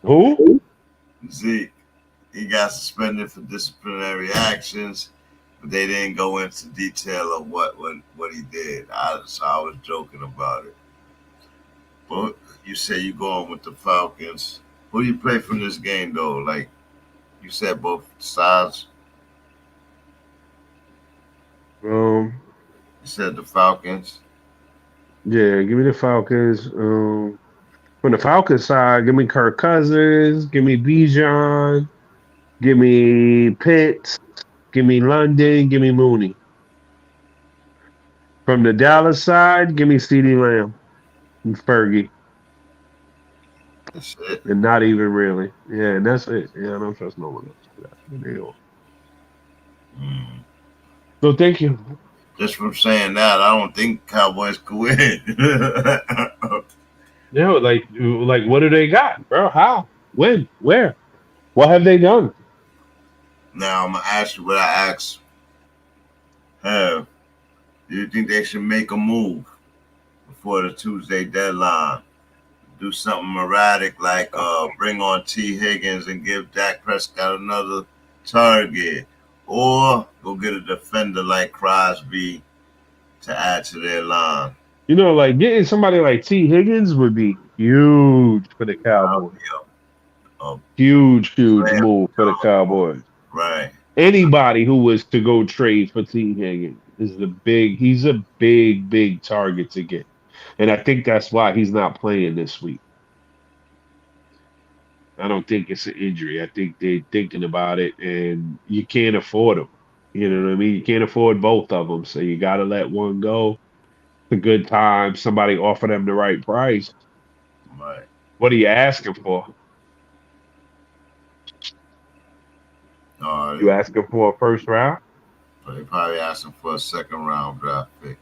Who? Zeke. He got suspended for disciplinary actions, but they didn't go into detail of what he did. So I was joking about it. But you say you going with the Falcons. Who do you play from this game, though? Like you said, both sides. You said the Falcons. Yeah, give me the Falcons. From the Falcons side, give me Kirk Cousins. Give me Bijan. Give me Pitts. Give me London. Give me Mooney. From the Dallas side, give me CeeDee Lamb and Fergie. That's it. And not even really. Yeah, and that's it. Yeah, I don't trust no one else. So thank you. Just from saying that, I don't think Cowboys could win. Yeah, like what do they got, bro? How? When? Where? What have they done? Now I'm gonna ask you what I asked. Do you think they should make a move before the Tuesday deadline? Do something erratic like bring on T. Higgins and give Dak Prescott another target, or go get a defender like Crosby to add to their line. You know, like getting somebody like T. Higgins would be huge for the Cowboys. Huge move for the Cowboys. Right. Anybody who was to go trade for T. Higgins he's a big target to get. And I think that's why he's not playing this week. I don't think it's an injury. I think they're thinking about it, and you can't afford them. You know what I mean? You can't afford both of them, so you got to let one go. It's a good time. Somebody offer them the right price. Right. What are you asking for? You asking for a first round? They're probably asking for a second round draft pick.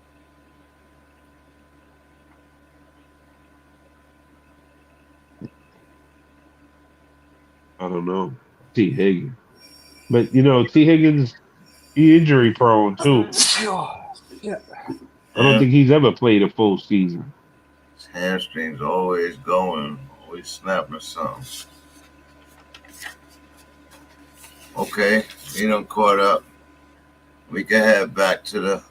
I don't know. T. Higgins. But, you know, T. Higgins, he injury prone, too. Yeah. I don't think he's ever played a full season. His hamstrings always going, always snapping something. Okay, he done caught up. We can head back to the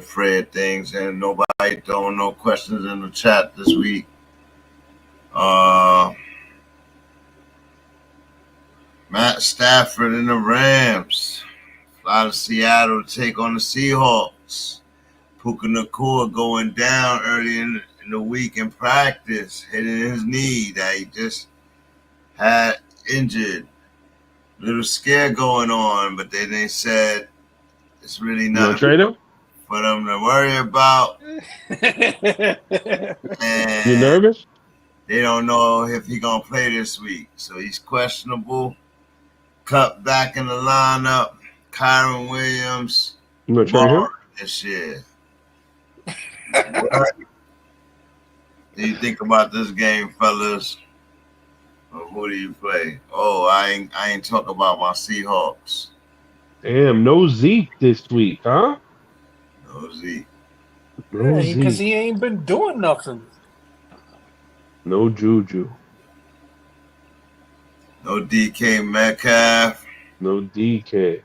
Fred things, and nobody throwing no questions in the chat this week. Matt Stafford and the Rams fly to Seattle to take on the Seahawks. Puka Nacua going down early in the week in practice, hitting his knee that he just had injured. Little scare going on, but then they said it's really not for them to worry about. You nervous? They don't know if he's going to play this week, so he's questionable. Cut back in the lineup. Kyron Williams this year. What do you think about this game, fellas? Or who do you play? Oh, I ain't talking about my Seahawks. Damn, no Zeke this week, huh? No Zeke. Because he ain't been doing nothing. No Juju. No DK Metcalf. No DK.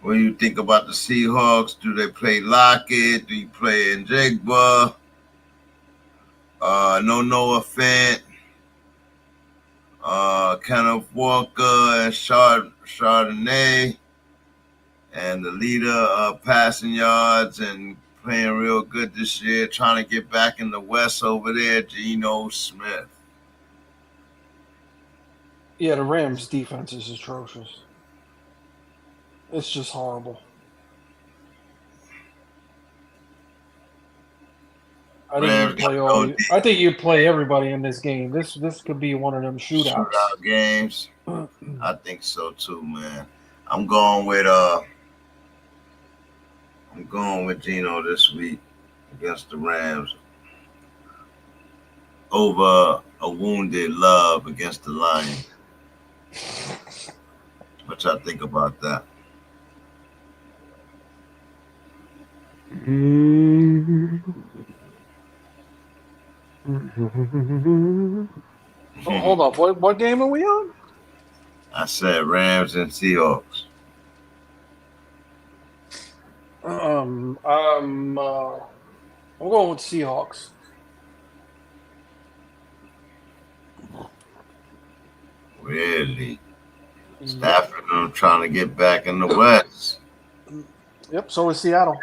What do you think about the Seahawks? Do they play Lockett? Do you play Njigba? No Noah Fant. Kenneth Walker and Chardonnay. And the leader of passing yards and playing real good this year, trying to get back in the West over there, Geno Smith. Yeah, the Rams' defense is atrocious. It's just horrible. I think you play everybody in this game. This could be one of them shootout games. I think so too, man. I'm going with Geno this week against the Rams over a wounded Love against the Lions. What y'all think about that? Hold up. What game are we on? I said Rams and Seahawks. I'm going with Seahawks. Really? Stafford, I'm trying to get back in the West. Yep, so is Seattle.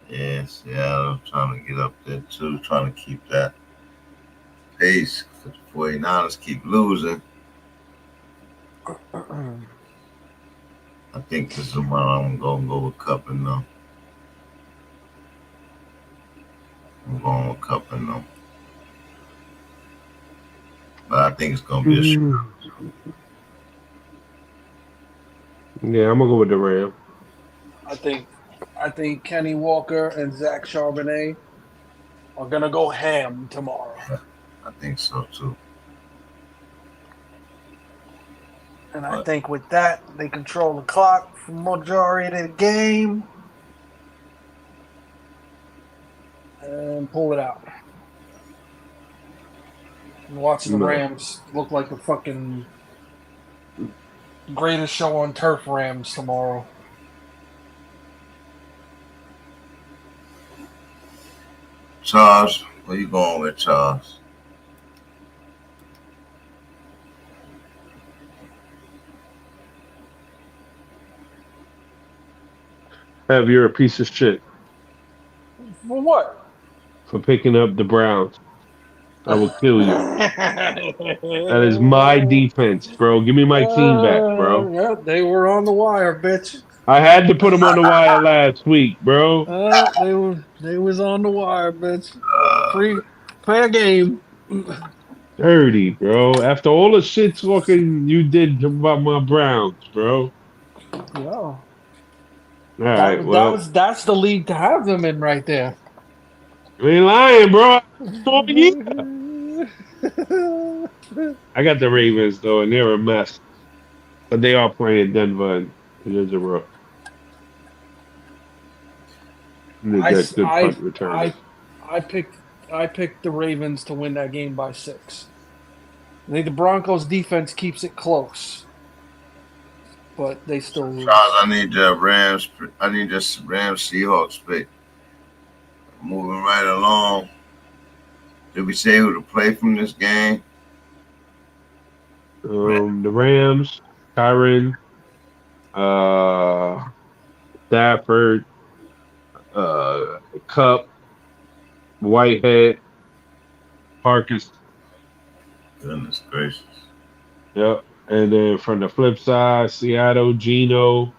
Yeah, Seattle trying to get up there too, trying to keep that pace. The 49ers keep losing. I think this is one I'm going to go with Cupping, though. I'm going with Cupping, though. But I think it's going to be a shootout. Yeah, I'm going to go with the Rams. I think Kenny Walker and Zach Charbonnet are going to go ham tomorrow. I think so, too. And I think with that, they control the clock for the majority of the game and pull it out. And watching the Rams look like the fucking greatest show on turf Rams tomorrow. Charles, where you going with, Charles? Have you're a piece of shit. For what? For picking up the Browns. I will kill you. That is my defense, bro. Give me my team back, bro. Yeah, they were on the wire, bitch. I had to put them on the wire last week, bro. They was on the wire, bitch. Fair game. Dirty, bro. After all the shit talking you did about my Browns, bro. Yeah. All right, well. That's the league to have them in right there. I ain't lying, bro. I got the Ravens, though, and they're a mess. But they are playing Denver, and it is a rough. I picked I picked the Ravens to win that game by 6. I think the Broncos defense keeps it close, but they still lose. Charles, I need the Rams. I need this Rams Seahawks pick. Moving right along. Did we say who to play from this game? The Rams, Kyron, Stafford, Cup, Whitehead, Parkins. Goodness gracious. Yep. And then from the flip side, Seattle, Geno,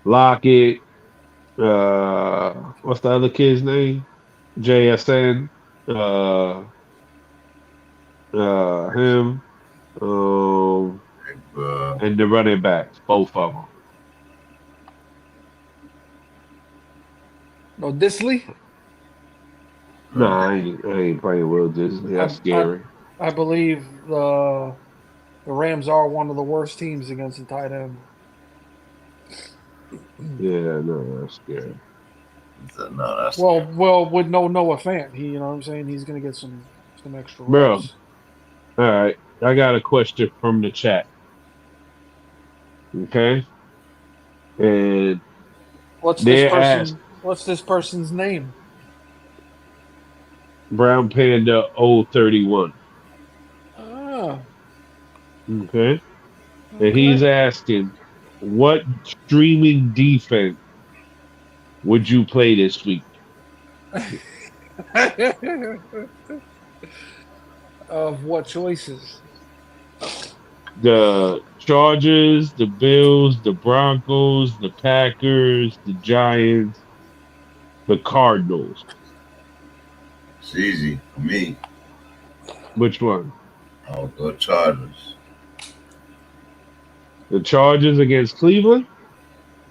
Lockett, what's the other kid's name? JSN, him, and the running backs, both of them. No, Disley? Nah, I ain't playing Will Disney. That's scary. I believe the Rams are one of the worst teams against the tight end. Yeah, no, that's scary. No, that's well, with no Noah Fant, you know what I'm saying? He's going to get some extra Bro, reps. all right. I got a question from the chat. Okay? And What's this person's name? Brown Panda 031. Ah. Okay? And he's asking, what streaming defense would you play this week? Of what choices? The Chargers, the Bills, the Broncos, the Packers, the Giants, the Cardinals. It's easy for me. Which one? I'll go Chargers. The Chargers against Cleveland?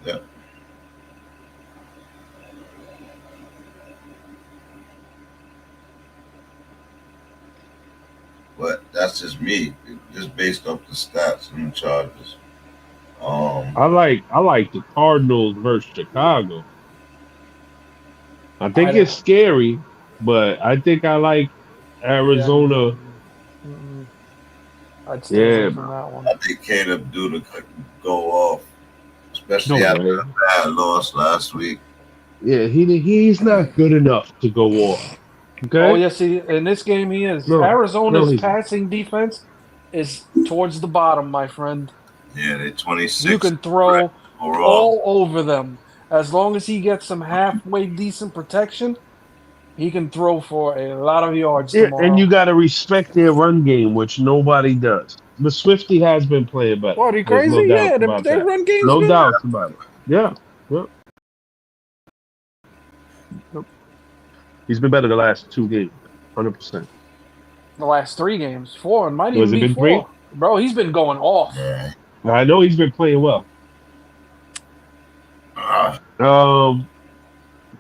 Yep. But that's just me, just based off the stats and the Chargers. I like the Cardinals versus Chicago. I think it's scary, but I think I like Arizona. Yeah. I'd stay away from that one. I think Caleb Duda could go off, especially after a bad loss last week. Yeah, he's not good enough to go off. Okay. Oh yes, in this game he is. Arizona's passing defense is towards the bottom, my friend. Yeah, they're 26. You can throw all over them. As long as he gets some halfway decent protection, he can throw for a lot of yards tomorrow. And you got to respect their run game, which nobody does. But Swifty has been playing better. What, are you crazy? No their run game's no been doubt about it. Yeah. Yep. He's been better the last 2 games, 100%. The last 3 games, 4, and might even be been 4. 3? Bro, he's been going off. Yeah. I know he's been playing well.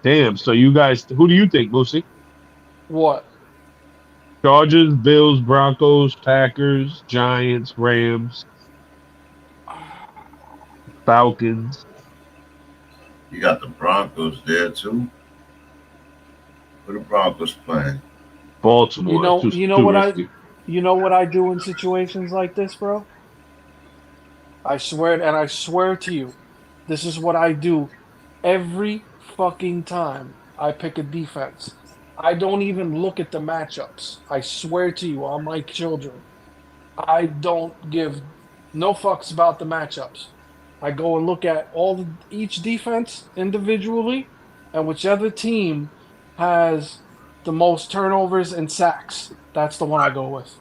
Damn. So you guys, who do you think, Lucy? What? Chargers, Bills, Broncos, Packers, Giants, Rams, Falcons. You got the Broncos there too. Who the Broncos playing? Baltimore. You know what I do in situations like this, bro? I swear to you, this is what I do every fucking time I pick a defense. I don't even look at the matchups. I swear to you, on my children. I don't give no fucks about the matchups. I go and look at each defense individually, and whichever team has the most turnovers and sacks, that's the one I go with.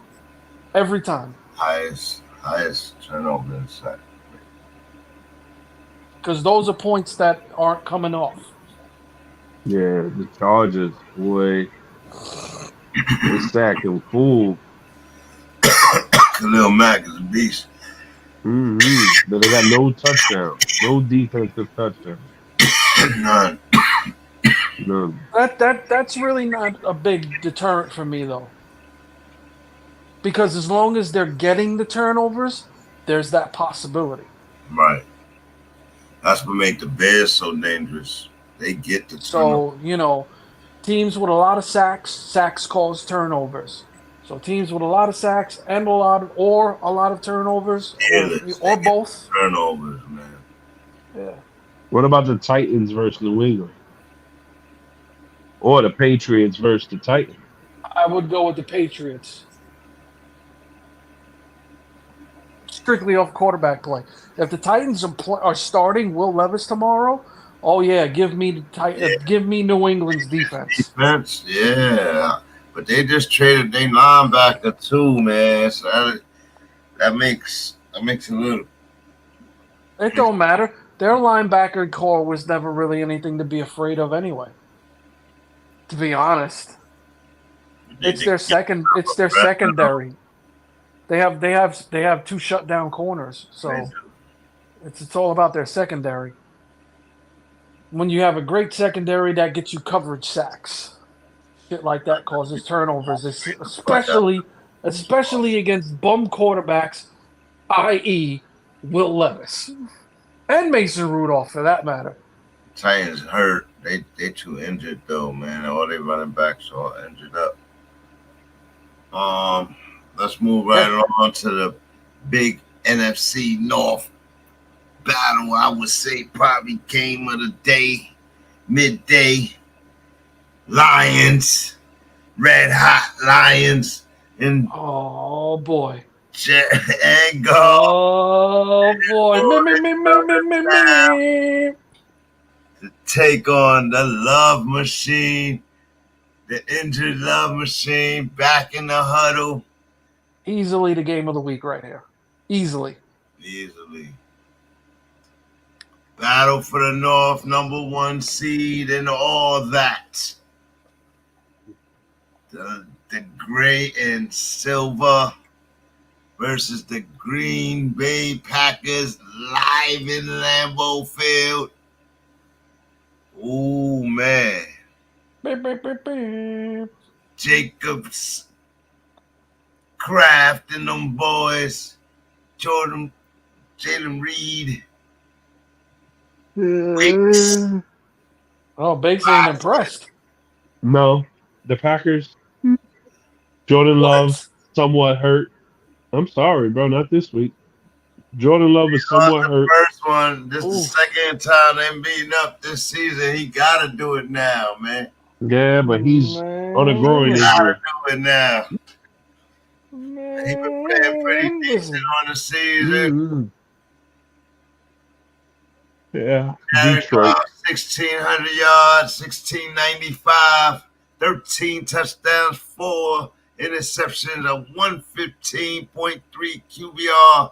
Every time. Highest turnover and sack. Because those are points that aren't coming off. Yeah, the Chargers, boy. They sacking fool. Khalil Mack is a beast. Mm-hmm. But they got no touchdown. No defensive touchdown. None. That's really not a big deterrent for me, though. Because as long as they're getting the turnovers, there's that possibility. Right. That's what makes the Bears so dangerous. They get the turnovers. So, teams with a lot of sacks cause turnovers. So teams with a lot of sacks and a lot of turnovers, or both. Turnovers, man. Yeah. What about the Titans versus New England? Or the Patriots versus the Titans? I would go with the Patriots. Strictly off quarterback play. If the Titans are starting Will Levis tomorrow, oh yeah, give me give me New England's defense. Defense, yeah. But they just traded their linebacker too, man. So that makes a little. It don't matter. Their linebacker core was never really anything to be afraid of anyway. To be honest, it's their secondary. They have two shutdown corners, so it's all about their secondary. When you have a great secondary, that gets you coverage sacks. Shit like that causes turnovers, especially against bum quarterbacks, i.e., Will Levis and Mason Rudolph, for that matter. Titans hurt. They too injured though, man. All they running backs all injured up. Let's move right on to the big NFC North battle. I would say probably game of the day, midday. Lions, red hot Lions, and oh boy, and go. Oh boy, to take on the Love Machine, the injured Love Machine, back in the huddle. Easily the game of the week right here. Easily. Battle for the North, number 1 seed, and all that. The gray and silver versus the Green Bay Packers live in Lambeau Field. Oh, man. Jacobs, Kraft and them boys. Jalen Reed. Bakes. Oh, Bakes ain't impressed. No. The Packers. Jordan Love, somewhat hurt. I'm sorry, bro. Not this week. Jordan Love is somewhat hurt. First one. This is the second time they're beating up this season. He got to do it now, man. Yeah, but he's on a growing injury. Got to do it now. He been playing pretty decent on the season. Yeah. Detroit. 1,600 yards, 1,695, 13 touchdowns, 4 interceptions, a 115.3 QBR,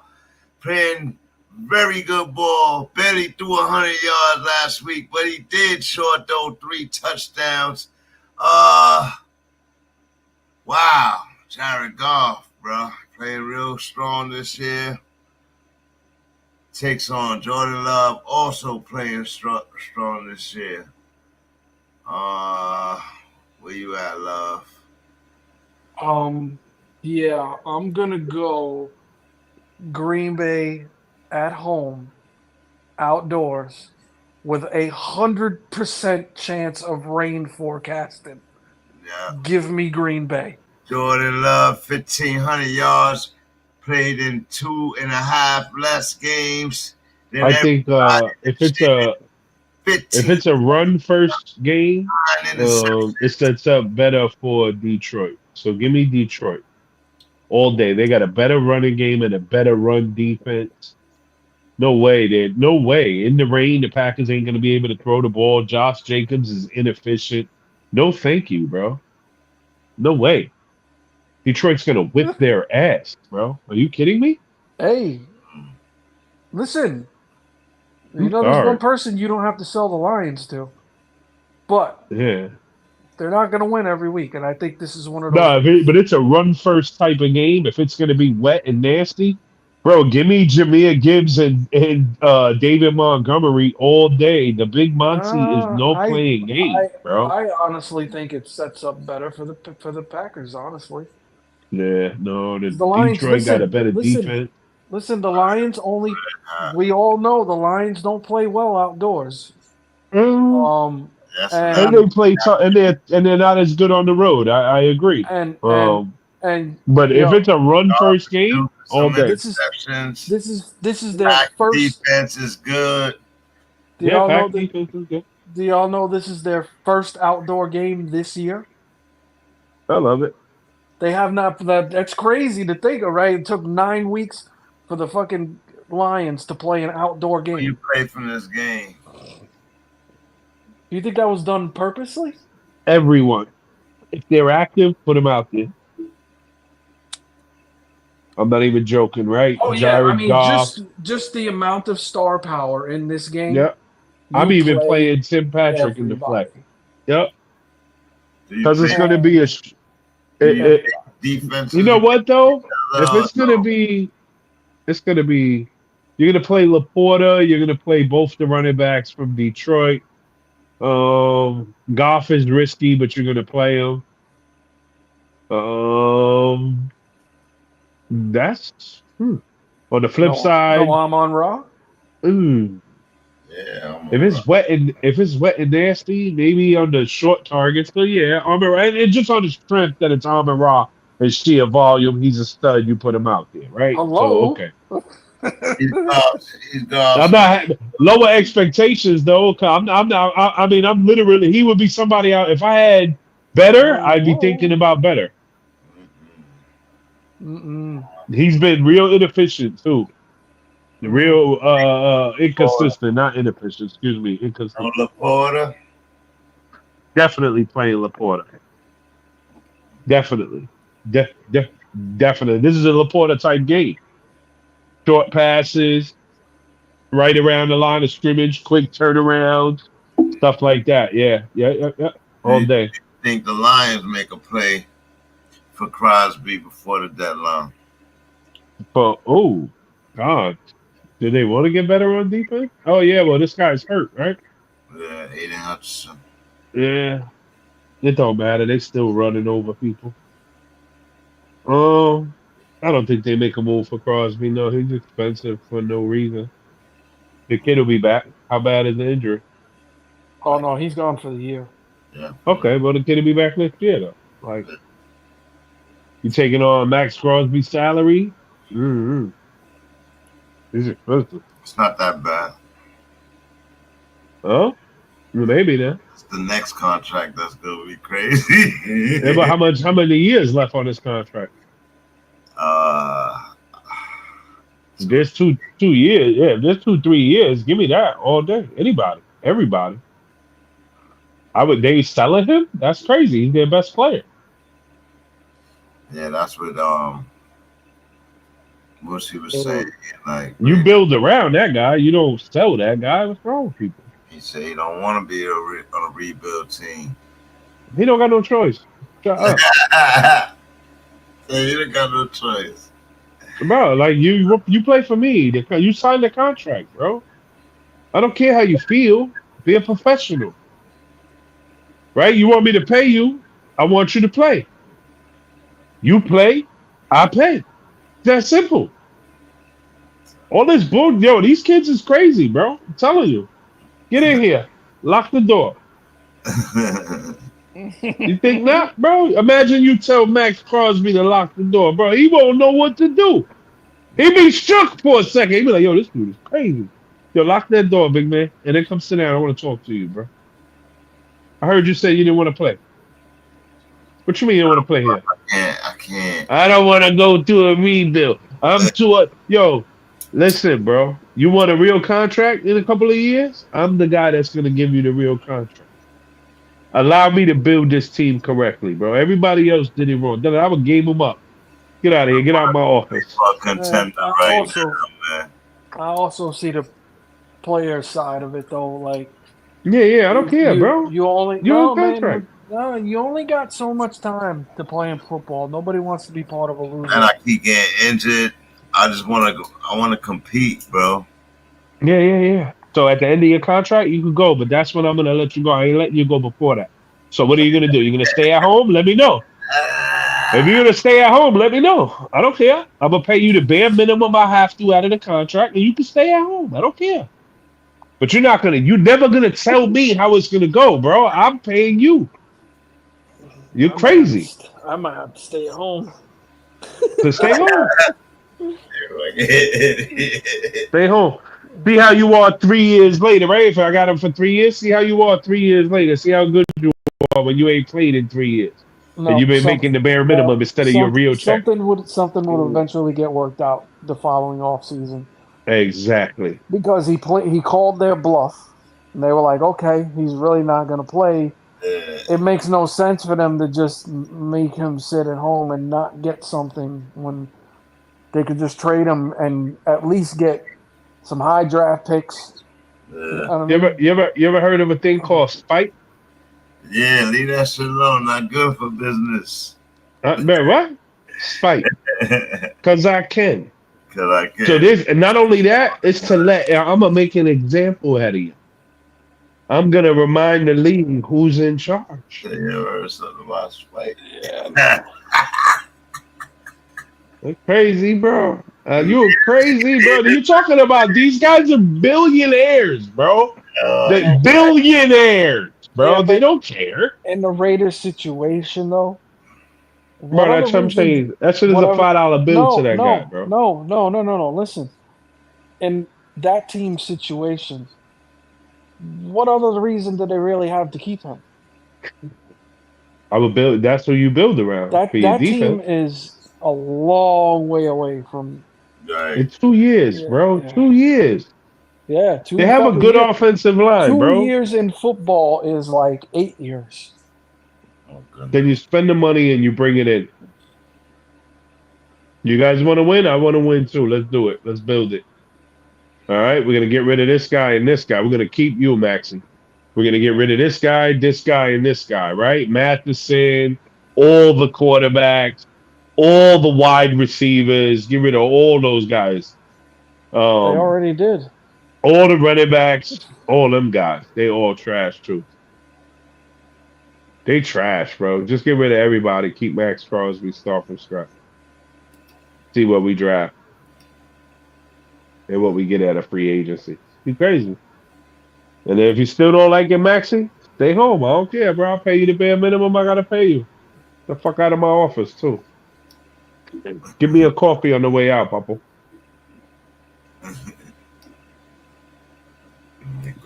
playing very good ball. Barely threw 100 yards last week, but he did short throw 3 touchdowns. Wow. Jared Goff, bro, playing real strong this year. Takes on Jordan Love, also playing strong this year. Where you at, Love? Yeah, I'm gonna go Green Bay at home, outdoors, with 100% chance of rain forecasted. Yeah. Give me Green Bay. Jordan Love, 1,500 yards, played in 2.5 less games. I think if it's a run first game, it sets up better for Detroit. So give me Detroit all day. They got a better running game and a better run defense. No way. In the rain, the Packers ain't going to be able to throw the ball. Josh Jacobs is inefficient. No thank you, bro. No way. Detroit's going to whip their ass, bro. Are you kidding me? Hey, listen. You know, there's one person you don't have to sell the Lions to. But yeah, they're not going to win every week, and I think this is one of those. No, but it's a run-first type of game. If it's going to be wet and nasty, bro, give me Jahmyr Gibbs and David Montgomery all day. The big Monty is no playing game, bro. I honestly think it sets up better for the Packers, honestly. Yeah, no, the Lions, Detroit got a better defense. Listen, the Lions only – we all know the Lions don't play well outdoors. And they play and they're not as good on the road. I agree. And but if it's a run first game, all day. This is their first defense is good. Do y'all know this is their first outdoor game this year? I love it. They have not. That's crazy to think of, right? It took 9 weeks for the fucking Lions to play an outdoor game. You played from this game. Do you think that was done purposely? Everyone, if they're active, put them out there. I'm not even joking, right? Oh yeah, I mean just the amount of star power in this game. Yep. I'm even playing Tim Patrick in the flex. Yep. Because it's going to be defense. You know what though? If it's going to be, you're going to play Laporta. You're going to play both the running backs from Detroit. Goff is risky, but you're going to play him. That's on the flip side. No Amon-Ra. Yeah. If it's wet and nasty, maybe on the short targets. So yeah, Amon-Ra, and just on the strength that it's Amon-Ra and sheer volume, he's a stud. You put him out there, right? Hello. So, okay. He's gone. I'm not lower expectations though. I'm not. I mean, I'm literally. He would be somebody out. If I had better, I'd be thinking about better. He's been real inefficient too. Real inconsistent, not inefficient. Excuse me, inconsistent. Laporta. Definitely playing Laporta. Definitely. Definitely. This is a Laporta type game. Short passes, right around the line of scrimmage, quick turnarounds, stuff like that. Yeah. All day. I think the Lions make a play for Crosby before the deadline. But oh God, do they want to get better on defense? Oh yeah, well this guy's hurt, right? Yeah, Aiden Hutchinson. Yeah, it don't matter. They still running over people. I don't think they make a move for Crosby. No, he's expensive for no reason. The kid will be back. How bad is the injury? Oh no, he's gone for the year. Yeah. Okay, well the kid will be back next year though. Like you taking on Max Crosby's salary? Mm-hmm. He's expensive. It's not that bad. Oh, maybe then. It's the next contract that's gonna be crazy. Yeah, but how many years left on this contract? There's two years. Yeah, there's 2-3 years. Give me that all day. Anybody, everybody. They selling him? That's crazy. He's their best player. Yeah, that's what he was saying. Like you build around that guy. You don't sell that guy. What's wrong with people? He said he don't want to be on a rebuild team. He don't got no choice. Shut up. He don't got no choice. Bro, like you play for me. You signed the contract, bro. I don't care how you feel. Be a professional. Right? You want me to pay you? I want you to play. You play, I pay. That simple. All this bull, these kids is crazy, bro. I'm telling you. Get in here. Lock the door. You think not, bro? Imagine you tell Max Crosby to lock the door, bro. He won't know what to do. He be shook for a second. He be like, yo, this dude is crazy. Yo, lock that door, big man. And then come sit down. I want to talk to you, bro. I heard you say you didn't want to play. What you mean you don't want to play here? I can't. I don't want to go to a rebuild. Yo, listen, bro. You want a real contract in a couple of years? I'm the guy that's going to give you the real contract. Allow me to build this team correctly, bro. Everybody else did it wrong. Then I would game them up. Get out of here. Get out of my office. I also see the player side of it, though. Like, yeah, I don't care, bro. You only contract. you only got so much time to play in football. Nobody wants to be part of a loser. And I keep getting injured. I just want to compete, bro. Yeah. So at the end of your contract, you can go, but that's when I'm going to let you go. I ain't letting you go before that. So what are you going to do? You're going to stay at home? Let me know. If you're going to stay at home, let me know. I don't care. I'm going to pay you the bare minimum I have to out of the contract, and you can stay at home. I don't care. But you're never gonna tell me how it's gonna go, bro. I'm paying you. You're crazy. I might have to stay at home. So stay home. Stay home. See how you are 3 years later, right? If I got him for 3 years, see how you are 3 years later. See how good you are when you ain't played in 3 years. No, and you've been making the bare minimum instead of your real check. Something would eventually get worked out the following off season. Exactly. Because he called their bluff, and they were like, "Okay, he's really not going to play." It makes no sense for them to just make him sit at home and not get something when they could just trade him and at least get some high draft picks. You ever heard of a thing called spite? Yeah, leave that shit alone. Not good for business. Man, what? Spite. Because I can. Because I can. So this, and not only that, it's to I'm gonna make an example out of you. I'm gonna remind the league who's in charge. You ever heard something about spite? Yeah. That's crazy, bro. You're crazy, bro. You're talking about these guys are billionaires, bro. They're billionaires, bro. Yeah, they don't care. In the Raiders situation, though. Bro, that's what I'm saying. That shit is a $5 bill to that guy, bro. No. Listen. In that team situation, what other reason do they really have to keep him? I would build. That's who you build around. That for your team defense. is a long way away from. Right. It's 2 years, bro. Yeah. 2 years. Yeah, They have a good offensive line, bro. 2 years in football is like 8 years. Then you spend the money and you bring it in. You guys want to win? I want to win too. Let's do it. Let's build it. All right, we're gonna get rid of this guy and this guy. We're gonna keep you, Maxie. We're gonna get rid of this guy, and this guy, right? Matheson, all the quarterbacks, all the wide receivers. Get rid of all those guys. They already did. All the running backs, all them guys. They all trash too. They trash, bro. Just get rid of everybody. Keep Max Crosby. Start from scratch. See what we draft. And what we get at a free agency. You crazy. And then if you still don't like it, Maxie, stay home. I don't care, bro. I'll pay you the bare minimum I gotta pay you. The fuck out of my office, too. Give me a coffee on the way out, Papa.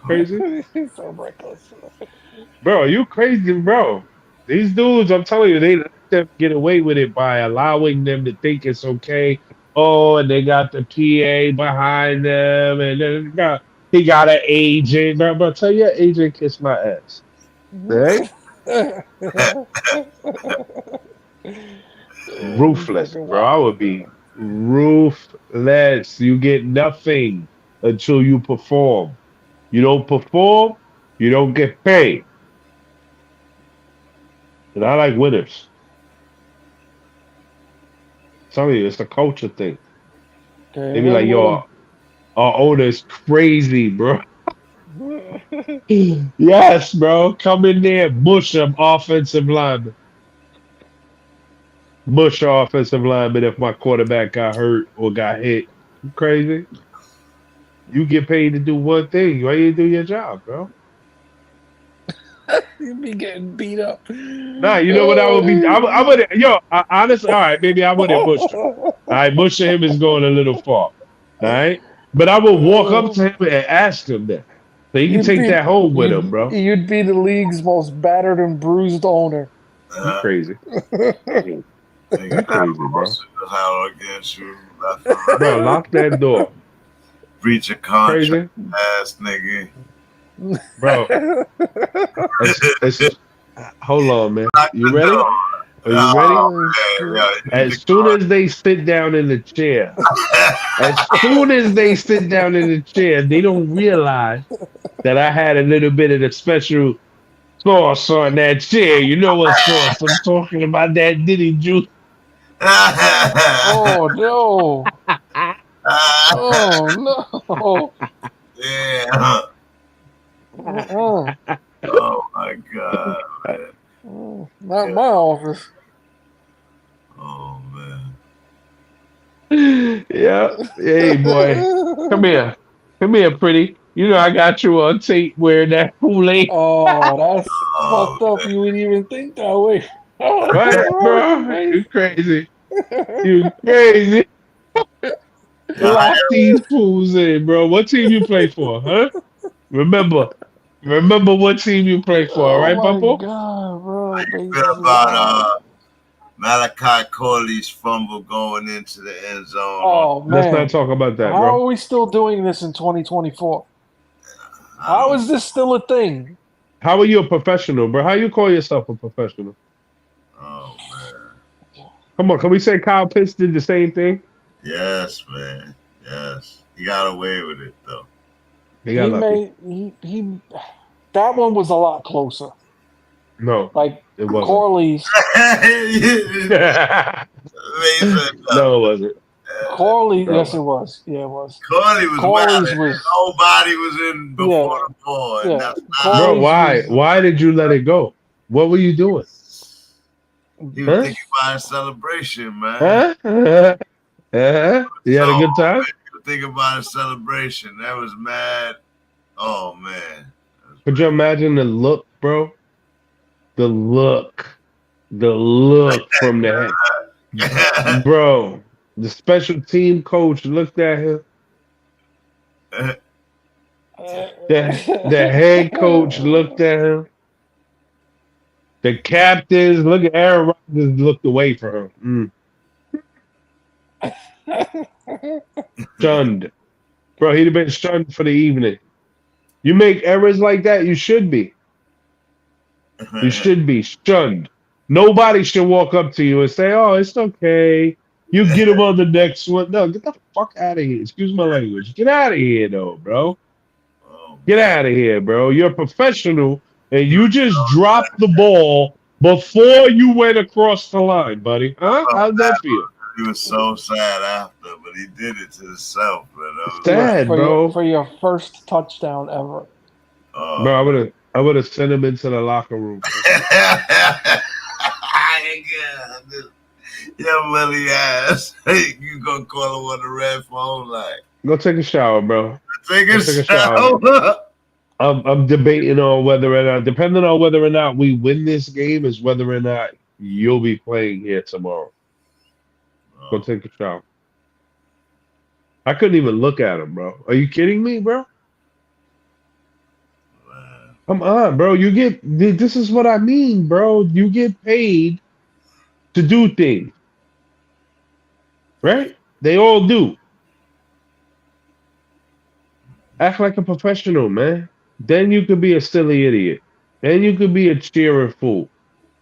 Crazy? So reckless. Bro, you crazy, bro. These dudes, I'm telling you, they let them get away with it by allowing them to think it's okay. Oh, and they got the PA behind them, and then he got an agent. Bro, I tell you, agent kissed my ass. Right? Ruthless, bro. I would be ruthless. You get nothing until you perform. You don't perform, you don't get paid. And I like winners. I'm telling you, it's a culture thing. Okay, They be like, yo, our owner is crazy, bro. Yes, bro. Come in there, mush them offensive linemen. Mush offensive linemen if my quarterback got hurt or got hit. You crazy? You get paid to do one thing. Why you do your job, bro? You'd be getting beat up. Nah, you know what I would be? I would, honestly, all right, maybe I wouldn't mush him. All right, mushing him is going a little far. All right? But I would walk up to him and ask him that. So he can take that home with him, bro. You'd be the league's most battered and bruised owner. You crazy. You crazy, bro. Bro, lock that door. Breach a contract, ass nigga. Bro, hold on, man. You ready? Are you ready? As soon as they sit down in the chair, they don't realize that I had a little bit of the special sauce on that chair. You know what sauce I'm talking about? That Diddy juice. Oh no! Oh no! Yeah. Oh my god. Not my office. Oh man. Yeah. Hey boy. Come here, pretty. You know, I got you on tape wearing that Kool-Aid. Oh, that's Oh, fucked up. You wouldn't even think that way. Oh, What, bro? You crazy. You crazy. Lock these fools in, bro. What team you play for, huh? Remember what team you play for, all right, oh my Pumpo? god, bro. how you Bases feel is about Malachi Corley's fumble going into the end zone? Oh Let's man. not talk about that, How bro. are we still doing this in 2024? How is this still a thing? How are you a professional, bro? How you call yourself a professional? Oh man. Come on, can we say Kyle Pitts did the same thing? Yes, man. Yes. He got away with it though. He got lucky. That one was a lot closer. No, Like it wasn't. Corley's. No, it wasn't. Corley, Bro. yes, it was. Yeah, it was. Corley was Corley's wild. Nobody was in before the ball. And Yeah. that's not Bro, why? Why did you let it go? What were you doing? He was thinking about a celebration, man. Huh? You had a good time? Man, he was thinking about a celebration. That was mad. Oh man. Could you imagine the look, bro? The look from the head. Bro, the special team coach looked at him. The head coach looked at him. The captains, look at Aaron Rodgers looked away from him. Shunned. Bro, he'd have been shunned for the evening. You make errors like that, you should be. You should be shunned. Nobody should walk up to you and say, oh, it's okay. You get him on the next one. No, get the fuck out of here. Excuse my language. Get out of here, though, bro. Get out of here, bro. You're a professional, and you just dropped the ball before you went across the line, buddy. Huh? How'd that feel? He was so sad after, but he did it to himself, man. Sad, bro. For your first touchdown ever. Bro, I would have sent him into the locker room. Yeah, Willie ass. You gonna call him on the red phone like? Go take a shower, bro. Take a shower. I'm debating on whether or not, depending on whether or not we win this game, is whether or not you'll be playing here tomorrow. Go take a shower. I couldn't even look at him, bro. Are you kidding me, bro? Come on, bro. This is what I mean, bro. You get paid to do things. Right? They all do. Act like a professional, man. Then you could be a silly idiot. Then you could be a cheering fool.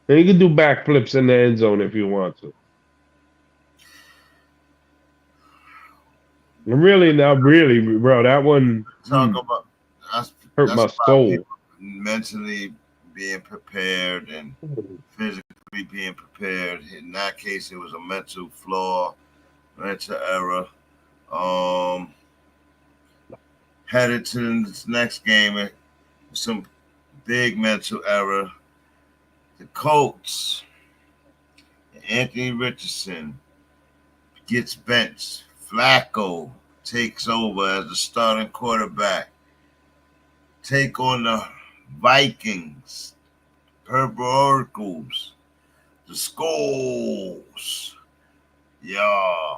Then you can do backflips in the end zone if you want to. Really, bro, that one hurt my soul. Mentally being prepared and physically being prepared. In that case, it was a mental flaw, mental error. Headed to this next game, some big mental error. The Colts, Anthony Richardson gets benched. Flacco takes over as the starting quarterback. Take on the Vikings, Purple Oracles, the Skulls. Yeah.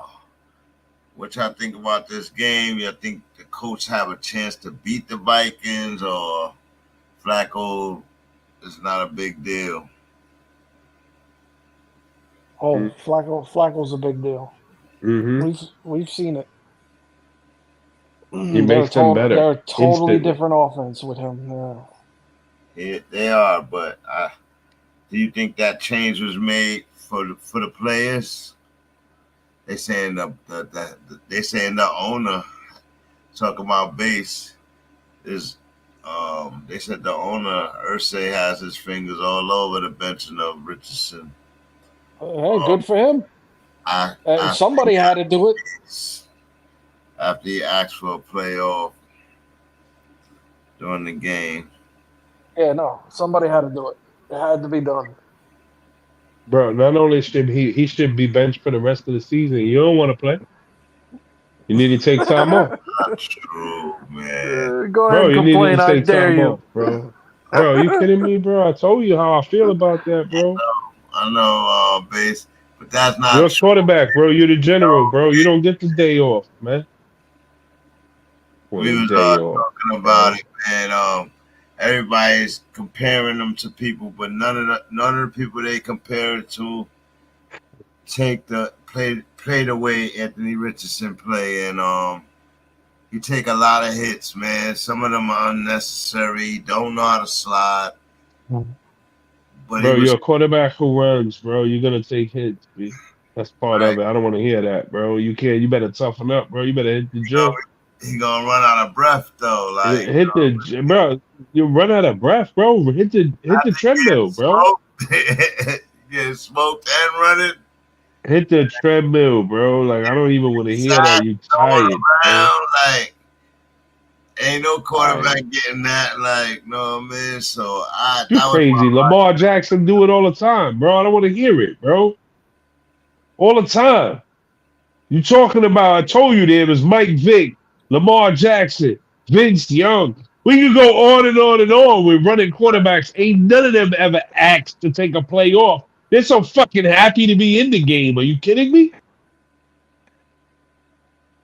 What y'all think about this game? Y'all think the Colts have a chance to beat the Vikings, or Flacco is not a big deal? Oh, Flacco's a big deal. Mm-hmm. We've seen it. He makes them better. They're a totally instantly. different offense with him. Yeah. They are, but do you think that change was made for the players? They saying the owner, talking about base, is they said the owner Irsay has his fingers all over the benching of Richardson. Hey, good for him. Somebody had to do it. After he asked for a playoff during the game. Yeah, no, somebody had to do it. It had to be done. Bro, not only should he should be benched for the rest of the season. You don't want to play. You need to take time off. Not true, man. Go ahead Bro, and you need complain. to I take dare time you. off, bro. Bro, you kidding me, bro? I told you how I feel about that, bro. I know, base, but that's not You're a true. quarterback, bro. You're the general, bro. You don't get the day off, man. We was talking about it, man. Everybody's comparing them to people, but none of the people they compare it to play the way Anthony Richardson play, and you take a lot of hits, man. Some of them are unnecessary. Don't know how to slide. But bro, you're a quarterback who runs, bro. You're gonna take hits, B. That's part of it. I don't want to hear that, bro. You can't. You better toughen up, bro. You better hit the gym. He gonna run out of breath though. Like hit the bro. You run out of breath, bro. Hit the treadmill, bro. Get smoked and running. Hit the treadmill, bro. Like I don't even want to hear that. You tired, bro. Like ain't no quarterback getting that. Like no, man. So you crazy. Lamar Jackson do it all the time, bro. I don't want to hear it, bro. All the time. You talking about? I told you there was Mike Vick, Lamar Jackson, Vince Young. We can go on and on and on with running quarterbacks. Ain't none of them ever asked to take a play off. They're so fucking happy to be in the game. Are you kidding me?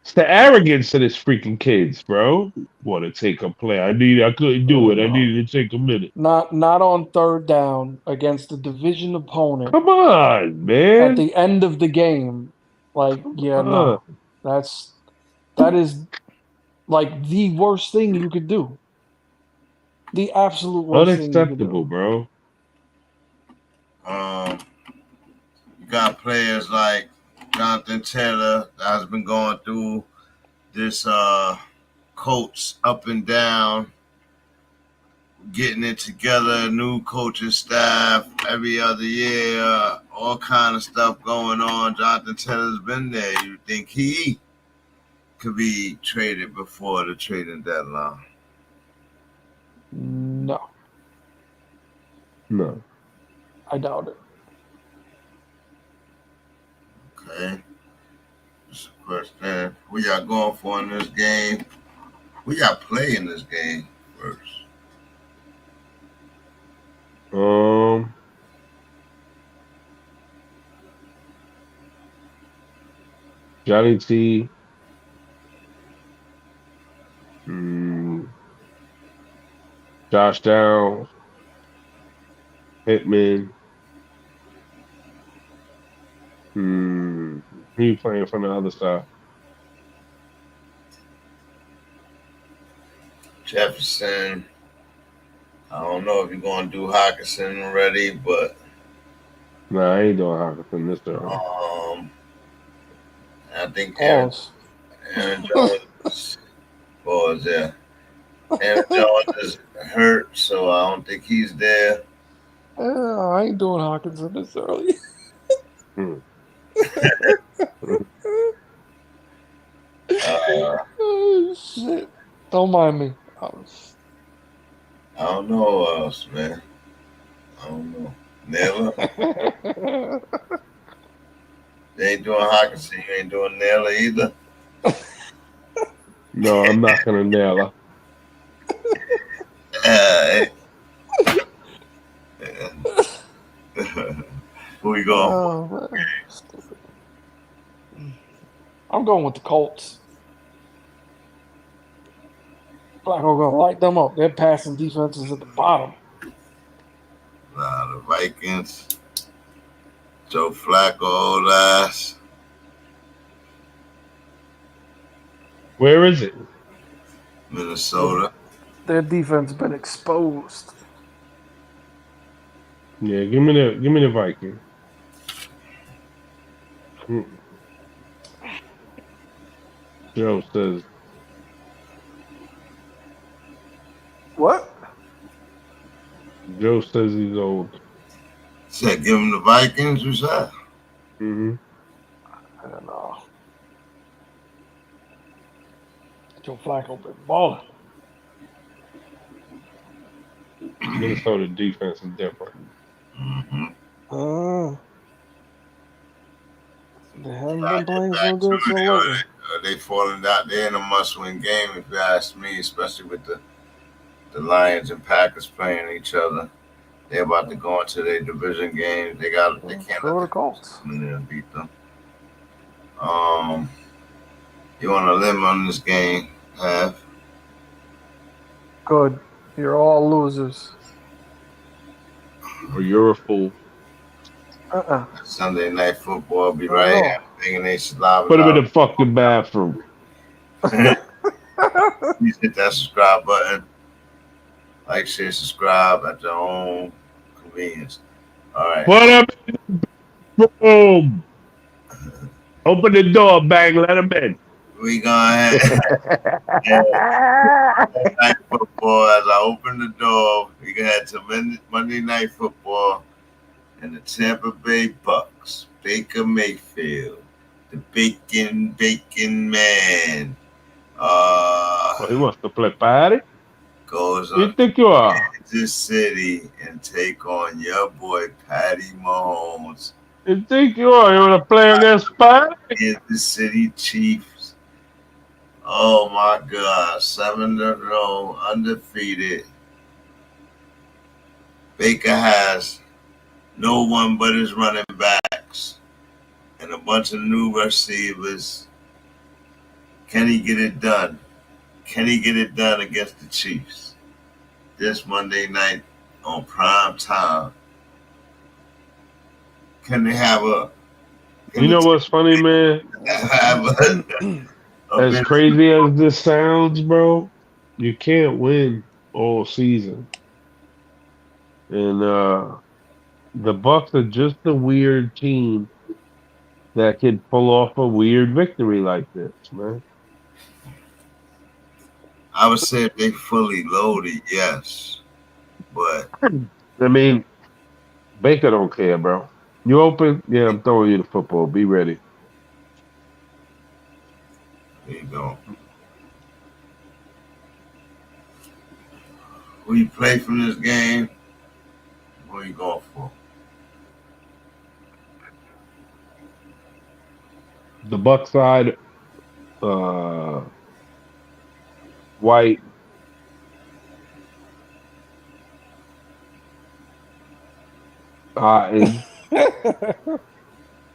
It's the arrogance of this freaking kids, bro. Want to take a play? I couldn't do it. I needed to take a minute. Not on third down against a division opponent. Come on, man. At the end of the game, like no, that is like the worst thing you could do. The absolute worst thing you could do. Unacceptable, bro. You got players like Jonathan Taylor that has been going through this coach up and down, getting it together, new coaching staff every other year, all kind of stuff going on. Jonathan Taylor's been there. You think he could be traded before the trading deadline? No. I doubt it. Okay. Just a question. Who y'all going for in this game? Who y'all play in this game first? Johnny T. Josh Downs. Hitman. Who you playing from the other side? Jefferson. I don't know if you're going to do Hawkinson already, but Nah, I ain't doing Hawkinson this time. I think Aaron Jones yeah. Aaron Jones is hurt, so I don't think he's there. I ain't doing Hawkinson this early. Shit. Don't mind me. I don't know who else, man. I don't know. Naylor? You ain't doing Hawkinson. You ain't doing Naylor either? No, I'm not going to nail her. Who you going for? I'm going with the Colts. Flacco gonna light them up. Their passing defense is at the bottom. Nah, the Vikings. Joe Flacco, old ass. Where is it? Minnesota. Their defense been exposed. Yeah, give me the Viking. Joe says. What? Joe says he's old. Said give him the Vikings, you said? I don't know. Joe Flacco been balling. Minnesota defense is different. They haven't been playing so good so lately. but they falling out. They're in a must-win game, if you ask me, especially with the Lions and Packers playing each other. They're about to go into their division game. They can't So the Colts come in there and beat them. You want to limit on this game? Have good. You're all losers. Or you're a fool. Sunday Night Football be right here. BangnACES Live. Put him in the fucking bathroom. Please hit that subscribe button. Like, share, subscribe at your own convenience. All right. Put him in the room. Open the door, Bang. Let him in. We gonna have Night Football. As I open the door, we gonna have to Monday Night Football and the Tampa Bay Bucks. Baker Mayfield, the Bacon Man. He wants to play party. Goes You up think you are? Kansas City and take on your boy Patty Mahomes. You think you are? You want to play against party? Kansas City Chiefs. Oh my God, 7-0, undefeated. Baker has no one but his running backs and a bunch of new receivers. Can he get it done? Can he get it done against the Chiefs this Monday night on prime time? Can they have a? You know what's funny, man? As crazy as this sounds, bro, you can't win all season. And the Bucks are just a weird team that can pull off a weird victory like this, man. I would say if they fully loaded, yes. But I mean, Baker don't care, bro. You open? Yeah, I'm throwing you the football. Be ready. there you go. Who you play from this game? Who you going for? The Buck side, White. And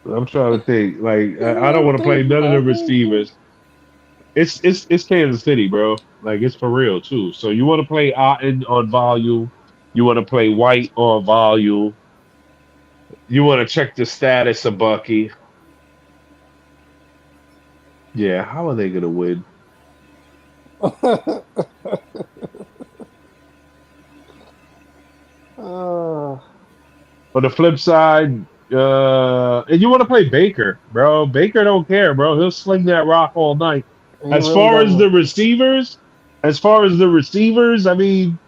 I'm trying to think. Like, I don't want to play none of the receivers. It's Kansas City, bro. Like, it's for real too. So you want to play Otten on volume. You want to play White on volume. You want to check the status of Bucky. Yeah, how are they gonna win? On the flip side, and you want to play Baker, bro. Baker don't care, bro. He'll sling that rock all night. As far as the receivers, I mean,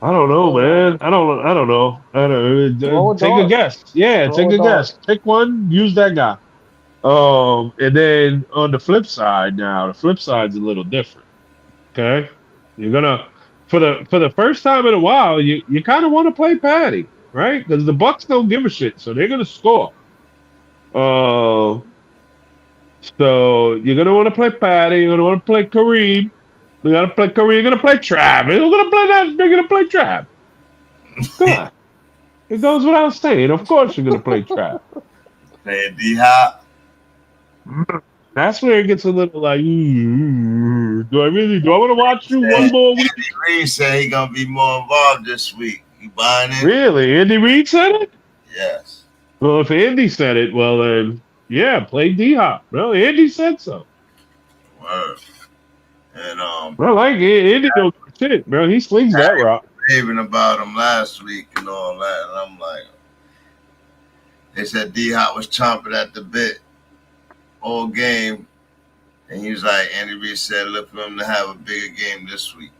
I don't know, man. I don't know. Take a guess. Yeah, take a guess. Pick one. Use that guy. And then on the flip side, now the flip side's a little different. Okay, you're gonna for the first time in a while, you kind of want to play Patty, right? Because the Bucks don't give a shit, so they're gonna score. So you're gonna want to play Patty. You're gonna want to play Kareem. You're gonna play Kareem. You're gonna play Trav. You're gonna play that. You're gonna play Trav. Come on. It goes without saying. Of course, you're gonna play Trav. Playing D-Hop. That's where it gets a little like, do I want to watch you one more week? Andy Reid said he's gonna be more involved this week. You buying it? Really? Andy Reid said it? Yes. Well, if Andy said it, well then, yeah, play D-Hop. Well, Andy said so. Word. And well, like Andy don't give a shit, bro. He slings that rock. Raving about him last week and all that, and I'm like, they said D-Hop was chomping at the bit all game, and he was like, Andy Reid said, look for him to have a bigger game this week.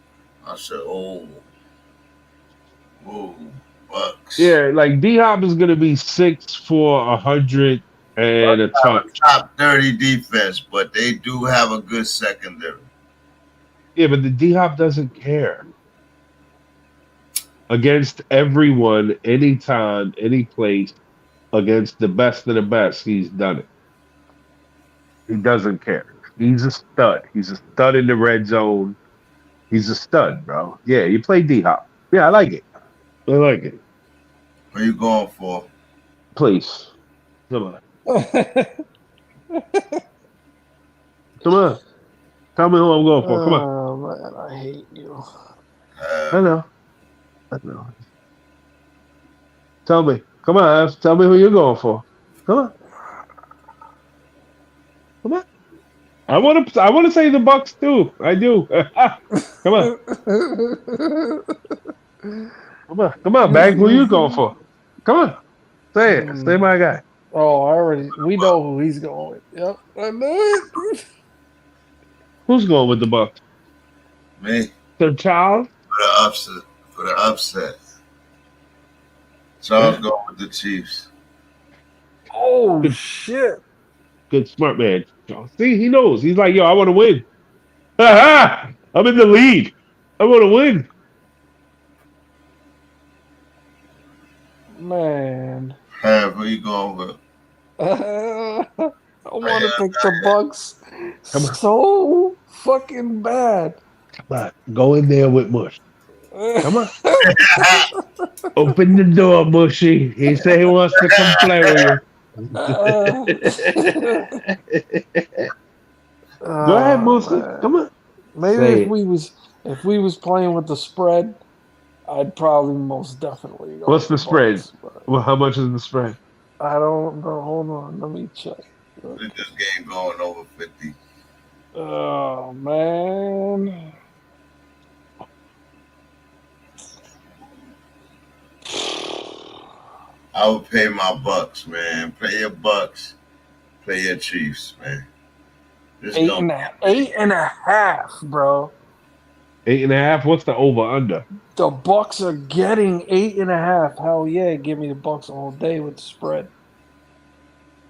I said, oh, Bucks. Yeah, like D-Hop is gonna be 6 for 100 and a touch. Top 30 defense, but they do have a good secondary. Yeah, but the D-Hop doesn't care. Against everyone, anytime, any place, against the best of the best, he's done it. He doesn't care. He's a stud. He's a stud in the red zone. He's a stud, bro. Yeah, you play D-Hop. Yeah, I like it. I like it. What are you going for? Please. Come on. Come on. Tell me who I'm going for. Come on. Oh, man, I hate you. I know. Tell me. Come on, Av. Tell me who you're going for. Come on. Come on. I want to say the Bucks too. I do. Come on. Come on, Bang. Who you going for? Come on. Say it. Say my guy. Oh, we know who he's going with. Yep, I know it. Who's going with the Bucks? Me. Sir Charles? For the upset. Charles going with the Chiefs. Oh, shit. Good smart man. See, he knows. He's like, yo, I want to win. I'm in the lead. I want to win. Man. Who you going with? I want to pick the Bucks so fucking bad. Come on. Go in there with Mush. Come on. Open the door, Mushy. He said he wants to come play with you. Go ahead, Mushy. Come on. Maybe if we was playing with the spread, I'd probably most definitely go. What's the spread? Well, how much is the spread? I don't know. Hold on, let me check. I think this game going over 50. Oh man. I would pay my Bucks, man. Play your Bucks. Play your Chiefs, man. 8.5, bro. 8.5. What's the over under? The Bucks are getting 8.5. Hell yeah, give me the Bucks all day with the spread.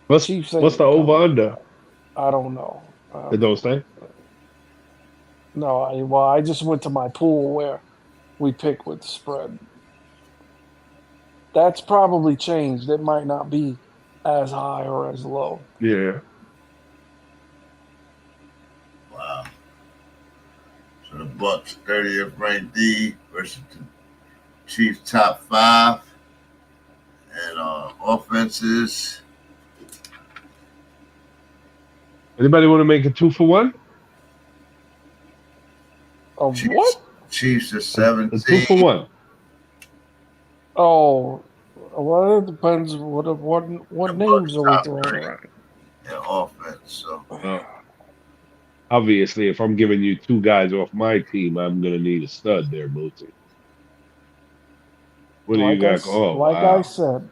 What's the over under? I don't know. It don't say. No, I just went to my pool where we pick with the spread. That's probably changed. It might not be as high or as low. Yeah. Wow. So the Bucks 30th ranked D versus the Chiefs top 5. And offenses. Anybody want to make a 2-for-1? What? Chiefs are 17. A 2-for-1. Oh, well, it depends what names are we throwing around. And offense, so. Obviously, if I'm giving you 2 guys off my team, I'm going to need a stud there, Bootsy. What do you got? I said,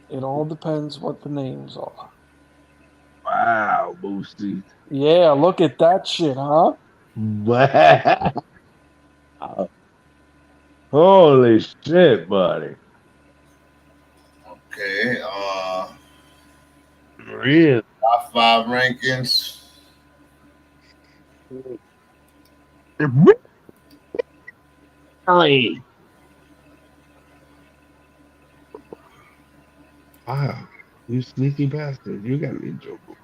it all depends what the names are. Wow, Bootsy. Yeah, look at that shit, huh? Wow. Holy shit, buddy. Okay, Really? top 5 rankings. Wow, you sneaky bastard. You got me in trouble.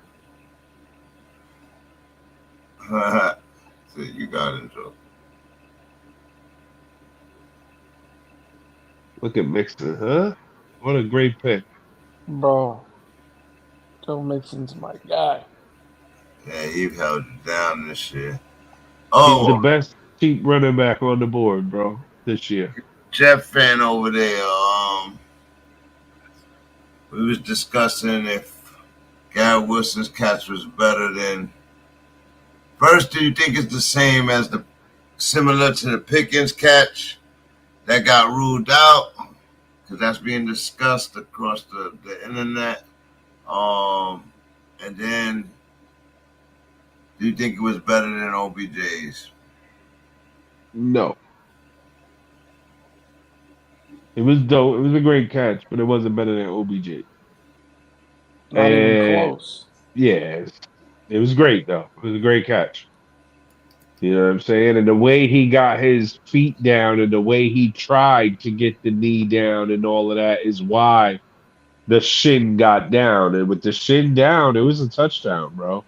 So you got in trouble. Look at Mixon, huh? What a great pick. Bro, Joe Mixon's my guy. Yeah, you've held it down this year. He's Oh, the best cheap running back on the board, bro, this year. Jet fan over there. We was discussing if Garrett Wilson's catch was better than. First, do you think it's the same as similar to the Pickens catch that got ruled out? Because that's being discussed across the internet. And then, do you think it was better than OBJ's? No. It was dope. It was a great catch, but it wasn't better than OBJ. Not even close. Yeah, it was great, though. It was a great catch. You know what I'm saying? And the way he got his feet down and the way he tried to get the knee down and all of that is why the shin got down, and with the shin down, it was a touchdown, bro.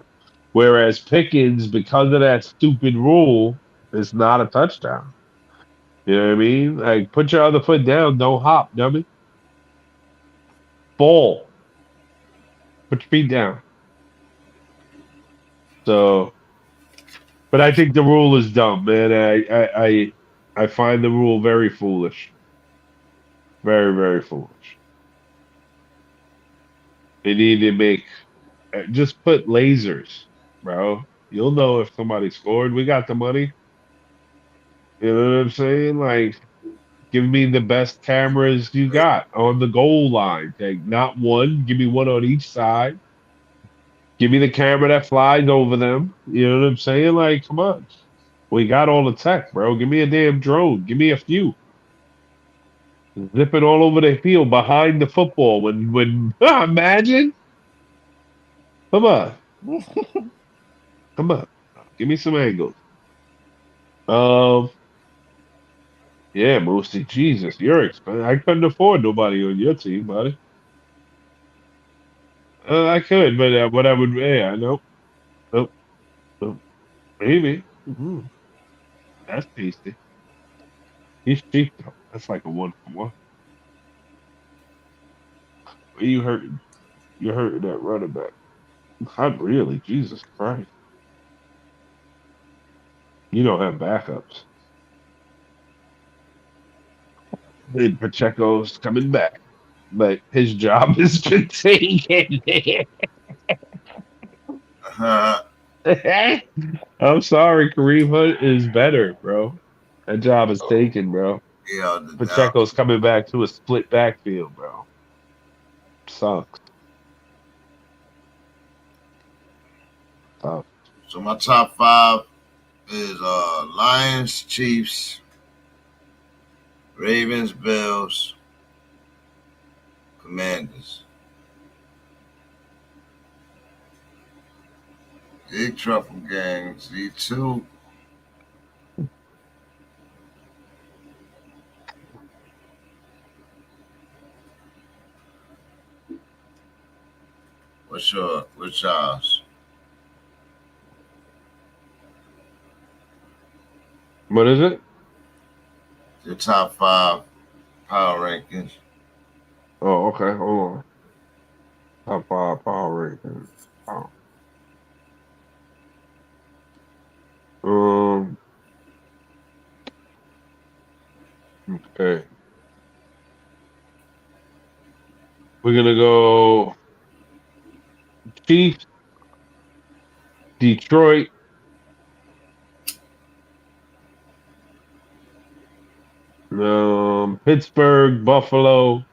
Whereas Pickens, because of that stupid rule, is not a touchdown. You know what I mean? Like, put your other foot down, don't hop, dummy. Ball. Put your feet down. So, but I think the rule is dumb, man. I find the rule very foolish. Very, very foolish. They need to make just put lasers, bro. You'll know if somebody scored. We got the money. You know what I'm saying? Like, give me the best cameras you got on the goal line. Take not one, give me one on each side. Give me the camera that flies over them. You know what I'm saying? Like, come on. We got all the tech, bro. Give me a damn drone. Give me a few. Zipping all over the field behind the football. When imagine. Come on. Come on. Give me some angles. Yeah, Moosey. Jesus, you're expensive. I couldn't afford nobody on your team, buddy. I could, but what I would, yeah, nope, nope, nope. Maybe. That's tasty. He's cheap though. That's like a 1-for-1. Where you hurting? You're hurting that running back. Not really. Jesus Christ. You don't have backups. And Pacheco's coming back, but his job has been taken. I'm sorry, Kareem Hunt is better, bro. That job is taken, bro. Yeah, Pacheco's coming back to a split backfield, bro. Sucks. Sucks. So my top 5 is Lions, Chiefs, Ravens, Bills, Commanders. Big Truffle Gang, Z2. What's yours? What is it? Your top 5 power rankings. Oh, okay. Hold on. Top 5 power rankings. Oh. Okay. We're gonna go Chiefs, Detroit, Pittsburgh, Buffalo,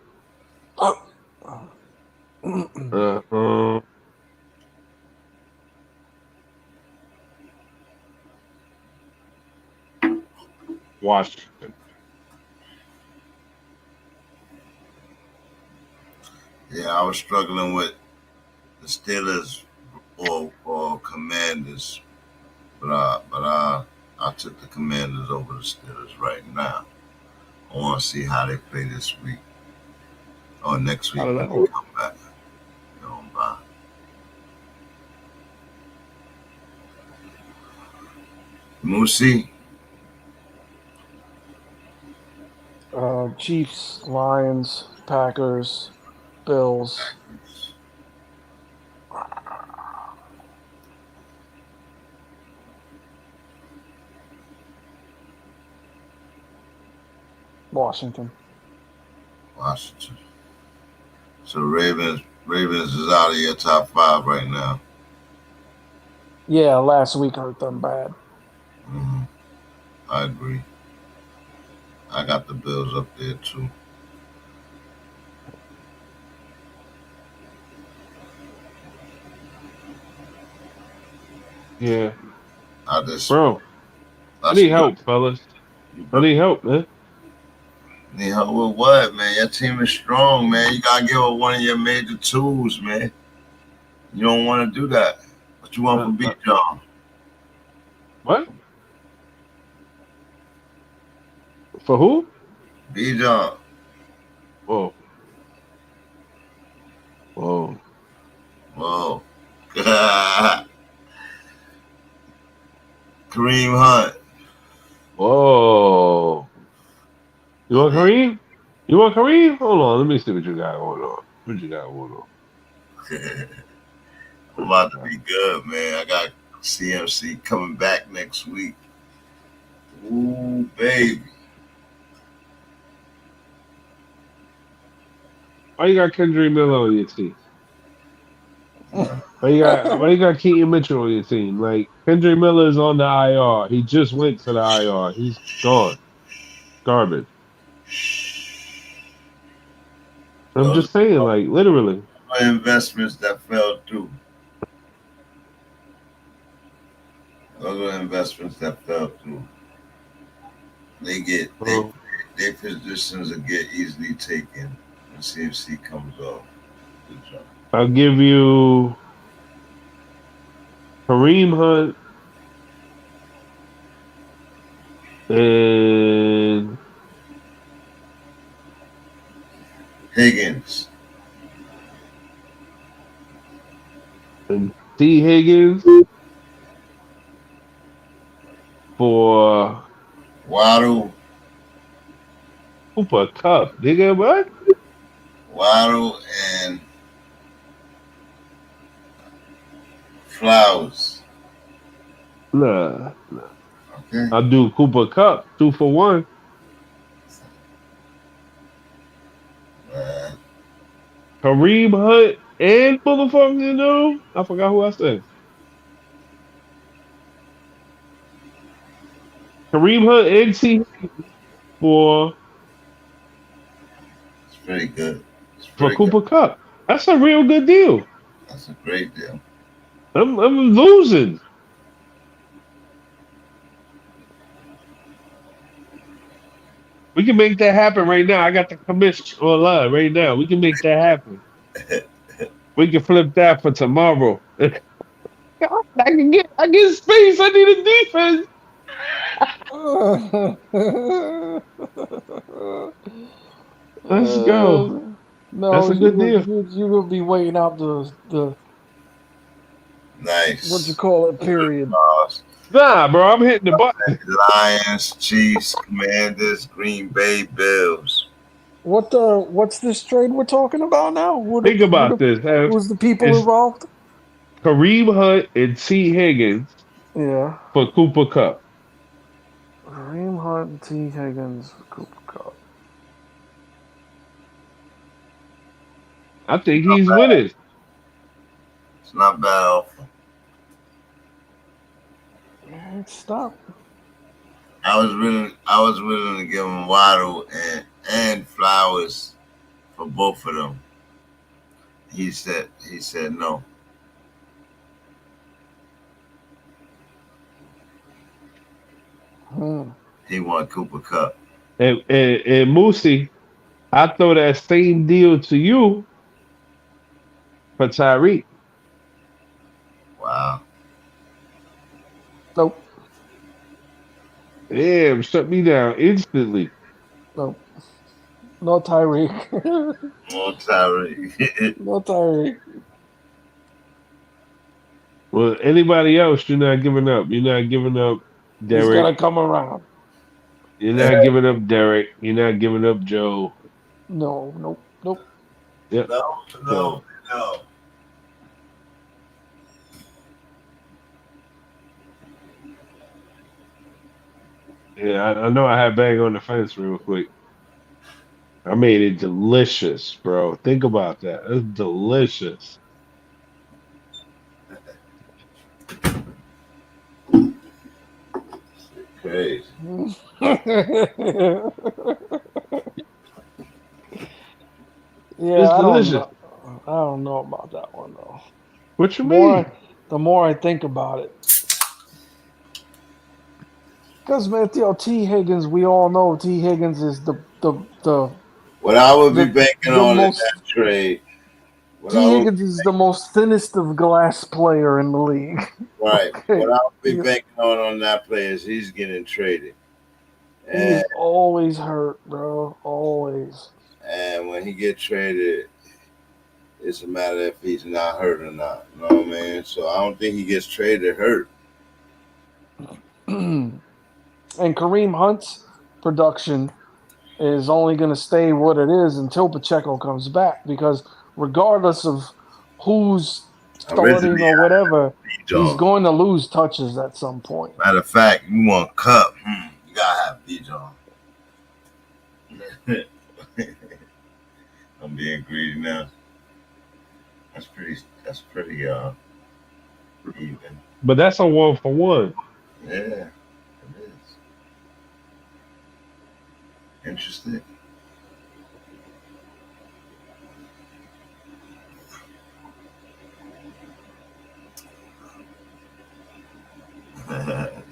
Washington. Yeah, I was struggling with the Steelers or Commanders, but I took the Commanders over the Steelers right now. I want to see how they play this week or next week when they come back. Bye. Moosey. Chiefs, Lions, Packers, Bills. Washington. So Ravens is out of your top 5 right now. Yeah, last week hurt them bad. I agree. I got the Bills up there too. Yeah. I need help, fellas. I need help, man. Need help with what, man? Your team is strong, man. You gotta give up one of your major tools, man. You don't want to do that. What you want from B. John? What? For who? B. John. Oh. Kareem Hunt. Whoa. You want Kareem? You want Kareem? Hold on. Let me see what you got going on. What you got going on? I'm about to be good, man. I got CMC coming back next week. Ooh, baby. Why you got Kendrick Miller on your team? Why you got Keaton Mitchell on your team? Like, Kendrick Miller is on the IR. He just went to the IR. He's gone. Garbage. I'm just saying, like, literally. Investments that fell through. Those are investments that fell through. They get their positions will get easily taken when CMC comes off. Good job. I'll give you Kareem Hunt and Higgins. And T. Higgins for Waddle. Cooper Cup. Nigga, what? Waddle and Flowers. Nah. Okay. I'll do Cooper Cup 2 for 1. Kareem Hunt and motherfucking, you know, I forgot who I said. Kareem Hunt and T for It's pretty good. For Cooper Cup. That's a real good deal. That's a great deal. I'm losing. We can make that happen right now. I got the commission online right now. We can make that happen. We can flip that for tomorrow. I get space. I need a defense. Let's go. No, that's a good deal. You will be waiting out the nice. What you call it? Period. Nah, bro, I'm hitting the button. Lions, Chiefs, Commanders, Green Bay, Bills. What's this trade we're talking about now? Think about this. Who's the people involved? Kareem Hunt and T. Higgins. Yeah. For Cooper Cup. Kareem Hunt and T. Higgins for Cooper Cup. I think he's winning. It's not bad offer. Stop. I was willing to give him Waddle and Flowers for both of them. He said no. He won Cooper Cup. And Moosey, I throw that same deal to you for Tyreek. Wow. Nope. Damn, shut me down instantly. Nope. No Tyreek. No Tyreek. No Tyreek. Well, anybody else, you're not giving up. You're not giving up Derek. He's gonna come around. You're not giving up Derek. You're not giving up Joe. No. Nope. Yep. No. Yeah, I know I had bang on the fence real quick. I made it delicious, bro. Think about that. It's delicious. Crazy. Yeah, it's delicious. I don't know about that one though. What you mean? The more I think about it. Because, man, T. Higgins, we all know T. Higgins is the what I would be banking on in that trade. T. Higgins is the most thinnest of glass player in the league. Right. Okay. What I would be banking on that player is he's getting traded. He's always hurt, bro. Always. And when he gets traded, it's a matter if he's not hurt or not. You know what I mean? So I don't think he gets traded hurt. and Kareem Hunt's production is only going to stay what it is until Pacheco comes back, because regardless of who's starting or whatever, he's going to lose touches at some point. Matter of fact, you want Cup, you gotta have Bijan. I'm being greedy now. That's pretty even. But that's a 1-for-1. Yeah, it is. Interesting.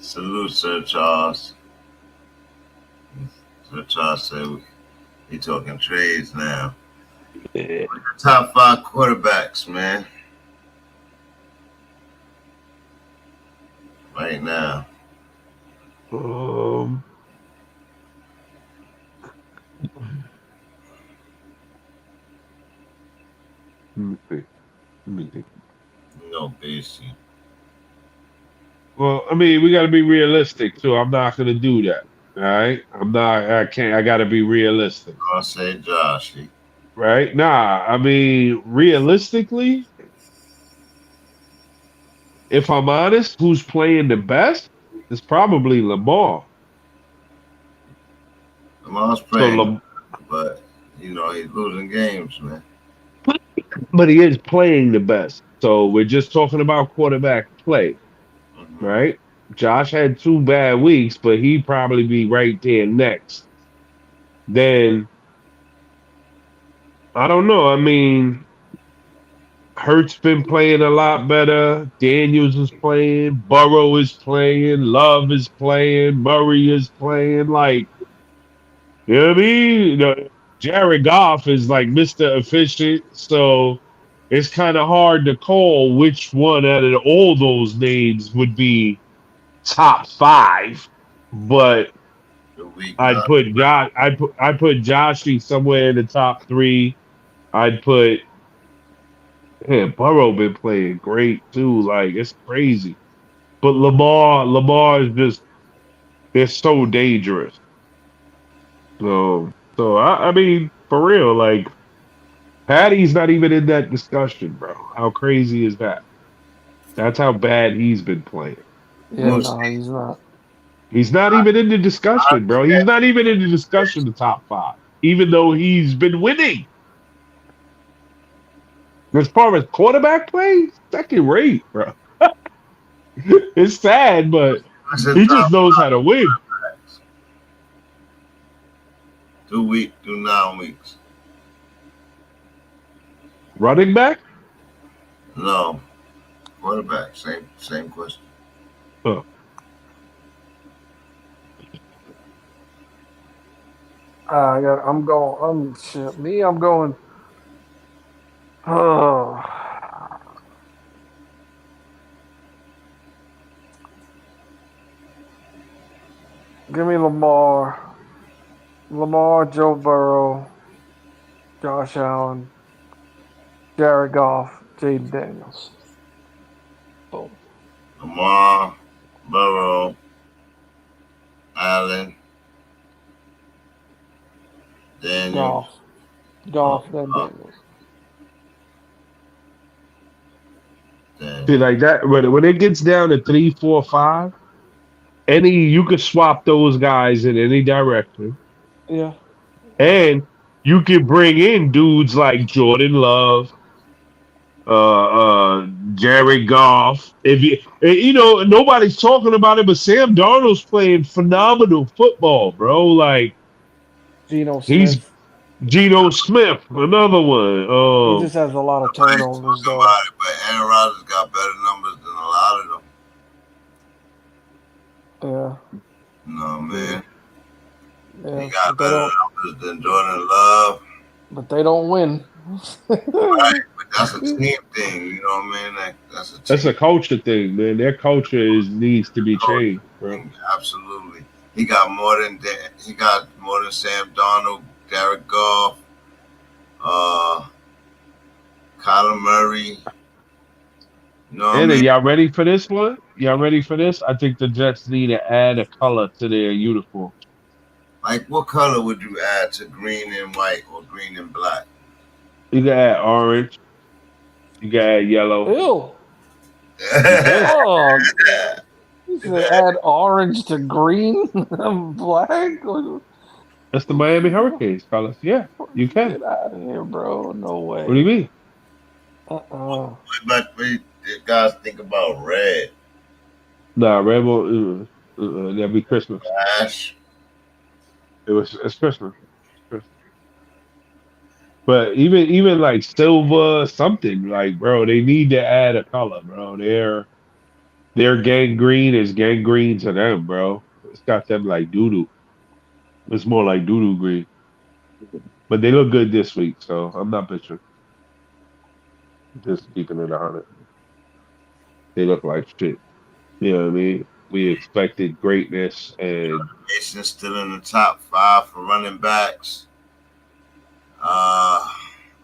Salute, Sir Charles. Sir Charles said we talking trades now. Yeah. Top 5 quarterbacks, man. Right now. Let me think. No, BC. Well, I mean, we got to be realistic too. I'm not going to do that. All right, I can't. I got to be realistic. I'll say Josh. Right? Nah, I mean, realistically, if I'm honest, who's playing the best is probably Lamar. Lamar's playing, but he's losing games, man. But he is playing the best. So we're just talking about quarterback play, right? Josh had 2 bad weeks, but he'd probably be right there next. Then, I don't know. I mean, Hurts been playing a lot better. Daniels is playing. Burrow is playing. Love is playing. Murray is playing. Like, you know what I mean? Jared Goff is like Mr. Efficient. So it's kind of hard to call which one out of all those names would be top 5. But I'd put Joshy somewhere in the top 3. I'd put Burrow been playing great too. Like, it's crazy. But Lamar is just, they're so dangerous. So I mean, for real, like, Patty's not even in that discussion, bro. How crazy is that? That's how bad he's been playing. Yeah, no, he's not. He's not even in the discussion, bro. He's not even in the discussion, the top 5, even though he's been winning. As far as quarterback play, second rate, bro. It's sad, but he just knows how to win. 2 weeks, 9 weeks. Running back? No. Quarterback. Same question. Oh. I'm going. I'm going. Oh. Give me Lamar. Joe Burrow, Josh Allen, Jared Goff, Jaden Daniels. Boom. Lamar, Burrow, Allen, Daniels. Golf, then Daniels. See, like that, when it gets down to 3, 4, 5, you could swap those guys in any direction. Yeah. And you can bring in dudes like Jordan Love, Jared Goff. Nobody's talking about it, but Sam Darnold's playing phenomenal football, bro. Like, Geno Smith, another one. He just has a lot of turnovers, though. But Aaron Rodgers got better numbers than a lot of them. Yeah. No, man. Yeah, he got better numbers than Jordan Love. But they don't win. Right, but that's a team thing, you know what I mean? That's a culture thing, man. Their culture needs to be changed, bro. Absolutely. He got more than Sam Darnold, Jared Goff, Kyler Murray, You know what I And then mean? y'all ready for this one? Y'all ready for this? I think the Jets need to add a color to their uniform. Like, what color would you add to green and white or green and black? You can add orange. You can add yellow. Ew. You can. Oh, you should add orange to green and black. That's the Miami Hurricanes colors. Yeah, you can. Get out of here, bro. No way. What do you mean? What you guys think about red? Nah, red won't. That'll be Christmas. Ash. It's Christmas. But even like silver something, like, bro, they need to add a color, bro. Their gangrene is gangrene to them, bro. It's got them like doo-doo. It's more like doo-doo green. But they look good this week, so I'm not bitching. Just keeping it 100. They look like shit. You know what I mean? We expected greatness, and Mason's still in the top 5 for running backs.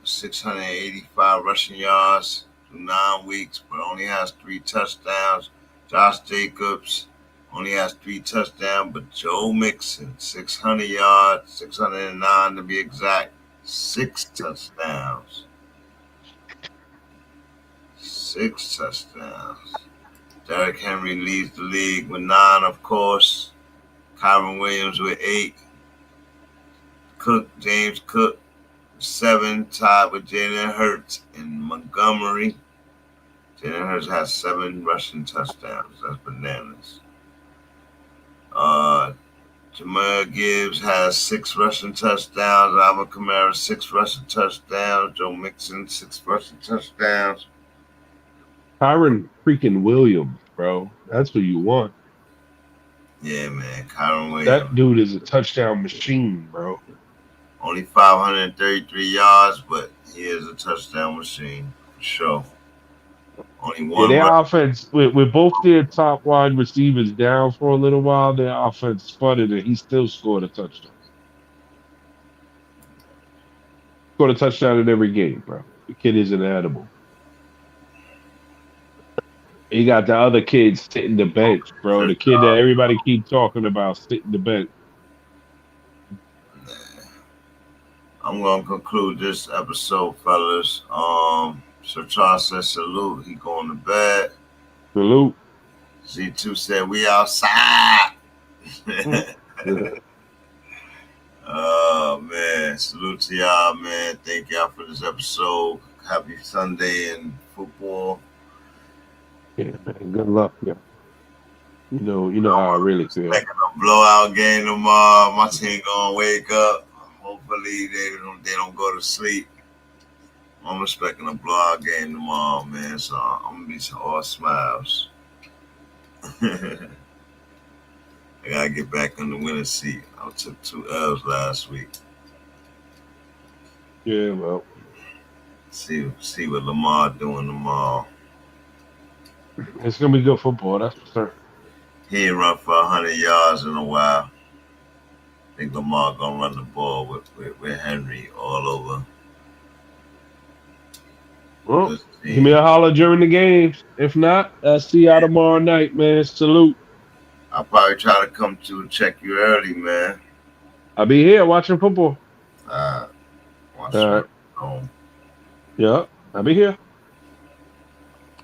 685 rushing yards through 9 weeks, but only has 3 touchdowns. Josh Jacobs only has 3 touchdowns, but Joe Mixon, 600 yards, 609 to be exact, 6 touchdowns. 6 touchdowns. Derrick Henry leads the league with 9, of course. Kyron Williams with 8. James Cook, 7, tied with Jalen Hurts in Montgomery. Jalen Hurts has 7 rushing touchdowns. That's bananas. Jameer Gibbs has 6 rushing touchdowns. Alvin Kamara, 6 rushing touchdowns. Joe Mixon, 6 rushing touchdowns. Kyron freaking Williams, bro. That's what you want. Yeah, man. Kyron Williams. That dude is a touchdown machine, bro. Only 533 yards, but he is a touchdown machine for sure. Only one. Their offense, with both their top wide receivers down for a little while, their offense sputtered, and he still scored a touchdown. Scored a touchdown in every game, bro. The kid is an animal. You got the other kids sitting the bench, bro. The kid that everybody keep talking about sitting the bench. I'm gonna conclude this episode, fellas. Sir Charles says salute. He going to bed. Salute. Z2 said we outside. Oh man, salute to y'all, man. Thank y'all for this episode. Happy Sunday in football. Yeah, man. Good luck, yeah. You know how I really feel. Making a blowout game tomorrow. My team gonna wake up. Hopefully they don't go to sleep. I'm expecting a blowout game tomorrow, man. So I'm gonna be all smiles. I gotta get back in the winning seat. I took 2 L's last week. Yeah, well. See what Lamar doing tomorrow. It's gonna be good football, that's for sure. He ain't run for 100 yards in a while. I think Lamar gonna run the ball with Henry all over. Well, give me a holler during the games. If not, I'll see y'all tomorrow night, man. Salute. I'll probably try to come to check you early, man. I'll be here watching football. All right. Home. Yeah, I'll be here.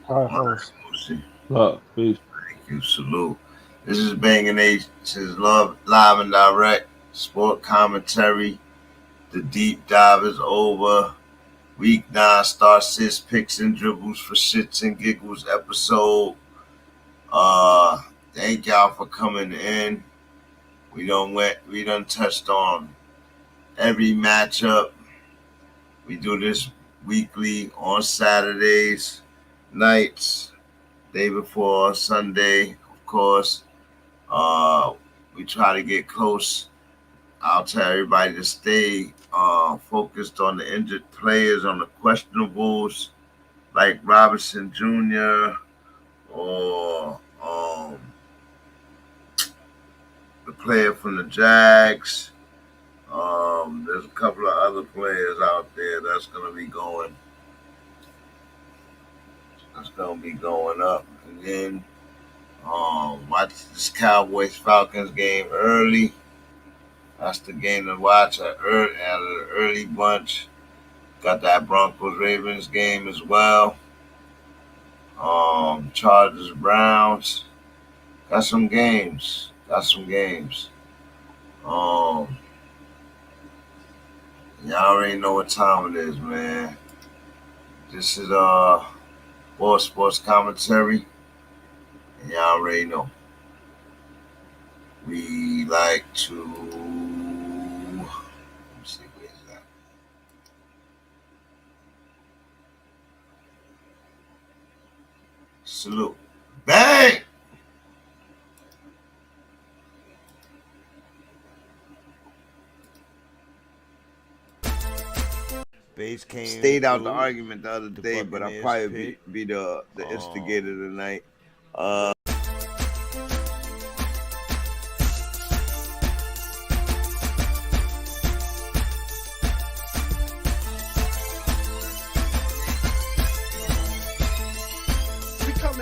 All right, Peace. Thank you. Salute. This is BangnACES Live and Direct Sport Commentary. The deep dive is over. Week 9 starts 6 picks and dribbles for shits and giggles episode. Thank y'all for coming in. We done touched on every matchup. We do this weekly on Saturdays nights, day before Sunday, of course. We try to get close. I'll tell everybody to stay focused on the injured players, on the questionables, like Robinson Jr. or the player from the Jags. There's a couple of other players out there that's going to be going. That's gonna be going up. And then watch this Cowboys Falcons game early. That's the game to watch out of the early bunch. Got that Broncos Ravens game as well. Chargers Browns. Got some games. Y'all already know what time it is, man. This is B.A.L.D Sports Commentary. And y'all already know. We like to, let me see, where's that? Salute. Bang! Stayed out the argument the other day, but I'll probably be the instigator tonight.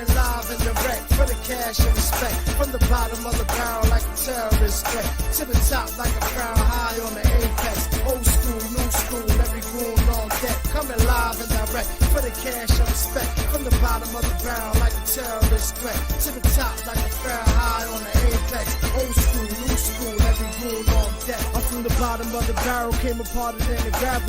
Live and direct for the cash and respect. From the bottom of the barrel like a terrorist threat. To the top like a crown high on the apex. Old school, new school, every goon on deck. Coming live and direct for the cash and respect. From the bottom of the barrel like a terrorist threat. To the top like a crown high on the apex. Old school, new school, every goon on deck. I'm from the bottom of the barrel, came apart and then the gravel.